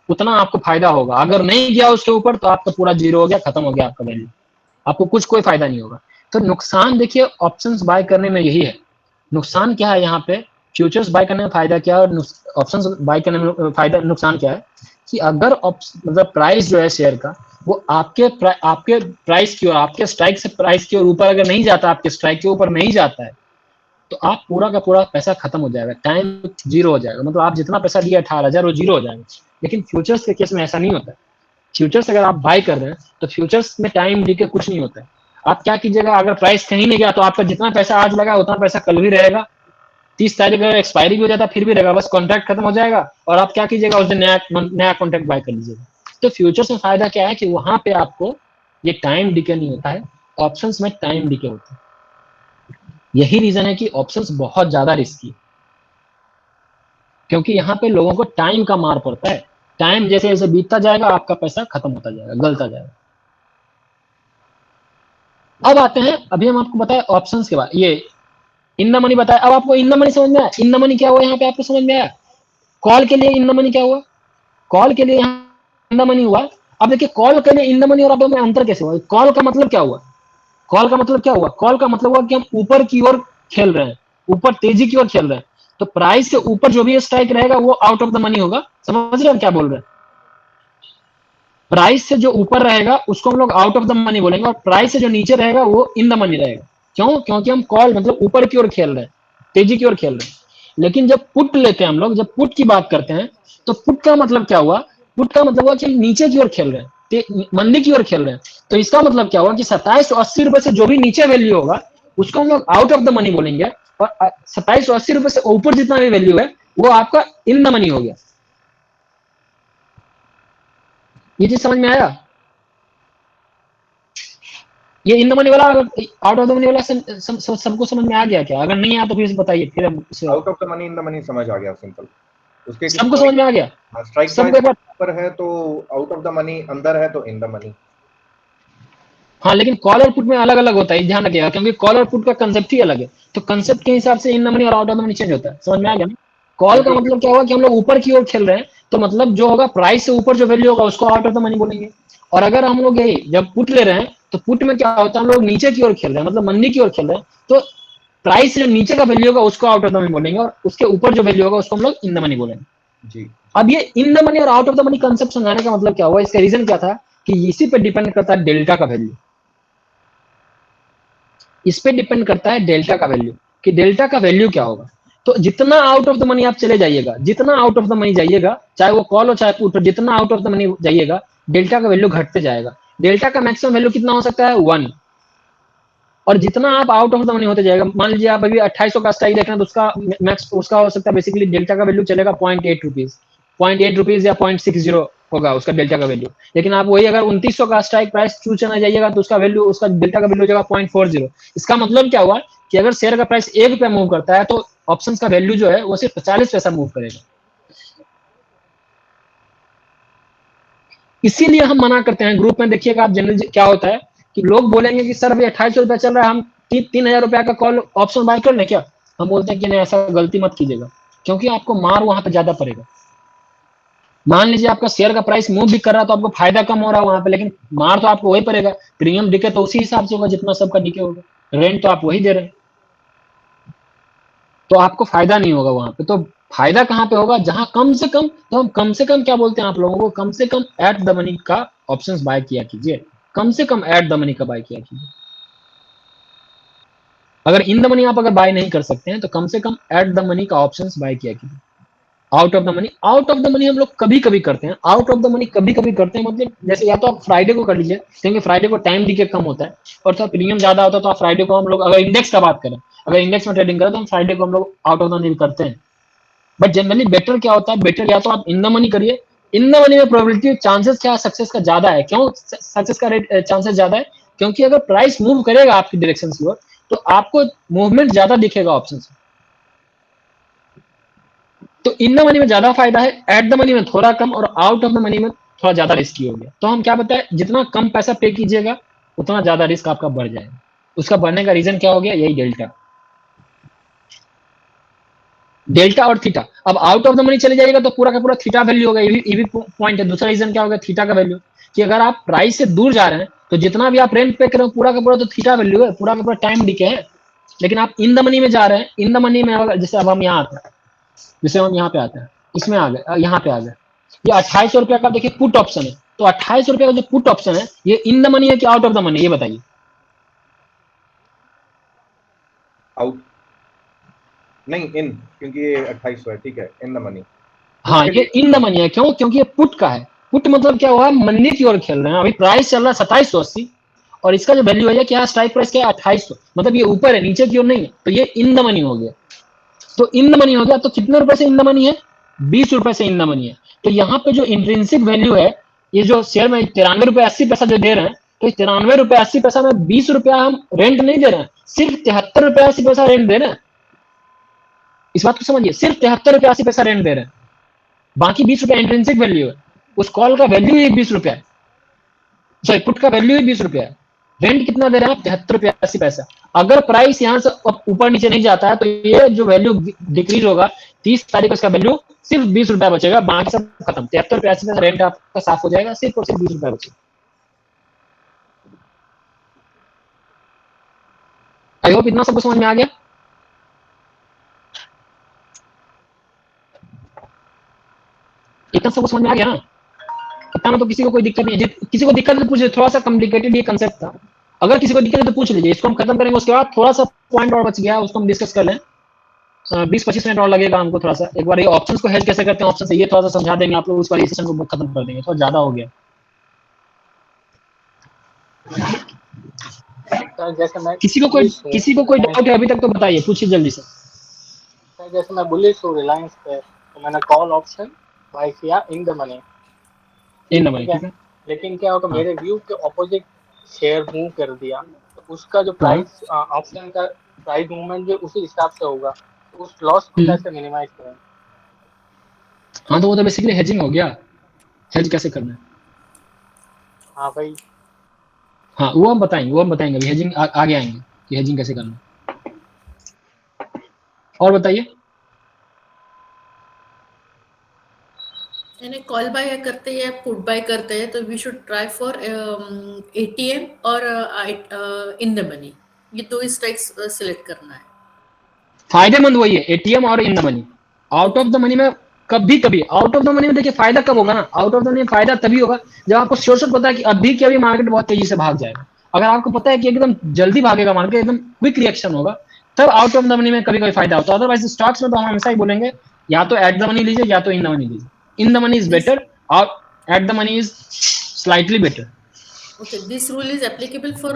[SPEAKER 1] उतना आपको फायदा होगा। अगर नहीं गया उसके ऊपर, तो आपका पूरा जीरो हो गया, खत्म हो गया आपका वैल्यू, आपको कुछ कोई फायदा नहीं होगा। तो नुकसान देखिए ऑप्शंस बाय करने में यही है। नुकसान क्या है यहाँ पे? फ्यूचर्स बाय करने में फायदा क्या है, और ऑप्शंस बाय करने में फायदा, नुकसान क्या है कि अगर मतलब प्राइस जो है शेयर का, वो आपके प्राइस की ओर, आपके स्ट्राइक से प्राइस की ओर ऊपर अगर नहीं जाता, आपके स्ट्राइक के ऊपर नहीं जाता है, तो आप पूरा का पूरा पैसा खत्म हो जाएगा, टाइम जीरो हो जाएगा। मतलब आप जितना पैसा दिया 18,000 वो जीरो हो जाएगा। लेकिन फ्यूचर्स के केस में ऐसा नहीं होता है। फ्यूचर्स अगर आप बाय कर रहे हैं तो फ्यूचर्स में टाइम डी के कुछ नहीं होता है। आप क्या कीजिएगा, अगर प्राइस कहीं नहीं गया तो आपका जितना पैसा आज लगा उतना पैसा कल भी रहेगा, 30 तारीख अगर एक्सपायरी भी हो जाता फिर भी रहेगा, बस कॉन्ट्रैक्ट खत्म हो जाएगा, और आप क्या कीजिएगा, उस दिन नया कॉन्ट्रैक्ट बाय कर लीजिएगा। तो फ्यूचर्स में फायदा क्या है कि वहां पे आपको ये टाइम डीके नहीं होता है, ऑप्शंस में टाइम डीके होता है। यही रीजन है कि ऑप्शंस बहुत ज्यादा रिस्की है, क्योंकि यहाँ पे लोगों को टाइम का मार पड़ता है। टाइम जैसे जैसे बीतता जाएगा आपका पैसा खत्म होता जाएगा, गलता जाएगा। अब आते हैं, अभी हम आपको बताया ऑप्शंस के बाद, ये इन द मनी बताया। अब आपको इन द मनी समझ में आया? इन द मनी क्या हुआ यहाँ पे आपको समझ में आया? कॉल के लिए इन द मनी क्या हुआ? कॉल के लिए यहाँ इन द मनी हुआ। अब देखिए कॉल के लिए इन द मनी और अब में अंतर कैसे हुआ? कॉल का मतलब क्या हुआ? कॉल का मतलब क्या हुआ? कॉल का मतलब हुआ कि हम ऊपर की ओर खेल रहे हैं, ऊपर तेजी की ओर खेल रहे हैं, तो प्राइस से ऊपर जो भी स्ट्राइक रहेगा वो आउट ऑफ द मनी होगा। समझ रहे हैं क्या बोल रहे हैं? प्राइस से जो ऊपर रहेगा उसको हम लोग आउट ऑफ द मनी बोलेंगे, और प्राइस से जो नीचे रहेगा वो इन द मनी रहेगा। क्यों? क्योंकि हम कॉल मतलब ऊपर की ओर खेल रहे हैं, तेजी की ओर खेल रहे हैं। लेकिन जब पुट लेते हैं हम लोग, जब पुट की बात करते हैं, तो पुट का मतलब क्या हुआ? पुट का मतलब हुआ कि नीचे की ओर खेल रहे हैं, मंदी की ओर खेल रहे हैं। तो इसका मतलब क्या हुआ कि 2780 रुपए से जो भी नीचे वैल्यू होगा उसको हम लोग आउट ऑफ द मनी बोलेंगे, और 2780 रुपए से ऊपर जितना भी वैल्यू है वो आपका इन द मनी हो गया। ये चीज समझ में आया? ये इन द मनी वाला, आउट ऑफ द मनी वाला सबको समझ में आ गया क्या? अगर नहीं आया तो फिर से बताइए, फिर हम
[SPEAKER 3] out of the money in the money समझ आ गया, सिंपल। उसके
[SPEAKER 1] सबको समझ में आ गया?
[SPEAKER 3] स्ट्राइक
[SPEAKER 1] सबको एक बार
[SPEAKER 3] ऊपर है तो आउट ऑफ द मनी, अंदर है तो इन द मनी।
[SPEAKER 1] हाँ, लेकिन कॉल और पुट में अलग अलग होता है, ध्यान रखिएगा, क्योंकि कॉल और पुट का कंसेप्ट ही अलग है। तो कंसेप्ट के हिसाब से इन द मनी और out of the money change होता है। समझ में आ गया ना? कॉल का मतलब क्या होगा कि हम लोग ऊपर की ओर खेल रहे हैं, तो मतलब जो होगा प्राइस से ऊपर जो वैल्यू होगा उसको आउट ऑफ द मनी बोलेंगे। और अगर हम लोग यही जब पुट ले रहे हैं तो पुट में क्या होता है, हम लोग नीचे की ओर खेल रहे हैं, मतलब मंदी की ओर खेल रहे हैं, तो प्राइस से जो नीचे का वैल्यू होगा उसको आउट ऑफ द मनी बोलेंगे, और उसके ऊपर जो वैल्यू होगा उसको हम लोग इन द मनी बोलेंगे।
[SPEAKER 3] जी
[SPEAKER 1] अब ये इन द मनी और out of the money concept समझाने का मतलब क्या हुआ, इसका रीजन क्या था कि इसी पे डिपेंड करता है डेल्टा का वैल्यू। इस पे डिपेंड करता है डेल्टा का वैल्यू, कि डेल्टा का वैल्यू क्या होगा। तो जितना आउट ऑफ द मनी आप चले जाइएगा, जितना आउट ऑफ द मनी जाइएगा, चाहे वो कॉल हो चाहे पुट, जितना आउट ऑफ द मनी जाइएगा डेल्टा का वैल्यू घटते जाएगा। डेल्टा का मैक्सिमम वैल्यू कितना हो सकता है, 1। और जितना आप आउट ऑफ द मनी होते जाएगा, मान लीजिए आप अभी 2800 का स्ट्राइक देख रहे हैं, तो उसका मैक्स उसका हो सकता है बेसिकली डेल्टा का वैल्यू चलेगा 0.8 रुपीज, 0.8 रुपीज या 0.60 होगा उसका डेल्टा का वैल्यू। लेकिन आप वही अगर 2900 का स्ट्राइक प्राइस चूज करना जाइएगा तो उसका वैल्यू, उसका डेल्टा का वैल्यू हो जाएगा 0.40। इसका मतलब क्या हुआ कि अगर शेयर का प्राइस 1 रुपया मूव करता है तो ऑप्शंस का वैल्यू जो है वो सिर्फ 40 पैसा मूव करेगा। इसीलिए हम मना करते हैं ग्रुप में। देखिएगा आप जनरली क्या होता है कि लोग बोलेंगे कि सर अभी 2800 रुपया चल रहा है, हम 3000 रुपया का कॉल ऑप्शन बाय कर लें क्या। हम बोलते हैं कि नहीं, ऐसा गलती मत कीजिएगा, क्योंकि आपको मार वहां पे ज्यादा पड़ेगा। मान लीजिए आपका शेयर का प्राइस मूव भी कर रहा है तो आपको फायदा कम हो रहा है वहां पे, लेकिन मार तो आपको वही पड़ेगा। प्रीमियम डिके तो उसी हिसाब से होगा जितना सबका डिके होगा, रेंट तो आप वही दे रहे हैं, तो आपको फायदा नहीं होगा वहां पे। तो फायदा कहाँ पे होगा, जहां कम से कम, तो हम कम से कम क्या बोलते हैं आप लोगों को, कम से कम एट द मनी का ऑप्शंस बाय किया कीजिए, कम से कम एट द मनी का बाय किया कीजिए। अगर इन द मनी आप अगर बाय नहीं कर सकते हैं तो कम से कम एट द मनी का ऑप्शंस बाय किया कीजिए। Out of the money, out of the money हम लोग कभी कभी करते हैं। आउट ऑफ द मनी कभी कभी करते हैं मतलब जैसे या तो आप फ्राइडे को कर लीजिए, क्योंकि फ्राइडे को टाइम डिके कम होता है और थोड़ा प्रीमियम ज्यादा होता है, तो आप फ्राइडे को हम लोग, अगर इंडेक्स का बात करें, अगर इंडेक्स में ट्रेडिंग करें तो हम फ्राइडे को हम लोग आउट ऑफ द मनी करते हैं। बट जनरली बेटर क्या होता है, बेटर या तो आप इन द मनी करिए। इन द मनी में प्रोबेबिलिटी चांसेस क्या सक्सेस का ज्यादा है। क्यों सक्सेस का रेट चांसेस ज्यादा है, क्योंकि अगर प्राइस मूव करेगा आपकी डायरेक्शन की ओर तो आपको मूवमेंट ज्यादा दिखेगा ऑप्शन में। तो इन द मनी में ज्यादा फायदा है, एट द मनी में थोड़ा कम, और आउट ऑफ द मनी में थोड़ा ज्यादा रिस्की हो गया। तो हम क्या बताएं, जितना कम पैसा पे कीजिएगा उतना ज्यादा रिस्क आपका बढ़ जाएगा। उसका बढ़ने का रीजन क्या हो गया, यही डेल्टा, डेल्टा और थीटा। अब आउट ऑफ द मनी चले जाएगा तो पूरा का पूरा थीटा वैल्यू होगा, ये भी पॉइंट है। दूसरा रीजन क्या होगा, थीटा का वैल्यू, कि अगर आप प्राइस से दूर जा रहे हैं तो जितना भी आप रेंट पे कर रहे हो पूरा का पूरा तो थीटा वैल्यू है, पूरा का पूरा टाइम डिके है। लेकिन आप इन द मनी में जा रहे हैं, इन द मनी में अगर जैसे अब हम यहाँ आते हैं, जैसे हम यहाँ पे आते हैं, इसमें आ गए, यहाँ पे आ गए, ये 2800 रुपया का देखिए पुट ऑप्शन है। तो 2800 रुपया का जो पुट ऑप्शन है ये इन द मनी है कि आउट ऑफ द मनी, ये बताइए।
[SPEAKER 3] आउट नहीं, इन, क्योंकि ये 2800 है, ठीक है, इन द मनी।
[SPEAKER 1] हाँ ये इन द मनी है, क्यों, क्योंकि ये पुट का है। पुट मतलब क्या हुआ, मंदी की ओर खेल रहे हैं, अभी प्राइस चल रहा है 2780 और इसका जो वैल्यू है क्या, स्ट्राइक प्राइस क्या है 2800, मतलब ये ऊपर है, नीचे की ओर नहीं है, तो ये इन द मनी हो गया। तो इन द मनी हो गया, तो कितने रुपए से इन द मनी है, 20 रुपए से इन द मनी है। तो यहाँ पे जो इंट्रिंसिक वैल्यू है, ये जो शेयर में 93 रुपए 80 पैसा जो दे रहे हैं, तो 93 रुपए 80 पैसा में 20 रुपया हम रेंट नहीं दे रहे हैं, सिर्फ 73 रुपए 80 पैसा रेंट दे रहे हैं। इस बात को समझिए, सिर्फ 73 रुपए 80 पैसा रेंट दे रहे हैं, बाकी 20 रुपया इंट्रिंसिक वैल्यू है। उस कॉल का वैल्यू ही 20 रुपया है, सॉरी पुट का वैल्यू ही 20 रुपया है। रेंट कितना दे रहे हैं आप, 73 रुपया 80 पैसा। अगर प्राइस यहाँ से ऊपर नीचे नहीं जाता है तो ये जो वैल्यू डिक्रीज होगा, 30 तारीख को इसका वैल्यू सिर्फ 20 रुपया बचेगा, बाकी सब खत्म। 73 रुपया 80 पैसा रेंट आपका साफ हो जाएगा, सिर्फ और सिर्फ 20 रुपया बचेगा। आई होप इतना सबको समझ में आ गया। इतना सबको समझ में आ गया ना, इतना में तो किसी को कोई दिक्कत नहीं है। किसी को दिक्कत है तो पूछिए, थोड़ा सा कॉम्प्लिकेटेड ये कंसेप्ट था। अगर किसी को दिक्कत है तो पूछ लीजिए, इसको हम खत्म करेंगे, उसके बाद थोड़ा सा पॉइंट और बच गया, उसको हम डिस्कस कर लें। 20-25 मिनट और लगेगा हमको थोड़ा सा। एक बार ये ऑप्शंस को हेज कैसे करते हैं, ऑप्शन से ये थोड़ा सा समझा देंगे आप लोग, उस वाली सेशन को खत्म कर देंगे, थोड़ा ज्यादा हो गया।
[SPEAKER 6] सर जैसे मैं
[SPEAKER 1] किसी को कोई डाउट है अभी तक तो बताइए, पूछिए जल्दी से।
[SPEAKER 6] सर जैसे मैं बुलिश हूँ रिलायंस पे, तो मैंने कॉल ऑप्शन बाय किया इन the money,
[SPEAKER 1] in the money, ठीक है।
[SPEAKER 6] लेकिन क्या होगा, मेरे व्यू के ऑपोजिट शेयर मूव कर दिया, तो उसका जो प्राइस ऑप्शन का प्राइस मूवमेंट जो उसी हिसाब से होगा, तो उस लॉस को कैसे मिनिमाइज करें।
[SPEAKER 1] हाँ तो वो तो बेसिकली हेजिंग हो गया। हेज कैसे करना है,
[SPEAKER 6] हाँ भाई,
[SPEAKER 1] हाँ वो हम बताएंगे अभी हेजिंग आगे आएंगे कि हेजिंग कैसे करना है। और बताइए।
[SPEAKER 4] यानी कॉल बाय करते हैं या पुट बाय करते हैं तो we should try for ATM और इन द मनी, ये दो स्ट्राइक्स सिलेक्ट करना है।
[SPEAKER 1] फायदेमंद वही है, एटीएम और in the money. Out of the money में कभी कभी, आउट ऑफ द मनी में देखिए फायदा कब होगा ना, आउट ऑफ द मनी फायदा तभी होगा जब आपको श्योर श्योर पता है कि अभी के अभी मार्केट बहुत तेजी से भाग जाएगा। अगर आपको पता है कि एकदम जल्दी भागेगा मार्केट, एकदम क्विक रिएक्शन होगा, तब आउट ऑफ द मनी में कभी कभी फायदा होता है। अदरवाइज स्टॉक्स में तो हम हमेशा ही बोलेंगे या तो एट द मनी लीजिए या तो इन द मनी लीजिए। In the money is better और at the money is slightly better.
[SPEAKER 4] Okay, this rule is applicable for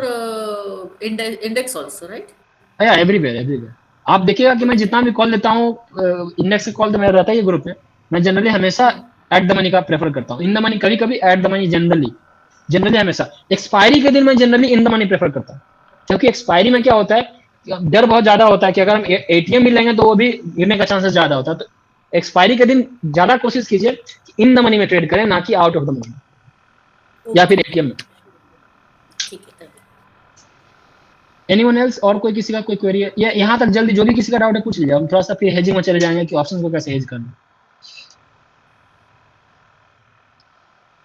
[SPEAKER 4] index also, right?
[SPEAKER 1] या एवरीवेयर। आप देखिएगा कि मैं जितना भी कॉल लेता हूँ, इंडेक्स का कॉल तो मेरा रहता है ये ग्रुप में, मैं जनरली हमेशा एट द मनी का प्रेफर करता हूँ। इन द मनी कभी कभी, एट द मनी जनरली हमेशा। एक्सपायरी के दिन मैं generally in the money prefer करता हूँ, क्योंकि एक्सपायरी में क्या होता है, डर बहुत ज्यादा होता है कि अगर हम एटीएम भी लेंगे तो वो भी गिरने का चांसेस ज्यादा होता है। तो एक्सपायरी के दिन ज्यादा कोशिश कीजिए कि इन द मनी में ट्रेड करें, ना कि आउट ऑफ द मनी या फिर एटीएम में।
[SPEAKER 4] ठीक है, thank you.
[SPEAKER 1] एनीवन एल्स, और कोई किसी का कोई क्वेरी है या यहाँ तक जल्दी जो भी किसी का डाउट है पूछ लीजिए। हम थोड़ा सा फिर हेजिंग में चले जाएंगे कि ऑप्शन को कैसे हेज करना।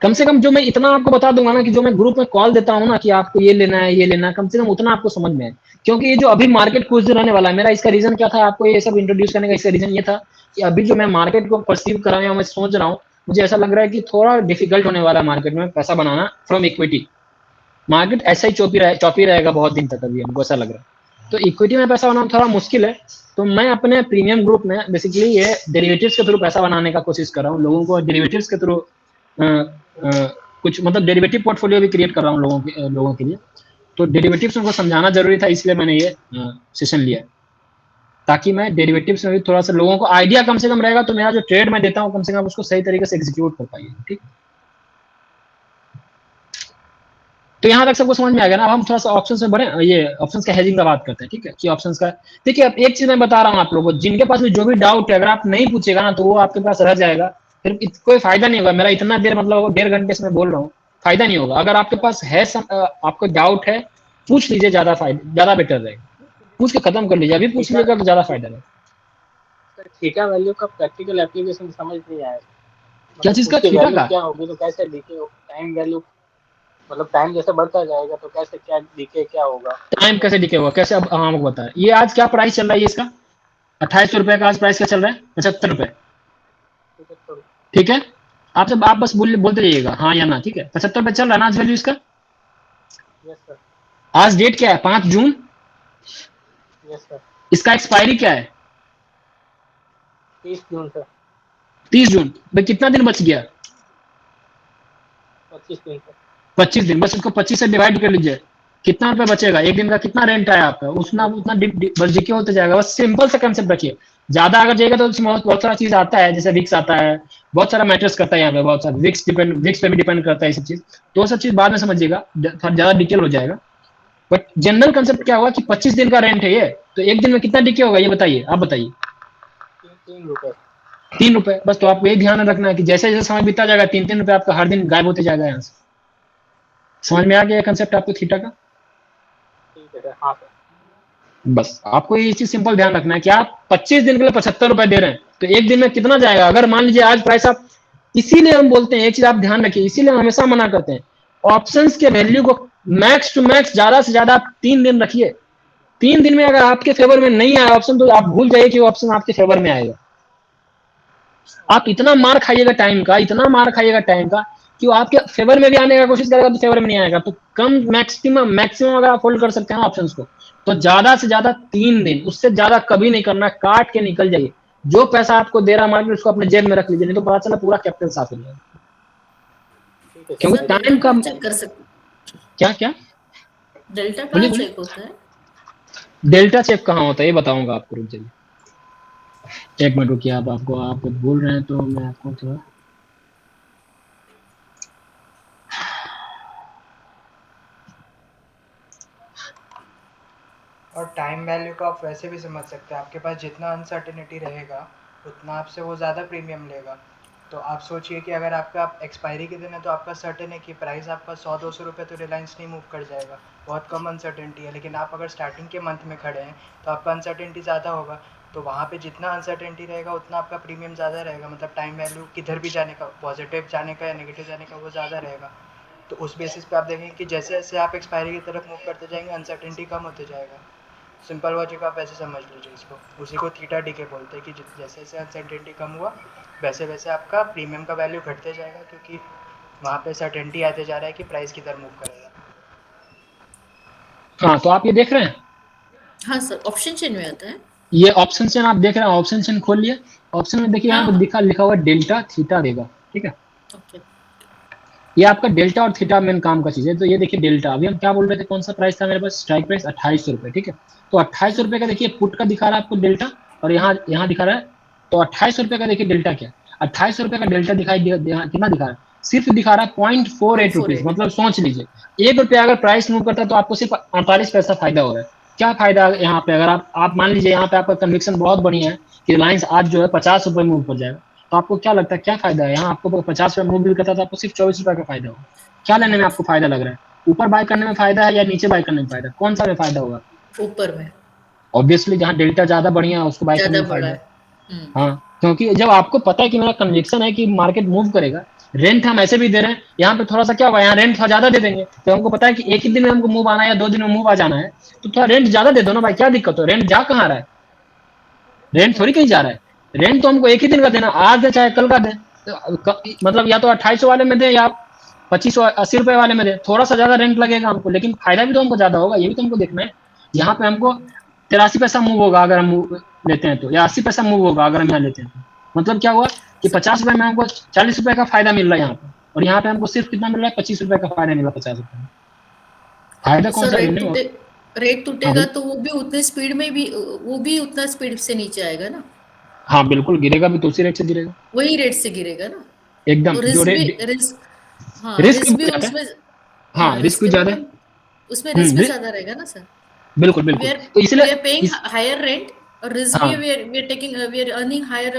[SPEAKER 1] कम से कम जो मैं इतना आपको बता दूंगा ना कि जो मैं ग्रुप में कॉल देता हूँ ना कि आपको ये लेना है ये लेना है, कम से कम उतना आपको समझ में है। क्योंकि ये जो अभी मार्केट कुछ दिन रहने वाला है, मेरा इसका रीजन क्या था आपको ये सब इंट्रोड्यूस करने का, इसका रीजन ये था कि अभी जो मैं मार्केट को परसीव कर रहा हूँ, मैं सोच रहा हूँ, मुझे ऐसा लग रहा है कि थोड़ा डिफिकल्ट होने वाला है मार्केट में पैसा बनाना फ्रॉम इक्विटी। मार्केट ऐसा ही चौपी रहेगा बहुत दिन तक, अभी हमको ऐसा लग रहा है। तो इक्विटी में पैसा बनाना थोड़ा मुश्किल है। तो मैं अपने प्रीमियम ग्रुप में बेसिकली ये डेरिवेटिव्स के थ्रू पैसा बनाने का कोशिश कर रहा हूँ, लोगों को डेरिवेटिव्स के थ्रू कुछ मतलब डेरिवेटिव पोर्टफोलियो भी क्रिएट कर रहा हूँ लोगों के लिए। तो डेरिवेटिव्स उनको समझाना जरूरी था, इसलिए मैंने ये सेशन लिया, ताकि मैं डेरिवेटिव्स में भी थोड़ा सा लोगों को आइडिया कम से कम रहेगा, तो मेरा जो ट्रेड मैं देता हूँ कम से कम उसको सही तरीके से एग्जीक्यूट कर पाइए। ठीक, तो यहाँ तक सबको समझ में आ गया ना। अब हम थोड़ा सा ऑप्शंस में बढ़े, ये ऑप्शंस का हेजिंग का बात करते हैं। ठीक है, कि ऑप्शंस का देखिए, अब एक चीज मैं बता रहा हूँ आप लोगों को, जिनके पास भी जो भी डाउट है, अगर आप नहीं पूछेगा ना तो वो आपके पास रह जाएगा, फिर कोई फायदा नहीं होगा। मेरा इतना देर मतलब 1.5 घंटे से मैं बोल रहा हूँ, फायदा नहीं होगा। अगर आपके पास है आपको डाउट है, पूछ लीजिए, ज्यादा बेटर रहेगा। पूछ के खत्म कर लीजिए, अभी पूछ लीजिएगा तो ज्यादा फायदा रहेगा।
[SPEAKER 6] थीटा वैल्यू का प्रैक्टिकल एप्लीकेशन समझ नहीं आया।
[SPEAKER 1] क्या चीज का? थीटा का
[SPEAKER 6] क्या होगी तो कैसे डीके टाइम वैल्यू, मतलब टाइम जैसे बढ़ता जाएगा तो कैसे क्या डीके क्या होगा,
[SPEAKER 1] टाइम कैसे डीके होगा कैसे? अब हम आपको बता रहे हैं। ये आज क्या प्राइस चल रहा है, ये इसका 2800 रुपए का आज प्राइस क्या चल रहा है? 75 रुपए। ठीक है, आप बस बोलते रहिएगा हाँ या ना। ठीक है, 75 रुपए चल रहा है ना आज वैल्यू इसका।
[SPEAKER 6] Yes sir.
[SPEAKER 1] आज डेट क्या है? 5 जून।
[SPEAKER 6] Yes sir.
[SPEAKER 1] इसका एक्सपायरी क्या है?
[SPEAKER 6] 30 जून सर।
[SPEAKER 1] 30 जून। भाई कितना दिन बच गया?
[SPEAKER 6] 25 दिन सर।
[SPEAKER 1] 25 दिन। बस इसको 25 से डिवाइड कर लीजिए, कितना रुपए बचेगा? एक दिन का कितना रेंट आया आपका, उतना बस डीके होते जाएगा। बस सिंपल सा कंसेप्ट रखिए। ज्यादा अगर जाएगा तो उसमें बहुत सारा चीज आता है, जैसे विक्स आता है, बहुत सारा मैटर्स करता है यहाँ पे, बहुत सारा विक्स पे भी डिपेंड करता है ये सब चीज। तो वो सब चीज बाद में समझिएगा, थोड़ा ज्यादा डिटेल हो जाएगा। बट जनरल कंसेप्ट क्या हुआ कि 25 दिन का रेंट है ये, तो एक दिन में कितना डीके होगा ये बताइए, आप बताइए।
[SPEAKER 6] 3 रुपए।
[SPEAKER 1] 3 रुपए। बस तो आपको ये ध्यान रखना है कि जैसे जैसे समय बीता जाएगा 3 रुपए आपका हर दिन गायब होते जाएगा यहाँ से। समझ में आ गया कंसेप्ट आपको थीटा का?
[SPEAKER 6] ठीक है हाँ सर।
[SPEAKER 1] बस आपको ये चीज सिंपल ध्यान रखना है कि आप 25 दिन के लिए 75 रुपए दे रहे हैं, तो एक दिन में कितना जाएगा? अगर मान लीजिए आज प्राइस आप, इसीलिए हम बोलते हैं एक चीज आप ध्यान रखिए, इसीलिए हम हमेशा मना करते हैं, ऑप्शंस के वैल्यू को मैक्स टू मैक्स ज्यादा से ज्यादा आप 3 दिन रखिए। 3 दिन में अगर आपके फेवर में नहीं आया ऑप्शन, तो आप भूल जाइए कि वो ऑप्शन आपके फेवर में आएगा। आप इतना मार खाइएगा टाइम का, इतना मार खाइएगा टाइम का कि वो आपके फेवर में भी आने का कोशिश करेगा तो फेवर में नहीं आएगा। तो कम मैक्सिमम अगर आप होल्ड कर सकते हैं ऑप्शंस को, तो ज्यादा से ज्यादा 3 दिन, उससे ज्यादा कभी नहीं करना। काट के निकल जाइए, जो पैसा आपको दे रहा मार्केट उसको अपने जेब में रख लीजिए, नहीं तो पता चला पूरा कैपिटल साफ हो जाएगा। क्योंकि टाइम का
[SPEAKER 4] चेक कर सकते।
[SPEAKER 1] क्या
[SPEAKER 4] डेल्टा कहाँ चेक होता है?
[SPEAKER 1] डेल्टा चेक कहाँ होता है ये बताऊंगा आपको, रुक जाइए 1 मिनट रुकिए। आप बोल रहे हैं तो मैं आपको थोड़ा
[SPEAKER 9] और टाइम वैल्यू को आप वैसे भी समझ सकते हैं, आपके पास जितना अनसर्टेनिटी रहेगा उतना आपसे वो ज़्यादा प्रीमियम लेगा। तो आप सोचिए कि अगर आपका एक्सपायरी के दिन है तो आपका सर्टेन है कि प्राइस आपका 100-200 रुपये तो रिलायंस नहीं मूव कर जाएगा, बहुत कम अनसर्टेनिटी है। लेकिन आप अगर स्टार्टिंग के मंथ में खड़े हैं तो आपका अनसर्टेनिटी ज़्यादा होगा, तो वहाँ पे जितना अनसर्टेनिटी रहेगा उतना आपका प्रीमियम ज़्यादा रहेगा, मतलब टाइम वैल्यू किधर भी जाने का, पॉजिटिव जाने का या नेगेटिव जाने का, वो ज़्यादा रहेगा। तो उस बेसिस पे आप देखेंगे कि जैसे जैसे आप एक्सपायरी की तरफ मूव करते जाएंगे अनसर्टेनिटी कम होते जाएगा। सिंपल लॉजिक आप ऐसे समझ लीजिए इसको, उसी को थीटा डीके बोलते हैं कि जैसे जैसे अनसर्टेनिटी कम हुआ वैसे वैसे आपका प्रीमियम का वैल्यू घटते जाएगा, क्योंकि वहाँ पे सर्टेनिटी आते जा रहा है कि प्राइस किधर मूव करेगा।
[SPEAKER 1] हाँ, तो आप ये देख रहे हैं,
[SPEAKER 4] हाँ सर, ऑप्शन चेन में आता है
[SPEAKER 1] ये ऑप्शन चेन आप देख रहे हैं, ऑप्शन चेन खोल लिया, ऑप्शन में देखिए यहाँ पे लिखा हुआ डेल्टा थीटा देगा, ठीक है।
[SPEAKER 4] ओके।
[SPEAKER 1] ये आपका डेल्टा और थीटा मेन काम का चीज है। तो ये देखिए डेल्टा, अभी हम क्या बोल रहे थे, कौन सा प्राइस था मेरे पास, स्ट्राइक प्राइस 2800 रुपए, ठीक है। तो 2800 रुपए का देखिए पुट का दिखा रहा है आपको डेल्टा, और यहाँ दिखा रहा है, तो 2800 रुपए का देखिए डेल्टा क्या, 2800 रुपए का डेल्टा दिखाई कितना दिखा रहा है, सिर्फ दिखा रहा है 0.48 रुपीज। मतलब सोच लीजिए 1 रुपया अगर प्राइस मूव करता है तो आपको सिर्फ 48 पैसा फायदा हो रहा है। क्या फायदा है यहाँ पे, अगर आप मान लीजिए यहाँ पे आपका कन्विक्शन बहुत बढ़िया है कि रिलायंस आज जो है 50 रुपए मूव कर जाएगा, तो आपको क्या लगता है क्या फायदा है, यहाँ आपको 50 रुपए मूव भी करता तो आपको सिर्फ 24 रुपए का फायदा होगा। क्या लेने में आपको फायदा लग रहा है, ऊपर बाय करने में फायदा है या नीचे बाय करने में फायदा, कौन सा में फायदा होगा?
[SPEAKER 4] ऊपर में।
[SPEAKER 1] ऑब्वियसली जहाँ डेल्टा ज्यादा बढ़िया है उसको बाय करने में फायदा है। हाँ, क्योंकि जब आपको पता है कि मेरा कन्विक्शन है कि मार्केट मूव करेगा, रेंट हम ऐसे भी दे रहे हैं, यहाँ पे थोड़ा सा क्या होगा, यहाँ रेंट थोड़ा ज्यादा दे देंगे, तो हमको पता है कि एक ही दिन में हमको मूव आना है या 2 दिन में मूव आ जाना है, तो थोड़ा रेंट ज्यादा दे दो ना भाई, क्या दिक्कत हो, रेंट जा कहाँ रहा है, रेंट थोड़ी कहीं जा रहा है, रेंट तो हमको एक ही दिन का देना, आज दे चाहे कल का दे, मतलब या तो 2800 वाले में दे या 2580 रुपए वाले में दे, थोड़ा सा ज्यादा रेंट लगेगा हमको, लेकिन फायदा भी तो हमको ज्यादा होगा, ये भी तो हमको देखना है। यहाँ पे हमको 83 पैसा मूव होगा अगर हम लेते हैं तो, या 80 पैसा मूव होगा अगर हम यहाँ लेते हैं तो, मतलब क्या हुआ कि 50 रुपए में हमको 40 रुपए का फायदा मिल रहा है यहाँ पे, और यहाँ पे हमको सिर्फ कितना मिल रहा है, 25 रुपए का फायदा मिल रहा है 50 रुपए में। फायदा कौन सा है?
[SPEAKER 4] रेट टूटेगा तो वो भी उतने स्पीड में भी, वो भी उतना स्पीड से नीचे आएगा ना।
[SPEAKER 1] हाँ बिल्कुल, गिरेगा भी तो उसी रेट से गिरेगा,
[SPEAKER 4] वही रेट से गिरेगा ना
[SPEAKER 1] एकदम।
[SPEAKER 4] जो रिस्क भी उसमें,
[SPEAKER 1] हाँ रिस्क भी ज्यादा है,
[SPEAKER 4] उसमें रिस्क भी ज्यादा रहेगा ना सर।
[SPEAKER 1] बिल्कुल बिल्कुल, तो इसलिए
[SPEAKER 4] we are paying higher rent और रिस्क भी we are taking, we are earning higher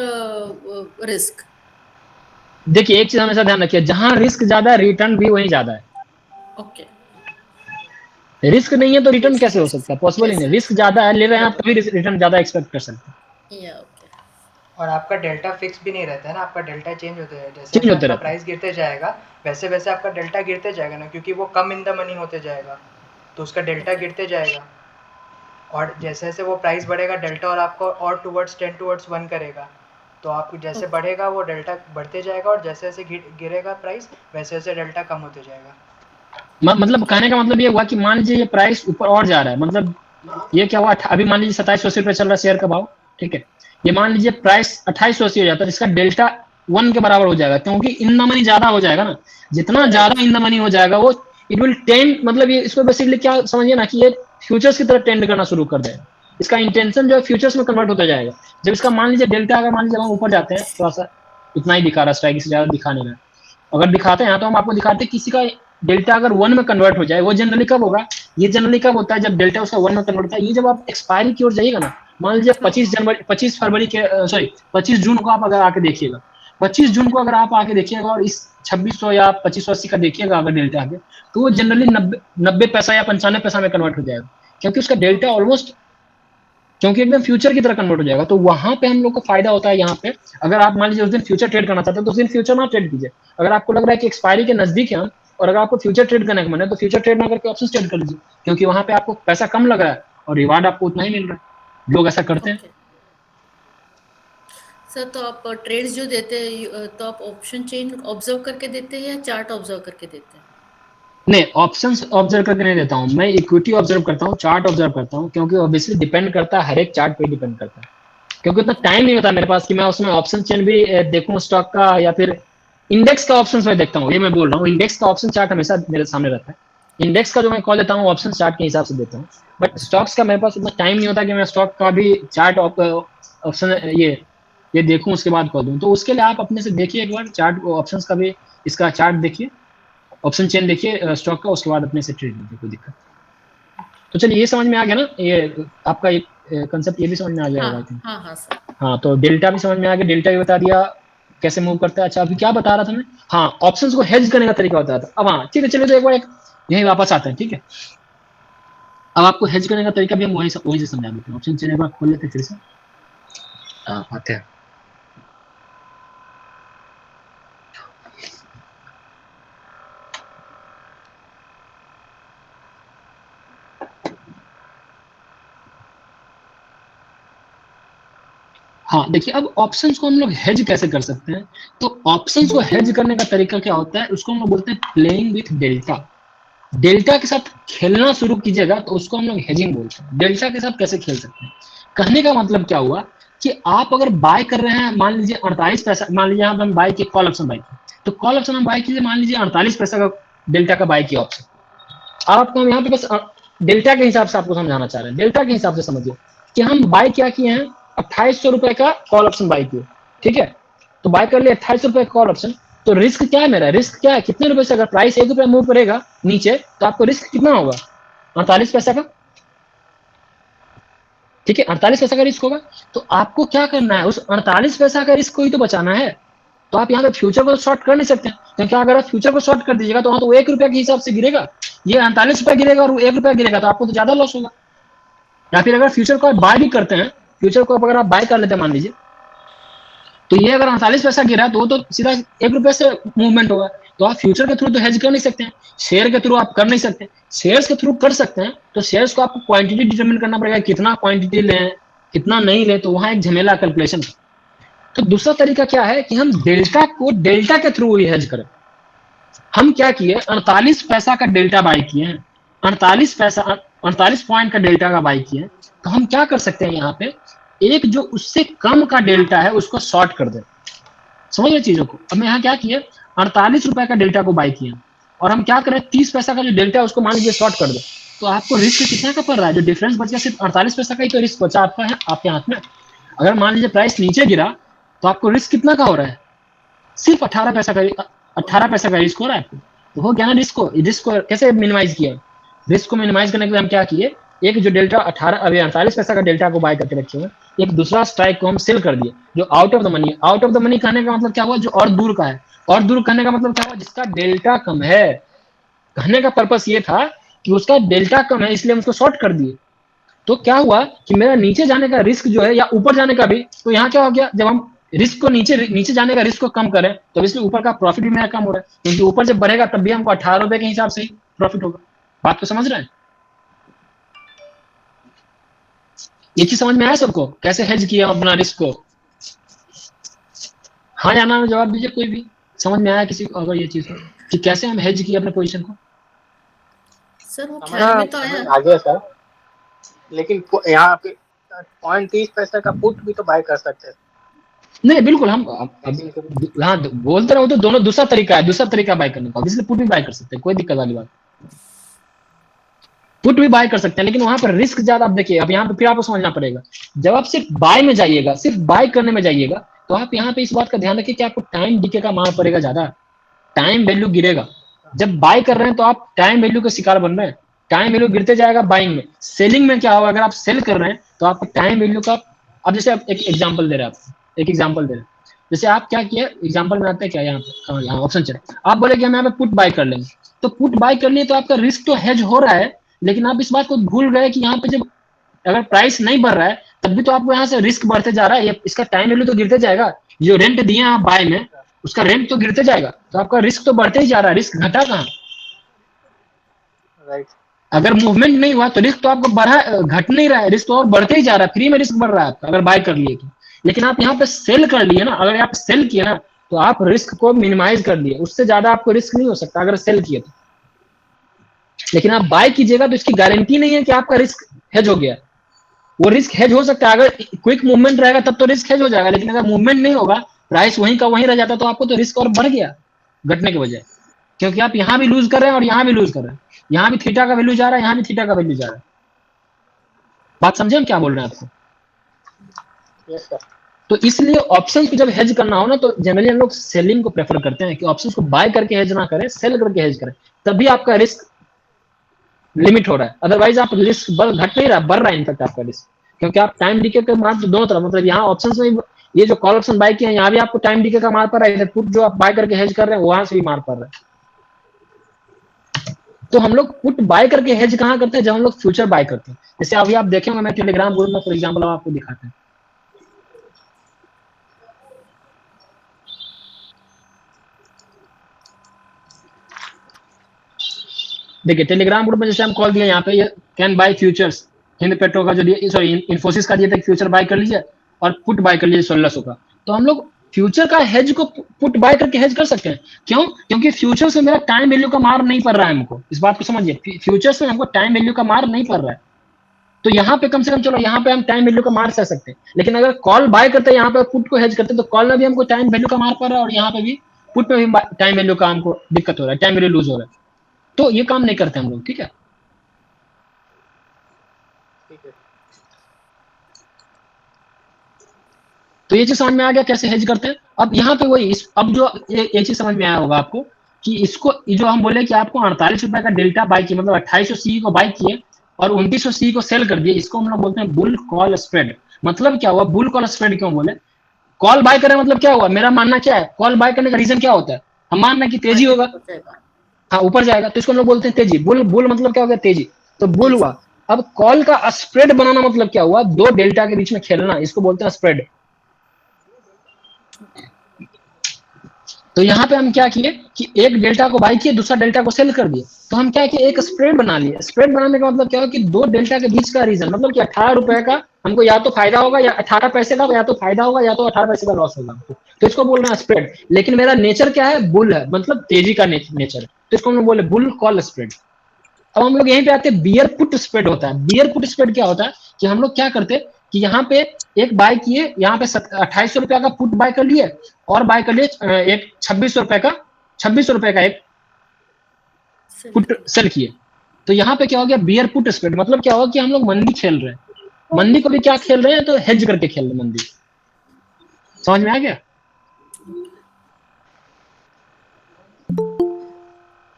[SPEAKER 4] risk.
[SPEAKER 1] देखिए एक चीज हमेशा ध्यान रखिए, जहां रिस्क ज्यादा है रिटर्न भी वही ज्यादा है।
[SPEAKER 4] ओके,
[SPEAKER 1] रिस्क नहीं है तो रिटर्न कैसे हो सकता है, पॉसिबल ही नहीं। रिस्क ज्यादा है ले रहे हैं आप तभी रिटर्न ज्यादा एक्सपेक्ट कर सकते हैं।
[SPEAKER 9] और आपका डेल्टा फिक्स भी नहीं रहता है ना, आपका डेल्टा चेंज होता है, जैसे आपका प्राइस गिरते जाएगा वैसे वैसे आपका डेल्टा गिरते जाएगा ना, क्योंकि वो कम इन द मनी होते जाएगा तो उसका डेल्टा गिरते जाएगा, और जैसे जैसे वो प्राइस बढ़ेगा डेल्टा और आपको और टुवर्ड्स 10 टुवर्ड्स 1 करेगा, तो आपको जैसे बढ़ेगा वो डेल्टा बढ़ते जाएगा, और जैसे जैसे गिरेगा प्राइस वैसे वैसे डेल्टा कम होते जाएगा।
[SPEAKER 1] मतलब कहने का मतलब ये हुआ कि मान लीजिए ये प्राइस ऊपर और जा रहा है, मतलब ये क्या हुआ, अभी मान लीजिए 2780 रुपए चल रहा है शेयर का भाव, ठीक है, ये मान लीजिए प्राइस 2880 हो जाता है, इसका डेल्टा 1 के बराबर हो जाएगा, क्योंकि इन द मनी ज्यादा हो जाएगा ना, जितना ज्यादा इन द मनी हो जाएगा वो इट विल टेंड, मतलब ये इसको बेसिकली क्या समझिए ना कि ये फ्यूचर्स की तरफ टेंड करना शुरू कर देगा, इसका इंटेंशन जो है फ्यूचर्स में कन्वर्ट होता जाएगा। जब इसका मान लीजिए डेल्टा अगर मान लीजिए हम ऊपर जाते हैं थोड़ा सा, इतना ही दिखा रहा है स्ट्राइक से ज्यादा दिखाने में, अगर दिखाते हैं तो हम आपको दिखाते हैं किसी का डेल्टा अगर 1 में कन्वर्ट हो जाए, वो जनरली कब होगा, ये जनरली कब होता है जब डेल्टा उसका 1 में कन्वर्ट होता है, ये जब आप एक्सपायरी की ओर जाइएगा ना, मान लीजिए 25 फरवरी के 25 जून को आप अगर आके देखिएगा, 25 जून को अगर आप आके देखिएगा और इस 2600 या 2580 का देखिएगा अगर डेल्टा आगे, तो वो जनरली 90 पैसा या 95 पैसा में कन्वर्ट हो जाएगा, क्योंकि उसका डेल्टा ऑलमोस्ट, क्योंकि एकदम फ्यूचर की तरह कन्वर्ट हो जाएगा। तो वहां पे हम लोग को फायदा होता है यहाँ पे, अगर आप मान लीजिए उस दिन फ्यूचर ट्रेड करना चाहते हैं तो उस दिन फ्यूचर ना ट्रेड कीजिए, अगर आपको लग रहा है कि एक्सपायरी के नजदीक है हम, और अगर आपको फ्यूचर ट्रेड करने का मन है तो फ्यूचर ट्रेड ना करके ऑप्शन ट्रेड कर लीजिए, क्योंकि वहां पे आपको पैसा कम लग रहा है और रिवार्ड आपको उतना ही मिल रहा है, लोग ऐसा करते हैं।
[SPEAKER 4] सर तो आप ट्रेड्स जो देते हैं तो आप ऑप्शन चेन ऑब्जर्व करके देते हैं या चार्ट ऑब्जर्व करके देते हैं?
[SPEAKER 1] नहीं, ऑप्शंस ऑब्जर्व करके नहीं देता हूँ मैं, इक्विटी ऑब्जर्व करता हूँ, चार्ट ऑब्जर्व करता हूँ, क्योंकि ऑब्वियसली डिपेंड करता है, हर एक चार्ट पे डिपेंड करता है, क्योंकि उतना टाइम नहीं होता मेरे पास कि मैं उसमें ऑप्शन चेन भी देखूं स्टॉक का, या फिर इंडेक्स का ऑप्शन मैं देखता हूँ, ये मैं बोल रहा हूँ, इंडेक्स का ऑप्शन चार्ट हमेशा मेरे सामने रहता है, इंडेक्स का जो मैं कॉल देता हूँ ऑप्शन चार्ट के हिसाब से देता हूँ, बट स्टॉक्स का मेरे पास उतना टाइम नहीं होता कि मैं स्टॉक का भी चार्ट ऑप्शन ये देखूं उसके बाद कॉल दूं। तो उसके लिए आप अपने से देखिए एक बार चार्ट ऑप्शन का भी, इसका चार्ट देखिए, ऑप्शन चेन देखिए स्टॉक का, उसके बाद अपने से ट्रेड लीजिए, कोई दिक्कत। तो चलिए ये समझ में आ गया ना, ये आपका एक कंसेप्ट ये भी समझ में आ गया होगा।
[SPEAKER 4] हाँ सर।
[SPEAKER 1] हाँ, तो डेल्टा भी समझ में आ गया, डेल्टा भी बता दिया कैसे मूव करता है। अच्छा अभी क्या बता रहा था मैं, हाँ ऑप्शंस को हेज करने का तरीका बता रहा था। अब हाँ ठीक है, चलिए तो एक बार यहीं वापस आते हैं, ठीक है। अब आपको हेज करने का तरीका भी हम वही से समझा देते हैं। ऑप्शन चेन एक बार खोल लेते हैं फिर से। आते हैं। हाँ देखिए, अब ऑप्शंस को हम लोग हेज कैसे कर सकते हैं। तो ऑप्शंस को हेज करने का तरीका क्या होता है, उसको हम लोग बोलते हैं प्लेइंग विथ डेल्टा। डेल्टा के साथ खेलना शुरू कीजिएगा तो उसको हम लोग हेजिंग बोलते हैं। डेल्टा के साथ कैसे खेल सकते हैं, कहने का मतलब क्या हुआ कि आप अगर बाय कर रहे हैं, मान लीजिए 48 पैसा, मान लीजिए यहाँ पे हम बाय किए, कॉल ऑप्शन बाय किए, तो कॉल ऑप्शन हम बाय कीजिए, मान लीजिए 48 पैसा का डेल्टा का बाय किया ऑप्शन। आपको हम यहाँ पे बस डेल्टा के हिसाब से आपको समझाना चाह रहे हैं। डेल्टा के हिसाब से समझिए कि हम बाय क्या किए हैं, 2800 रुपए का कॉल ऑप्शन बाय किए, ठीक है। तो बाय कर लिया 2800 रुपए का कॉल ऑप्शन। तो रिस्क क्या है मेरा, रिस्क क्या है, कितने रुपए से, अगर प्राइस 1 रुपया मूव करेगा नीचे तो आपको रिस्क कितना होगा, 48 पैसा का, ठीक है। 48 पैसा का रिस्क होगा। तो आपको क्या करना है, उस 48 पैसा का रिस्क को ही तो बचाना है। तो आप यहाँ पे फ्यूचर को शॉर्ट कर नहीं सकते, क्योंकि अगर आप फ्यूचर को शॉर्ट कर दीजिएगा तो वहां तो 1 रुपया के हिसाब से गिरेगा, ये 48 रुपया गिरेगा और वो 1 रुपया गिरेगा, तो आपको तो ज्यादा लॉस होगा। या फिर अगर फ्यूचर को आप बाय भी करते हैं, फ्यूचर को अगर आप बाय कर लेते हैं मान लीजिए, तो ये अगर 48 पैसा गिरा तो वो तो सीधा 1 रुपये से मूवमेंट होगा। तो आप फ्यूचर के थ्रू तो हेज कर नहीं सकते हैं, शेयर के थ्रू आप कर नहीं सकते। शेयर्स के थ्रू कर सकते हैं, तो शेयर्स को आपको क्वांटिटी डिटरमिन करना पड़ेगा, कितना क्वांटिटी लें कितना नहीं लें, तो वहां एक झमेला कैलकुलेशन। तो दूसरा तरीका क्या है कि हम डेल्टा को डेल्टा के थ्रू ही हेज करें। हम क्या किए, 48 पैसा का डेल्टा बाय किए हैं, 48 पॉइंट का डेल्टा का बाय किए हैं। तो हम क्या कर सकते हैं, यहाँ पे एक जो उससे कम का डेल्टा है उसको शॉर्ट कर दे। समझ रहे चीजों को। अब मैं यहाँ क्या किया, 48 रुपए का डेल्टा को बाय किया और हम क्या करें, 30 पैसा का जो डेल्टा है उसको मान लीजिए शॉर्ट कर दे। तो आपको रिस्क कितना का पड़ रहा है, जो डिफरेंस बच गया सिर्फ 48 पैसा का ही तो रिस्क बचा आपका है, आपके हाथ में। अगर मान लीजिए प्राइस नीचे गिरा तो आपको रिस्क कितना का हो रहा है, सिर्फ 18 पैसा का रिस्क हो रहा है आपको। तो हो गया ना रिस्क को कैसे मिनिमाइज किया। रिस्क को मिनिमाइज करने के लिए हम क्या किए, एक जो डेल्टा 48 पैसा का डेल्टा को बाय करके रखे हुए, एक दूसरा स्ट्राइक को हम सेल कर दिए जो out of the money. Out of the money कहने का मतलब क्या हुआ, जो और दूर का है। और दूर कहने का मतलब क्या हुआ, जिसका डेल्टा कम है। कहने का पर्पस ये था कि उसका डेल्टा कम है, इसलिए हम उसको शॉर्ट कर दिए। तो क्या हुआ कि मेरा नीचे जाने का रिस्क जो है या ऊपर जाने का भी, तो यहाँ क्या हो गया, जब हम रिस्क को नीचे जाने का रिस्क को कम करें तो इसलिए ऊपर का प्रॉफिट भी मेरा कम हो रहा है, क्योंकि ऊपर जब बढ़ेगा तब भी हमको 18 रुपए के हिसाब से ही प्रॉफिट होगा। बात को समझ रहे हैं, ये चीज समझ में आया सबको, कैसे हेज किया अपना रिस्क को। हाँ या ना में जवाब दीजिए, कोई भी समझ में आया किसी को अगर ये चीज कि कैसे हम हेज किया अपने पोजीशन को।
[SPEAKER 4] सर वो ख्याल में तो आया
[SPEAKER 6] आ गया सर, लेकिन यहाँ पे 0.30 पैसा का पुट भी तो बाय कर सकते हैं।
[SPEAKER 1] नहीं बिल्कुल, हम हाँ बोलते रहो तो दोनों दूसरा तरीका बाय करने का, इसलिए पुट भी बाय कर सकते हैं, कोई दिक्कत वाली बात। पुट भी बाय कर सकते हैं, लेकिन वहां पर रिस्क ज्यादा। आप देखिए, अब यहाँ पे फिर आपको समझना पड़ेगा, जब आप सिर्फ बाय में जाइएगा, सिर्फ बाय करने में जाइएगा, तो आप यहाँ पे इस बात का ध्यान रखिए कि आपको टाइम डीके का मार पड़ेगा ज्यादा, टाइम वैल्यू गिरेगा। जब बाय कर रहे हैं तो आप टाइम वैल्यू के शिकार बन रहे हैं, टाइम वैल्यू गिरते जाएगा बाइंग में। सेलिंग में क्या होगा, अगर आप सेल कर रहे हैं तो आपको टाइम वैल्यू का, अब जैसे आप एक एग्जाम्पल दे रहे हैं, जैसे आप क्या किया, एग्जाम्पल में आते हैं क्या, यहाँ ऑप्शन चले, आप बोले कि हम यहाँ पे पुट बाय कर लेंगे, तो पुट बाय कर लिए तो आपका रिस्क तो हेज हो रहा है, लेकिन आप इस बात को भूल गए कि यहाँ पे जब अगर प्राइस नहीं बढ़ रहा है तब भी तो आपको यहाँ से रिस्क बढ़ते जा रहा है, इसका टाइम वैल्यू तो गिरते जाएगा। जो रेंट दिए आप बाय में, उसका रेंट तो गिरते जाएगा, तो आपका रिस्क तो बढ़ते ही जा रहा है, रिस्क घटा कहाँ।
[SPEAKER 6] राइट,
[SPEAKER 1] अगर मूवमेंट नहीं हुआ तो रिस्क तो आपको घट नहीं रहा है, रिस्क तो और बढ़ते ही जा रहा है, फ्री में रिस्क बढ़ रहा है आपका अगर बाय कर लिए तो। लेकिन आप यहाँ पे सेल कर लिए ना, अगर आप सेल किए ना तो आप रिस्क को मिनिमाइज कर लिए, उससे ज्यादा आपको रिस्क नहीं हो सकता अगर सेल किए तो। लेकिन आप बाय कीजिएगा तो इसकी गारंटी नहीं है कि आपका रिस्क हेज हो गया। वो रिस्क हेज हो सकता है, अगर क्विक मूवमेंट रहेगा तब तो रिस्क हेज हो जाएगा, लेकिन अगर मूवमेंट नहीं होगा, प्राइस वहीं का वहीं रह जाता, तो आपको तो रिस्क और बढ़ गया घटने के बजाय, क्योंकि आप यहाँ भी लूज कर रहे हैं और यहाँ भी लूज कर रहे हैं, यहाँ भी थीटा का वैल्यू जा रहा है, यहाँ भी थीटा का वैल्यू जा रहा है। बात समझे हम क्या बोल रहे हैं आपको?
[SPEAKER 6] Yes sir.
[SPEAKER 1] तो इसलिए ऑप्शंस को जब हेज करना हो ना, तो जनरली हम लोग सेलिंग को प्रेफर करते हैं कि ऑप्शंस को बाय करके हेज ना करें, सेल करके हेज करें, तभी आपका रिस्क लिमिट हो रहा है। अदरवाइज आप रिस्क घट नहीं रहा, बढ़ रहा है इनफैक्ट आपका रिस्क, क्योंकि आप टाइम डीके के मार दोनों तरफ, मतलब यहाँ ऑप्शंस में ये जो कॉल ऑप्शन बाय किए हैं यहाँ भी आपको टाइम डीके का मार पड़ रहा है, इधर पुट जो आप बाय करके हेज कर रहे हैं वहां से भी मार पड़ रहा है। तो हम लोग पुट बाय करके हेज कहाँ करते हैं, जब हम लोग फ्यूचर बाय करते हैं। जैसे अभी आप देखेंगे, मैं टेलीग्राम ग्रुप में फॉर एग्जाम्पल आपको दिखाते हैं, देखिए टेलीग्राम ग्रुप में जैसे हम कॉल दिया यहाँ पे, ये can buy futures, Hind petro का जो दिया, सॉरी इन्फोसिस का दिया था फ्यूचर बाय कर लीजिए और पुट बाय कर लीजिए 1600 का। तो हम लोग फ्यूचर का हेज को पुट बाय करके हेज कर सकते हैं। क्यों? क्योंकि फ्यूचर से मेरा टाइम वैल्यू का मार नहीं पड़ रहा है हमको, इस बात को समझिए, फ्यूचर से हमको टाइम वैल्यू का मार नहीं पड़ रहा है। तो यहाँ पे कम से कम चलो यहाँ पे हम टाइम वैल्यू का मार सह सकते हैं, लेकिन अगर कॉल बाय करते हैं यहाँ पे पुट को हेज करते हैं तो कॉल में भी हमको टाइम वैल्यू का मार पड़ रहा है और यहाँ पे भी पुट में भी टाइम वैल्यू का हमको दिक्कत हो रहा है, टाइम वैल्यू लूज हो रहा है। तो ये काम नहीं करते हम लोग, ठीक है। तो ये चीज समझ में आ गया कैसे हेज करते हैं। अब यहाँ पे वही अब जो ये चीज समझ में आया होगा आपको कि इसको जो हम बोले कि आपको 48 रुपए का डेल्टा बाय किया, मतलब 2800 सी को बाय किए और 2900 सी को सेल कर दिए, इसको हम लोग बोलते हैं बुल कॉल स्प्रेड। मतलब क्या हुआ बुल कॉल स्प्रेड क्यों बोले? कॉल बाय करें मतलब क्या हुआ, मेरा मानना क्या है, कॉल बाय करने का रीजन क्या होता है, हम मानना कि तेजी होगा, हाँ ऊपर जाएगा, तो इसको हम लोग बोलते हैं तेजी। बुल मतलब क्या हो गया, तेजी, तो बुल हुआ। अब कॉल का स्प्रेड बनाना मतलब क्या हुआ, दो डेल्टा के बीच में खेलना, इसको बोलते हैं स्प्रेड। तो यहाँ पे हम क्या किए कि एक डेल्टा को बाय किए, दूसरा डेल्टा को सेल कर दिए, तो हम क्या किए एक स्प्रेड बना लिए। स्प्रेड बनाने का मतलब क्या हो कि दो डेल्टा के बीच का रीजन, मतलब कि 18 रुपए का हमको या तो फायदा होगा या 18 पैसे का, या तो फायदा होगा या तो 18 पैसे का लॉस होगा, तो इसको बोल रहे हैं स्प्रेड। लेकिन मेरा नेचर क्या है, बुल है, मतलब तेजी का नेचर है, तो इसको हम बोले बुल कॉल स्प्रेड। अब हम लोग यहीं पे आते हैं, बियर पुट स्प्रेड होता है। बियर पुट स्प्रेड क्या होता है कि हम लोग क्या करते हैं कि यहाँ पे एक बाय किए, यहाँ पे 2800 रुपया का पुट बाय कर लिए और बाय कर लिए एक 2600 रुपए का एक पुट सेल किए। तो यहाँ पे क्या हो गया बियर पुट स्प्रेड, मतलब क्या होगा कि हम लोग मंदी खेल रहे हैं, मंदी को भी क्या खेल रहे हैं, तो हेज करके खेल रहे हैं मंदी। समझ में आ गया?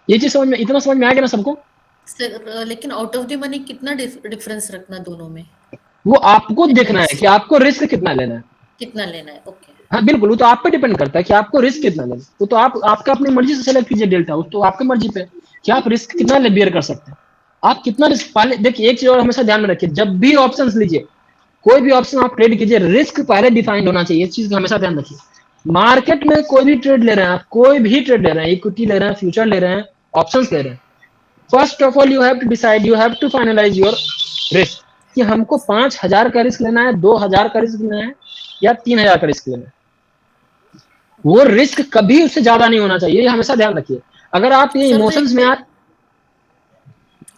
[SPEAKER 1] ये चीज समझ में, इतना समझ में आ गया ना सबको?
[SPEAKER 4] सर लेकिन आउट ऑफ द मनी कितना डिफरेंस रखना दोनों में?
[SPEAKER 1] वो आपको देखना है कि आपको रिस्क कितना लेना है,
[SPEAKER 4] कितना लेना है। ओके
[SPEAKER 1] हाँ बिल्कुल, वो तो आप पे डिपेंड करता है कि आपको रिस्क कितना लेना है। वो तो आपका अपनी मर्जी से सेलेक्ट कीजिए डेल्टा, तो आपकी मर्जी पे कि आप रिस्क कितना ले बियर कर सकते हैं, आप कितना रिस्क। पहले देखिए एक चीज और हमेशा ध्यान में रखिए, जब भी ऑप्शन लीजिए, कोई भी ऑप्शन आप ट्रेड कीजिए, रिस्क पहले डिफाइंड होना चाहिए, इस चीज का हमेशा ध्यान रखिए। मार्केट में कोई भी ट्रेड ले रहे हैं आप, कोई भी ट्रेड ले रहे हैं, इक्विटी ले रहे हैं, फ्यूचर ले रहे हैं, ऑप्शंस ले रहे हैं, first of all you have to decide, you have to finalize your risk कि हमको 5000 का रिस्क लेना है, 2000 का रिस्क लेना है या 3000 का रिस्क लेना है। वो रिस्क कभी उससे ज्यादा नहीं होना चाहिए, ये हमेशा ध्यान रखिए। अगर आप ये इमोशंस में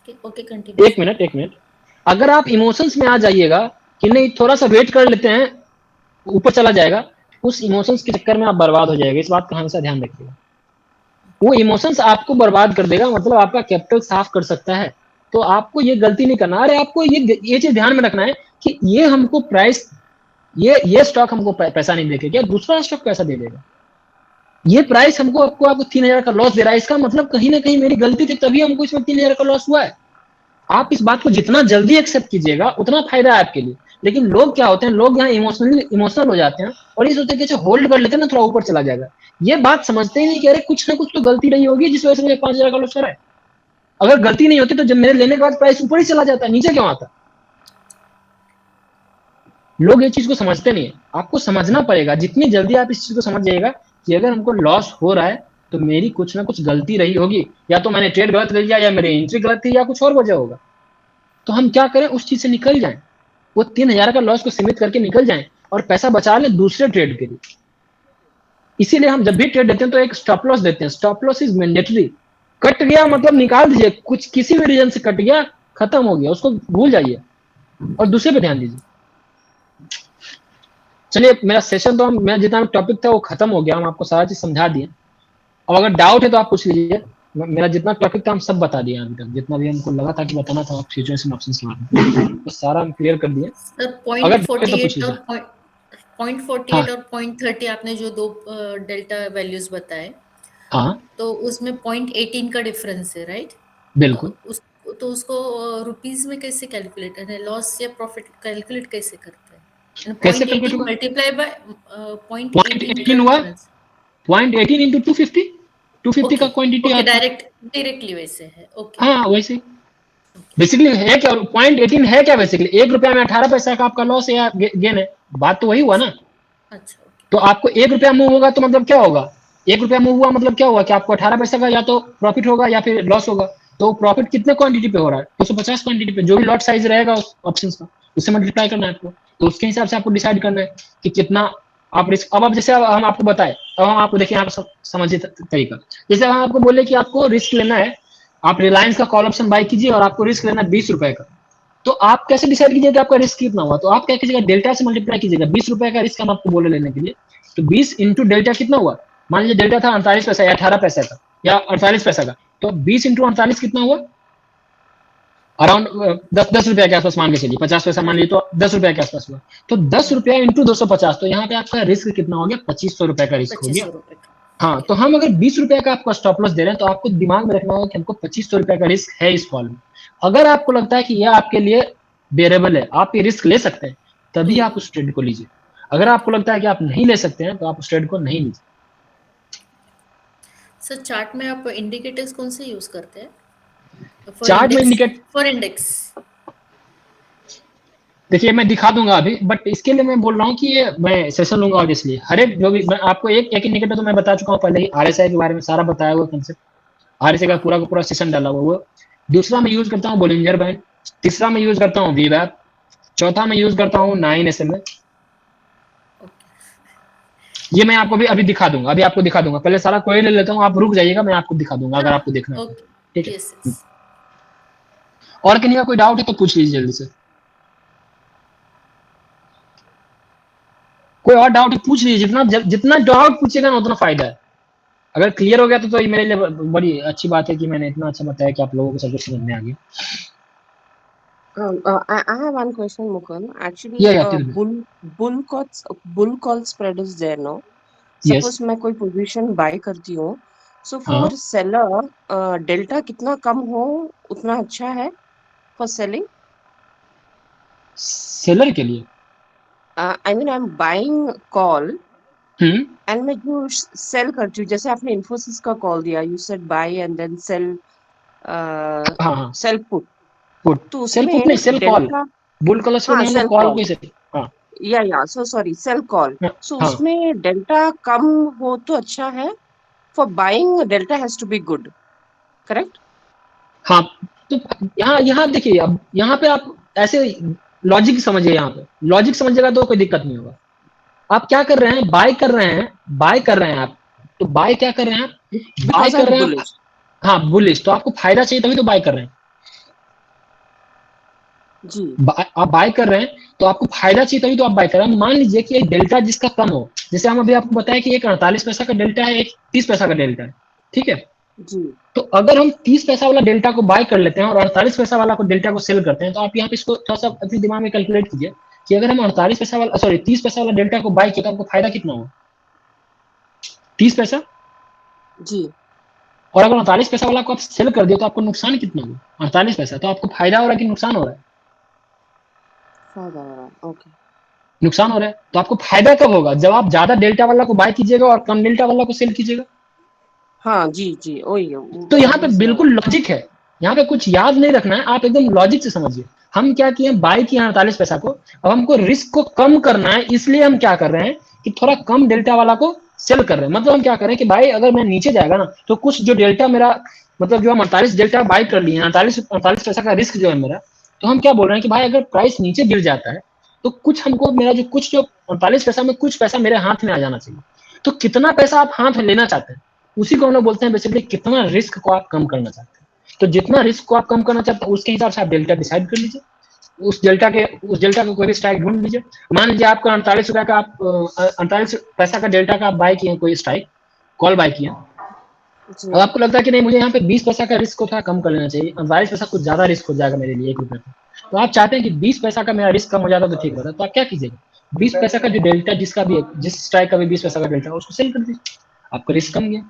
[SPEAKER 1] एक मिनट, अगर आप इमोशंस में आ जाइएगा कि नहीं थोड़ा सा वेट कर लेते हैं ऊपर चला जाएगा, उस इमोशंस के चक्कर में आप बर्बाद हो जाएगा, इस बात का हमेशा ध्यान रखिएगा। वो इमोशंस आपको बर्बाद कर देगा, मतलब आपका कैपिटल साफ कर सकता है, तो आपको ये गलती नहीं करना। अरे आपको ये चीज ध्यान में रखना है कि ये हमको प्राइस, ये स्टॉक हमको पैसा नहीं देगा, क्या दूसरा स्टॉक पैसा दे देगा, ये प्राइस हमको आपको 3000 का लॉस दे रहा है, इसका मतलब कहीं ना कहीं मेरी गलती थी तभी हमको इसमें 3000 का लॉस हुआ है। आप इस बात को जितना जल्दी एक्सेप्ट कीजिएगा उतना फायदा है आपके लिए। लेकिन लोग क्या होते हैं, लोग यहाँ इमोशनल हो जाते हैं और ये सोचते हैं कि होल्ड कर लेते हैं ना, थोड़ा ऊपर चला जाएगा। ये बात समझते ही नहीं कि अरे कुछ ना कुछ तो गलती नहीं होगी जिस वजह से मुझे 5000 का लॉस हो रहा है। अगर गलती नहीं होती तो जब मेरे लेने के बाद प्राइस ऊपर ही चला जाता है, नीचे क्यों आता? लोग ये चीज को समझते नहीं है, आपको समझना पड़ेगा। जितनी जल्दी आप इस चीज को समझ जाइएगा कि अगर हमको लॉस हो रहा है तो मेरी कुछ ना कुछ गलती रही होगी, या तो मैंने ट्रेड गलत ले लिया, या मेरी एंट्री गलत थी, या कुछ और वजह होगा, तो हम क्या करें उस चीज से निकल जाएं, वो 3000 का लॉस को सीमित करके निकल जाएं और पैसा बचा लें दूसरे ट्रेड के लिए। इसीलिए हम जब भी ट्रेड देते हैं तो एक स्टॉप लॉस देते हैं। Stop loss is mandatory. Cut गया मतलब निकाल दीजिए, कुछ किसी भी रीजन से कट गया, खत्म हो गया, उसको भूल जाइए और दूसरे पे ध्यान दीजिए। चलिए मेरा सेशन तो मेरा जितना टॉपिक था वो खत्म हो गया, हम आपको सारा चीज समझा दिए। अब अगर डाउट है तो आप पूछ लीजिए, मेरा जितना टॉपिक था हम सब बता दिए अभी तक, जितना भी हमको लगा था कि बताना था फ्यूचर्स एंड ऑप्शंस के बारे में, तो सारा हम क्लियर कर दिए।
[SPEAKER 4] अगर 0.48 और 0.30 आपने जो दो डेल्टा वैल्यूज बताए,
[SPEAKER 1] हाँ
[SPEAKER 4] तो उसमें 0.18 का डिफरेंस है, राइट?
[SPEAKER 1] बिल्कुल।
[SPEAKER 4] तो उसको रुपीस में कैसे कैलकुलेट है, लॉस या प्रॉफिट कैलकुलेट कैसे करते हैं?
[SPEAKER 1] कैसे कैलकुलेट होगा?
[SPEAKER 4] मल्टीप्लाई बाय
[SPEAKER 1] 0.18 हुआ, 0.18 into 250 का क्वांटिटी आता है
[SPEAKER 4] डायरेक्टली वैसे है। ओके
[SPEAKER 1] हाँ वैसे बेसिकली है क्या 0.18 है क्या, बेसिकली 1 रुपया में 18 पैसा का आपका लॉस या गेन है, बात तो वही हुआ ना।
[SPEAKER 4] अच्छा
[SPEAKER 1] तो आपको 1 रुपया मूव होगा तो मतलब क्या होगा, 1 रुपया मूव हुआ मतलब क्या हुआ कि आपको 18 पैसा का या तो प्रॉफिट होगा या फिर लॉस होगा। तो प्रॉफिट कितने क्वांटिटी पे हो रहा है? 250 क्वांटिटी पे, जो भी लॉट साइज रहेगा उस ऑप्शंस का, उससे मल्टीप्लाई करना है आपको। तो उसके हिसाब से आपको डिसाइड करना है कि कितना आप रिस्क। अब जैसे हम आपको बताए, अब हम आपको देखिए, आप समझिए तरीका। जैसे हम आपको बोले कि आपको रिस्क लेना है, आप रिलायंस का कॉल ऑप्शन बाय कीजिए और आपको रिस्क लेना है 20 रुपए का। तो आप कैसे डिसाइड कीजिए कि आपका रिस्क कितना हुआ? तो आप क्या कीजिएगा, डेल्टा से मल्टीप्लाई कीजिएगा। 20 रुपए का रिस्क हम आपको बोले लेने के लिए, तो 20 इंटू डेल्टा कितना हुआ? मान लीजिए डेल्टा था 48 पैसा या 18 पैसा का या 48 पैसा का, तो 20 इंटू 48 कितना हुआ? अराउंड 10 रुपया के आसपास मान के चलिए, 50 पैसा मान लीजिए तो 10 रुपया के आसपास हुआ। तो 10 रुपया इंटू 250, तो यहाँ पे आपका रिस्क कितना हो गया? 2500 रुपए का रिस्क हो गया।
[SPEAKER 4] 2500 रुपए का।
[SPEAKER 1] हाँ, तो हम अगर 20 रुपए का आपको स्टॉप लॉस दे रहे हैं, तो आपको दिमाग में रखना होगा कि हमको 2500 रुपए का रिस्क है इस कॉल में। अगर आपको लगता है कि यह आपके लिए बेरेबल है, आप ये रिस्क ले सकते हैं, तभी आप उस ट्रेड को लीजिए। अगर आपको लगता है कि आप नहीं ले सकते हैं, तो आप उस ट्रेड को नहीं लीजिए।
[SPEAKER 4] सर चार्ट में आप इंडिकेटर्स कौन से यूज करते हैं?
[SPEAKER 1] चार्ट में इंडिकेट,
[SPEAKER 4] फॉर इंडेक्स।
[SPEAKER 1] देखिए मैं दिखा दूंगा अभी, बट इसके लिए मैं बोल रहा हूँ कि ये मैं सेशन लूंगा, और इसलिए हर एक जो भी मैं आपको एक इंडिकेटर तो मैं बता चुका हूँ पहले ही, आरएसआई के बारे में सारा बताया हुआ कंसेप्ट, आरएसआई का पूरा सेशन डाला हुआ वो। दूसरा मैं यूज करता हूँ बोलिंजर बैंड, तीसरा मैं यूज करता हूँ वीवैप, चौथा मैं यूज करता हूँ 9SMA। ये मैं आपको भी अभी दिखा दूंगा, अभी आपको दिखा दूंगा। पहले सारा क्वेरी ले लेता हूँ, आप रुक जाइएगा, मैं आपको दिखा दूंगा अगर आपको देखना है। ठीक है, और किसी का कोई डाउट है तो पूछ लीजिए जल्दी से। कोई और डाउट है पूछ लीजिए, जितना डाउट पूछेगा ना उतना फायदा है। अगर क्लियर हो गया तो ये मेरे लिए बड़ी अच्छी बात है कि मैंने इतना अच्छा बताया कि आप लोगों को सब समझ में आ गया।
[SPEAKER 8] I have one question, Mukund. Actually,
[SPEAKER 1] Yeah, tell me.
[SPEAKER 8] bull call spread is there, no?
[SPEAKER 1] Yes.
[SPEAKER 8] Suppose मैं कोई position buy करती हूँ, so for
[SPEAKER 1] हाँ,
[SPEAKER 8] seller, delta कितना कम हो उतना अच्छा है for selling?
[SPEAKER 1] सेलर के लिए
[SPEAKER 8] I mean, I'm buying call
[SPEAKER 1] hmm
[SPEAKER 8] and मैं जो sell करती हूँ, जैसे आपने Infosys का call दिया, you said buy and then sell,
[SPEAKER 1] हाँ
[SPEAKER 8] sell put.
[SPEAKER 1] पुट,
[SPEAKER 8] तो
[SPEAKER 1] सेल
[SPEAKER 8] उसमें
[SPEAKER 1] पुट नहीं, sell call.
[SPEAKER 8] delta,
[SPEAKER 1] bull colour से
[SPEAKER 8] हाँ
[SPEAKER 1] हम लोग
[SPEAKER 8] sell
[SPEAKER 1] कॉल
[SPEAKER 8] call.
[SPEAKER 1] को ही हाँ
[SPEAKER 8] या so sorry, sell call. So
[SPEAKER 1] हाँ
[SPEAKER 8] उसमें डेल्टा कम हो तो अच्छा है. For buying, delta has to be good. Correct?
[SPEAKER 1] हाँ। तो यहाँ देखिए, अब यहाँ पे आप ऐसे लॉजिक समझिए, यहाँ पे लॉजिक समझिएगा तो कोई दिक्कत नहीं होगा। आप क्या कर रहे हैं, बाय कर रहे हैं आप। तो बाय क्या कर रहे हैं आप, बाय
[SPEAKER 8] Because
[SPEAKER 1] कर
[SPEAKER 8] I'm
[SPEAKER 1] रहे हैं आप।
[SPEAKER 8] bullish.
[SPEAKER 1] हाँ बुलिश, तो आपको फायदा चाहिए तभी तो बाय कर रहे हैं।
[SPEAKER 8] जी.
[SPEAKER 1] आप बाय कर रहे हैं तो आपको फायदा चाहिए तभी तो आप बाय कर रहे हैं। मान लीजिए कि एक डेल्टा जिसका कम हो, जैसे हम अभी आपको बताया कि एक 48 पैसा का डेल्टा है, एक 30 पैसा का डेल्टा है, ठीक है।
[SPEAKER 8] जी.
[SPEAKER 1] तो अगर हम 30 पैसा वाला डेल्टा को बाय कर लेते हैं और 48 पैसा वाला को डेल्टा को सेल करते हैं, तो आप यहाँ पे इसको थोड़ा सा अपने दिमाग में कैलकुलेट कीजिए कि अगर हम 48 पैसा वाला 30 पैसा वाला डेल्टा को बाय किया तो आपको फायदा कितना हुआ? 30 पैसा।
[SPEAKER 8] जी.
[SPEAKER 1] और अगर 48 पैसा वाला को आप सेल कर दिए तो आपको नुकसान कितना हुआ? 48 पैसा। तो आपको फायदा हो रहा है कि नुकसान हो रहा है?
[SPEAKER 8] फायदा हो रहा है. Okay.
[SPEAKER 1] नुकसान हो रहा है। तो आपको फायदा कब होगा? जब आप ज्यादा डेल्टा वाला को बाय कीजिएगा और कम डेल्टा वाला को सेल कीजिएगा।
[SPEAKER 8] हाँ जी जी, वही है.
[SPEAKER 1] तो यहाँ पे बिल्कुल लॉजिक है, यहाँ पे कुछ याद नहीं रखना है, आप एकदम लॉजिक से समझिए। हम क्या किए, बाय किए 48 पैसा को, अब हमको रिस्क को कम करना है, इसलिए हम क्या कर रहे हैं कि थोड़ा कम डेल्टा वाला को सेल कर रहे हैं। मतलब हम क्या कर रहे हैं कि भाई अगर मैं नीचे जाएगा ना तो कुछ जो डेल्टा मेरा, मतलब जो हम 48 डेल्टा बाय कर लिए, 48 पैसा का रिस्क जो है मेरा, तो हम क्या बोल रहे हैं कि भाई अगर प्राइस नीचे गिर जाता है तो कुछ हमको मेरा जो 48 पैसा में कुछ पैसा मेरे हाथ में आ जाना चाहिए। तो कितना पैसा आप हाथ में लेना चाहते हैं, उसी को हम लोग बोलते हैं बेसिकली कितना रिस्क को आप कम करना चाहते हैं। तो जितना रिस्क को आप कम करना चाहते हैं उसके हिसाब से आप डेल्टा डिसाइड कर लीजिए। उस डेल्टा का कोई भी स्ट्राइक ढूंढ लीजिए। मान लीजिए आपको 48 रुपए का, आप 48 पैसा का डेल्टा का आप बाय किए, कोई स्ट्राइक कॉल बाय किया। अब आपको लगता है कि नहीं, मुझे यहाँ पे 20 पैसा का रिस्क को थोड़ा कम कर लेना चाहिए, 48 पैसा कुछ ज्यादा रिस्क हो जाएगा मेरे लिए 1 रुपए का। तो आप चाहते हैं कि 20 पैसा का मेरा रिस्क कम हो जाता तो ठीक होता। तो आप क्या कीजिएगा, 20 पैसा का जो डेल्टा जिसका भी, जिस स्ट्राइक का भी 20 पैसा का डेल्टा, उसको सेल कर दीजिए, आपका रिस्क कम गया।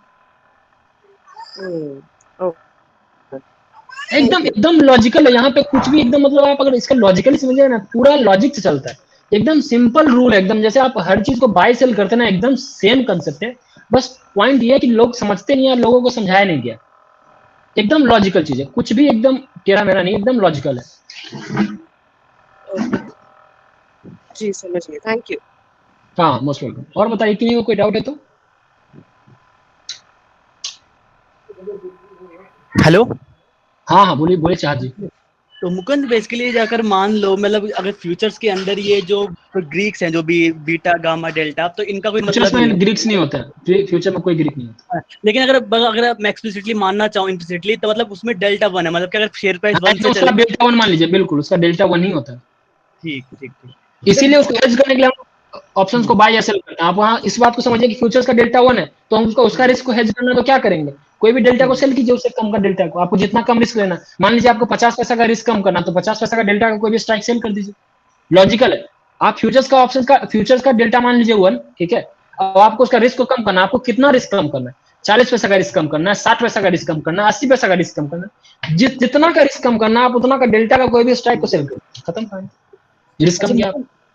[SPEAKER 1] एकदम लॉजिकल है, यहाँ पे कुछ भी एकदम, मतलब आप अगर इसका लॉजिकली समझिए ना, पूरा लॉजिक से चलता है। एकदम सिंपल रूल है, एकदम जैसे आप हर चीज को बाय सेल करते हैं ना, एकदम सेम कंसेप्ट है। बस पॉइंट ये है कि लोग समझते नहीं है, लोगों को समझाया नहीं गया। एकदम लॉजिकल चीज है, कुछ भी एकदम टेढ़ा मेढ़ा नहीं, एकदम लॉजिकल है।
[SPEAKER 8] जी समझिए, थैंक यू।
[SPEAKER 1] हाँ मोस्ट वेलकम। और बताइए कि कोई डाउट है तो।
[SPEAKER 10] हेलो
[SPEAKER 1] हाँ हाँ, बोलिए बोलिए चाह जी।
[SPEAKER 10] तो मुकुंद बेसिकली अगर मान लो मतलब अगर फ्यूचर्स के अंदर ये जो ग्रीक्स हैं जो भी बीटा गामा डेल्टा, तो इनका कोई
[SPEAKER 1] फ्यूचर्स
[SPEAKER 10] मतलब नहीं
[SPEAKER 1] में ग्रीक्स नहीं होता है, फ्यूचर में कोई ग्रीक नहीं होता।
[SPEAKER 10] है। लेकिन अगर मैं एक्सप्लिसिटली मानना चाहूँ इम्प्लिसिटली, तो मतलब उसमें डेल्टा 1 है, मतलब कि अगर शेयर प्राइस
[SPEAKER 1] हाँ,
[SPEAKER 10] 1 से
[SPEAKER 1] उसका
[SPEAKER 10] चले।
[SPEAKER 1] डेल्टा 1 मान लीजिए, बिल्कुल उसका डेल्टा 1 ही होता है।
[SPEAKER 10] ठीक ठीक ठीक।
[SPEAKER 1] इसीलिए उसको हेज करने के लिए हम ऑप्शंस को बाय या सेल करते हैं। आप वहाँ इस बात को समझिए कि फ्यूचर्स का डेल्टा 1 है, तो हम उसका रिस्क को हेज करना, तो क्या करेंगे, कोई भी डेल्टा को सेल कीजिए, उससे कम का डेल्टा को, आपको जितना कम रिस्क लेना, मान लीजिए आपको 50 पैसा का रिस्क कम करना, तो 50 पैसा का डेल्टा का कोई भी स्ट्राइक सेल कर दीजिए, लॉजिकल है। आप फ्यूचर्स का डेल्टा मान लीजिए 1, ठीक है, अब आपको उसका रिस्क को कम करना, आपको कितना रिस्क कम करना है, 40 पैसा का रिस्क कम करना है, 60 पैसा का रिस्क कम करना है, 80 पैसा का रिस्क कम करना है, जितना का रिस्क कम करना है, आप उतना का डेल्टा का कोई भी स्ट्राइक को सेल कर, खत्म कहानी, रिस्क कम किया।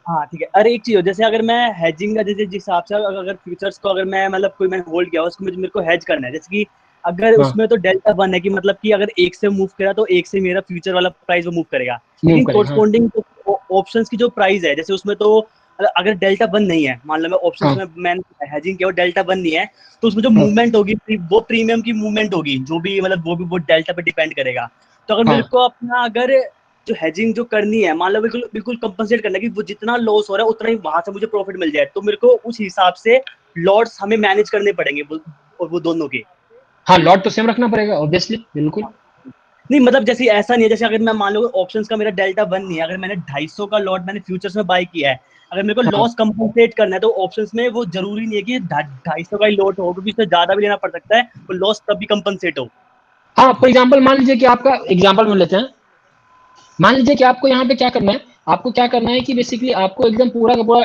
[SPEAKER 10] हाँ ठीक है। अरे एक चीज हो, जैसे अगर मैं हेजिंग का जैसे जिस हिसाब से अगर फ्यूचर्स को अगर मैं मतलब कोई मैंने होल्ड किया उसको मेरे को हेज करना है, जैसे कि अगर
[SPEAKER 1] हाँ।
[SPEAKER 10] उसमें तो डेल्टा 1 है कि मतलब कि अगर एक से मूव करा तो एक से मेरा फ्यूचर वाला प्राइस वो मूव करेगा, लेकिन
[SPEAKER 1] करेगा, हाँ।
[SPEAKER 10] कोरस्पॉन्डिंग ऑप्शंस की जो प्राइस है, जैसे उसमें तो अगर डेल्टा 1 नहीं है, मान लो मैं ऑप्शंस
[SPEAKER 1] हाँ।
[SPEAKER 10] में मैंने हेजिंग किया और डेल्टा 1 नहीं है, तो उसमें जो
[SPEAKER 1] हाँ।
[SPEAKER 10] मूवमेंट होगी वो प्रीमियम की मूवमेंट होगी, जो भी मतलब वो डेल्टा पे डिपेंड करेगा। तो अगर मेरे
[SPEAKER 1] हाँ।
[SPEAKER 10] को अपना अगर जो हेजिंग जो करनी है, मान लो बिल्कुल बिल्कुल कंपनसेट करना है कि वो जितना लॉस हो रहा है उतना ही वहां से मुझे प्रॉफिट मिल जाए, तो मेरे को उस हिसाब से लॉट्स हमें मैनेज करने पड़ेंगे वो दोनों के।
[SPEAKER 1] हाँ, लॉट तो सेम रखना पड़ेगा ऑब्वियसली, बिल्कुल।
[SPEAKER 10] नहीं मतलब जैसे ऐसा नहीं है, जैसे अगर मैं मान लो ऑप्शंस का मेरा डेल्टा 1 नहीं है, अगर मैंने 250 का लॉट मैंने फ्यूचर्स में बाय किया है, अगर मेरे को
[SPEAKER 1] हाँ।
[SPEAKER 10] लॉस कंपनसेट करना है तो ऑप्शंस में वो जरूरी नहीं है कि 250 का ही लॉट हो, क्योंकि उससे ज्यादा भी लेना पड़ सकता है, वो लॉस तब भी कंपनसेट हो।
[SPEAKER 1] हाँ, फॉर एग्जाम्पल मान लीजिए कि आपका एग्जाम्पल में लेते हैं, मान लीजिए कि आपको यहाँ पे क्या करना है, आपको क्या करना है कि बेसिकली आपको एकदम पूरा का पूरा,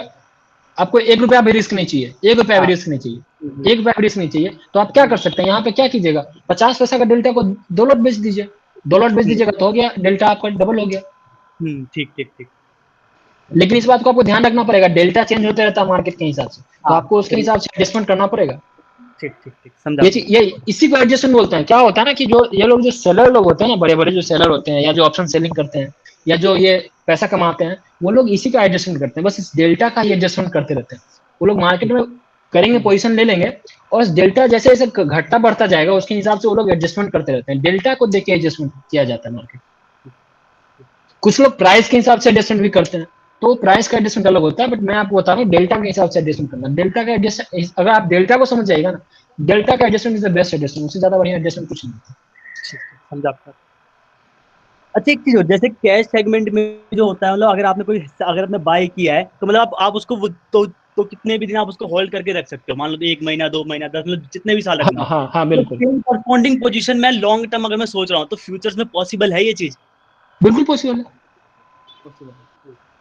[SPEAKER 1] आपको 1 रुपया भी रिस्क नहीं चाहिए, 1 रुपया भी
[SPEAKER 10] हाँ।
[SPEAKER 1] रिस्क नहीं चाहिए, 1 रुपया भी रिस्क नहीं चाहिए, तो आप क्या कर सकते हैं, यहाँ पे क्या कीजिएगा, 50 पैसा का डेल्टा को 2 लॉट बेच दीजिए, 2 लॉट बेच दीजिएगा तो हो गया, डेल्टा आपका डबल हो गया।
[SPEAKER 10] ठीक ठीक ठीक।
[SPEAKER 1] लेकिन इस बात को आपको ध्यान रखना पड़ेगा, डेल्टा चेंज होते रहता है मार्केट के हिसाब से, तो
[SPEAKER 10] हाँ
[SPEAKER 1] आपको उसके हिसाब से एडजस्टमेंट करना पड़ेगा।
[SPEAKER 10] ठीक ठीक ठीक, समझा।
[SPEAKER 1] ये इसी को एडजस्टमेंट बोलते हैं। क्या होता है ना कि जो ये लोग जो सेलर लोग होते हैं ना, बड़े बड़े जो सेलर होते हैं या जो ऑप्शन सेलिंग करते हैं या जो ये पैसा कमाते हैं, वो लोग इसी का एडजस्टमेंट करते हैं, बस इस डेल्टा का ही एडजस्टमेंट करते रहते हैं। वो लोग मार्केट में करेंगे, पोजीशन ले लेंगे, और इस डेल्टा जैसे जैसे घटता बढ़ता जाएगा उसके हिसाब से वो लोग एडजस्टमेंट करते रहते हैं। डेल्टा को देख के एडजस्टमेंट किया जाता है मार्केट। कुछ लोग प्राइस के हिसाब से एडजस्टमेंट भी करते हैं, तो प्राइस का एडजस्टमेंट अलग होता है, बट मैं आपको बता रहा हूँ डेल्टा के हिसाब से एडजस्टमेंट करना। डेल्टा का एडजस्ट, अगर आप डेल्टा को समझ जाएगा ना, डेल्टा का adjustment is the best adjustment, उससे ज्यादा बढ़िया एडजस्टमेंट कुछ नहीं।
[SPEAKER 10] समझा आपका। अच्छा एक चीज हो, जैसे कैश सेगमेंट में जो होता है, मतलब अगर आपने कोई अगर आपने बाय किया है तो मतलब आप उसको तो कितने भी दिन आप उसको होल्ड करके रख सकते हो, मान लो 1 महीना 2 महीना 10, मतलब जितने भी साल रखना
[SPEAKER 1] हाँ
[SPEAKER 10] हो।
[SPEAKER 1] हाँ हाँ,
[SPEAKER 10] तो
[SPEAKER 1] बिल्कुल
[SPEAKER 10] सेम करस्पॉन्डिंग पोजीशन में लॉन्ग टर्म अगर मैं सोच रहा हूँ तो फ्यूचर्स में पॉसिबल है ये चीज?
[SPEAKER 1] बिल्कुल पॉसिबल है।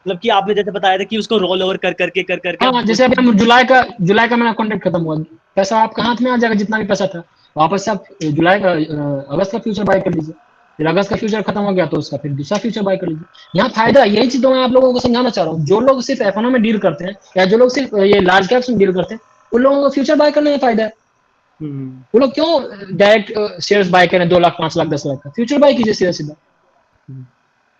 [SPEAKER 10] मतलब कि आपने जैसे बताया था कि उसको रोल ओवर कर करके
[SPEAKER 1] हाँ, जैसे अभी हम जुलाई का मेरा कॉन्ट्रैक्ट खत्म हुआ, पैसा आपका हाथ में आ जाएगा, जितना भी पैसा था वापस से आप जुलाई का अगस्त का फ्यूचर बाय कर लीजिए, फिर अगस्त का फ्यूचर खत्म हो गया तो उसका फिर दूसरा फ्यूचर बाय कर लीजिए। यहाँ फायदा यही चीज तो मैं आप लोगों को समझाना चाह रहा हूँ, जो लोग सिर्फ एफएनओ में डील करते हैं या जो लोग सिर्फ ये लार्ज कैप्स में डील करते हैं, उन लोगों को फ्यूचर बाय करने में फायदा है। वो लोग क्यों डायरेक्ट शेयर्स बाय करें 2 लाख 5 लाख 10 लाख का, फ्यूचर बाय कीजिए सीधा सीधा।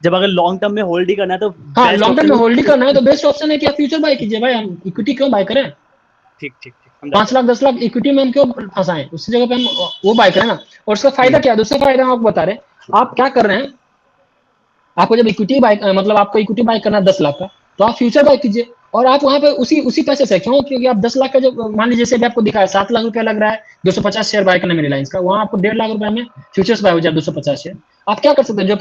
[SPEAKER 10] जब अगर लॉन्ग टर्म में होल्ड ही करना है तो
[SPEAKER 1] हाँ, लॉन्ग टर्म में होल्ड ही करना है तो बेस्ट ऑप्शन है कि आप फ्यूचर बाय कीजिए भाई, हम इक्विटी क्यों बाय करें,
[SPEAKER 10] ठीक ठीक ठीक,
[SPEAKER 1] 5 लाख 10 लाख इक्विटी में हम क्यों फंसाएं, उसकी जगह पे हम वो बाय करें ना। और उसका फायदा क्या है, दूसरा फायदा हम आपको बता रहे हैं, आप क्या कर रहे हैं, आपको जब इक्विटी बाय मतलब आपको इक्विटी बाय करना है 10 लाख का, तो आप फ्यूचर बाय कीजिए, और आप वहां पे उसी पैसे से, क्यों, क्योंकि आप 10 लाख का, जो मान लीजिए जैसे आपको दिखाया 7 लाख रुपया लग रहा है 250 शेयर बाय करने में रिलायंस का, वहां आपको 1.5 लाख रुपए में फ्यूचर्स बाय हो जाए 250 शेयर। आप क्या कर सकते हैं, जो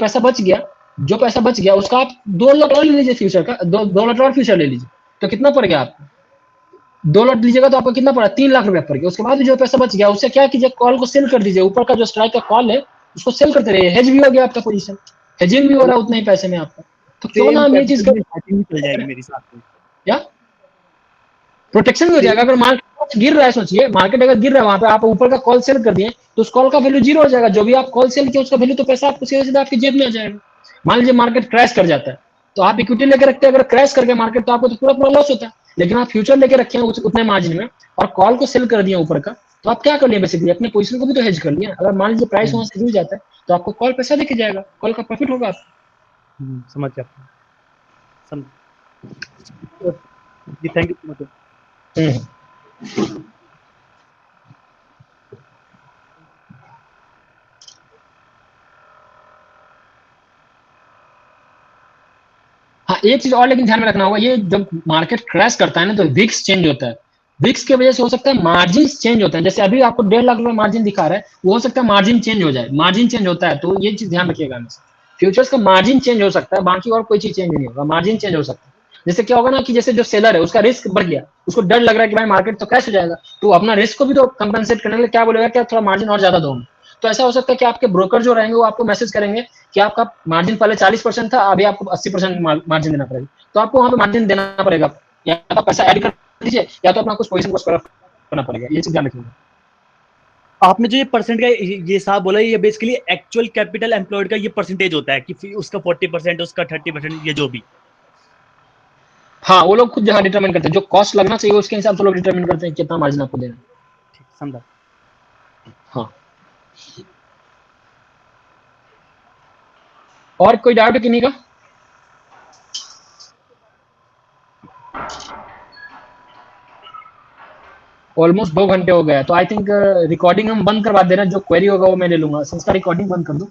[SPEAKER 1] पैसा बच गया उसका आप 2 लॉट और ले लीजिए फ्यूचर का, 2 लॉट और फ्यूचर ले लीजिए, तो कितना पड़ गया आपको, 2 लॉट लीजिएगा तो आपको कितना पड़ा, 3 लाख रुपया पड़ गया। उसके बाद जो पैसा बच गया उससे क्या कीजिए, कॉल को सेल कर दीजिए, ऊपर का जो स्ट्राइक का कॉल है उसको सेल करते रहिए, हेज भी हो गया आपका पोजीशन, हेजिंग भी हो रहा है उतने ही पैसे में आपका, तो क्यों ना हम ये चीज
[SPEAKER 10] चल जाएगी मेरी साथ में।
[SPEAKER 1] क्या प्रोटेक्शन भी हो जाएगा। अगर मार्केट गिर रहा है, सोचिए मार्केट अगर गिर रहा है, वहां पे आप ऊपर का कॉल सेल कर दिए तो उस कॉल का वैल्यू 0 हो जाएगा, जो भी आप कॉल सेल किया उसका वैल्यू, तो पैसा आपको सीधे सीधे आपकी जेब में आ जाएगा। मान लीजिए मार्केट क्रैश कर जाता है तो आप इक्विटी लेके रखते हैं, अगर क्रैश कर गया मार्केट तो आपको तो पूरा लॉस होता है, लेकिन आप फ्यूचर लेके रखे हैं उतने मार्जिन में और कॉल को सेल कर दिया ऊपर का, तो आप क्या कर लिए, बेसिकली अपने पोजीशन को भी तो हेज कर लिया। अगर मान लीजिए प्राइस वहां से गिर जाता है तो आपको कॉल पैसा देके जाएगा, कॉल का प्रॉफिट होगा आपको।
[SPEAKER 10] समझ गया जी, थैंक यू सो मच।
[SPEAKER 1] एक चीज और लेकिन ध्यान में रखना होगा, ये जब मार्केट क्रैश करता है ना तो विक्स चेंज होता है, विक्स की वजह से हो सकता है मार्जिन चेंज होता है। जैसे अभी आपको 1.5 लाख रुपए मार्जिन दिखा रहा है, वो हो सकता है मार्जिन चेंज हो जाए, मार्जिन चेंज होता है, तो ये चीज ध्यान रखिएगा। फ्यूचर्स का मार्जिन चेंज हो सकता है, बाकी और कोई चीज चेंज नहीं होगा, मार्जिन चेंज हो सकता है। जैसे क्या होगा ना कि जैसे जो सेलर है उसका रिस्क बढ़ गया, उसको डर लग रहा है कि भाई मार्केट तो क्रैश हो जाएगा, तो अपना रिस्क को भी तो कंपनसेट करने के लिए क्या बोलेगा, क्या थोड़ा मार्जिन और ज्यादा दो। तो ऐसा हो सकता है कि आपके ब्रोकर जो रहेंगे वो आपको मैसेज करेंगे कि आपका मार्जिन पहले 40% था, अभी आपको 80% मार्जिन देना पड़ेगा, तो आपको वहां पे मार्जिन देना पड़ेगा, या तो पैसा ऐड कर दीजिए या तो अपना कुछ पोजीशन को स्क्वायर करना पड़ेगा। ये चीज ध्यान रखिएगा।
[SPEAKER 10] आपने जो ये परसेंट का ये हिसाब बोला, ये बेसिकली एक्चुअल कैपिटल एम्प्लॉयड का ये परसेंटेज होता है कि उसका 40%, उसका 30%, ये जो भी।
[SPEAKER 1] हाँ, वो लोग खुद जहाँ डिटरमाइन करते हैं, जो कॉस्ट लगना चाहिए उसके हिसाब से लोग डिटरमाइन करते हैं कितना मार्जिन आपको देना है।
[SPEAKER 10] ठीक, समझा।
[SPEAKER 1] हाँ, और कोई डाउट है किन्हीं का? ऑलमोस्ट 2 घंटे हो गए, तो आई थिंक रिकॉर्डिंग हम बंद करवा देना, जो क्वेरी होगा वो मैं ले लूंगा। इसका रिकॉर्डिंग बंद कर दो।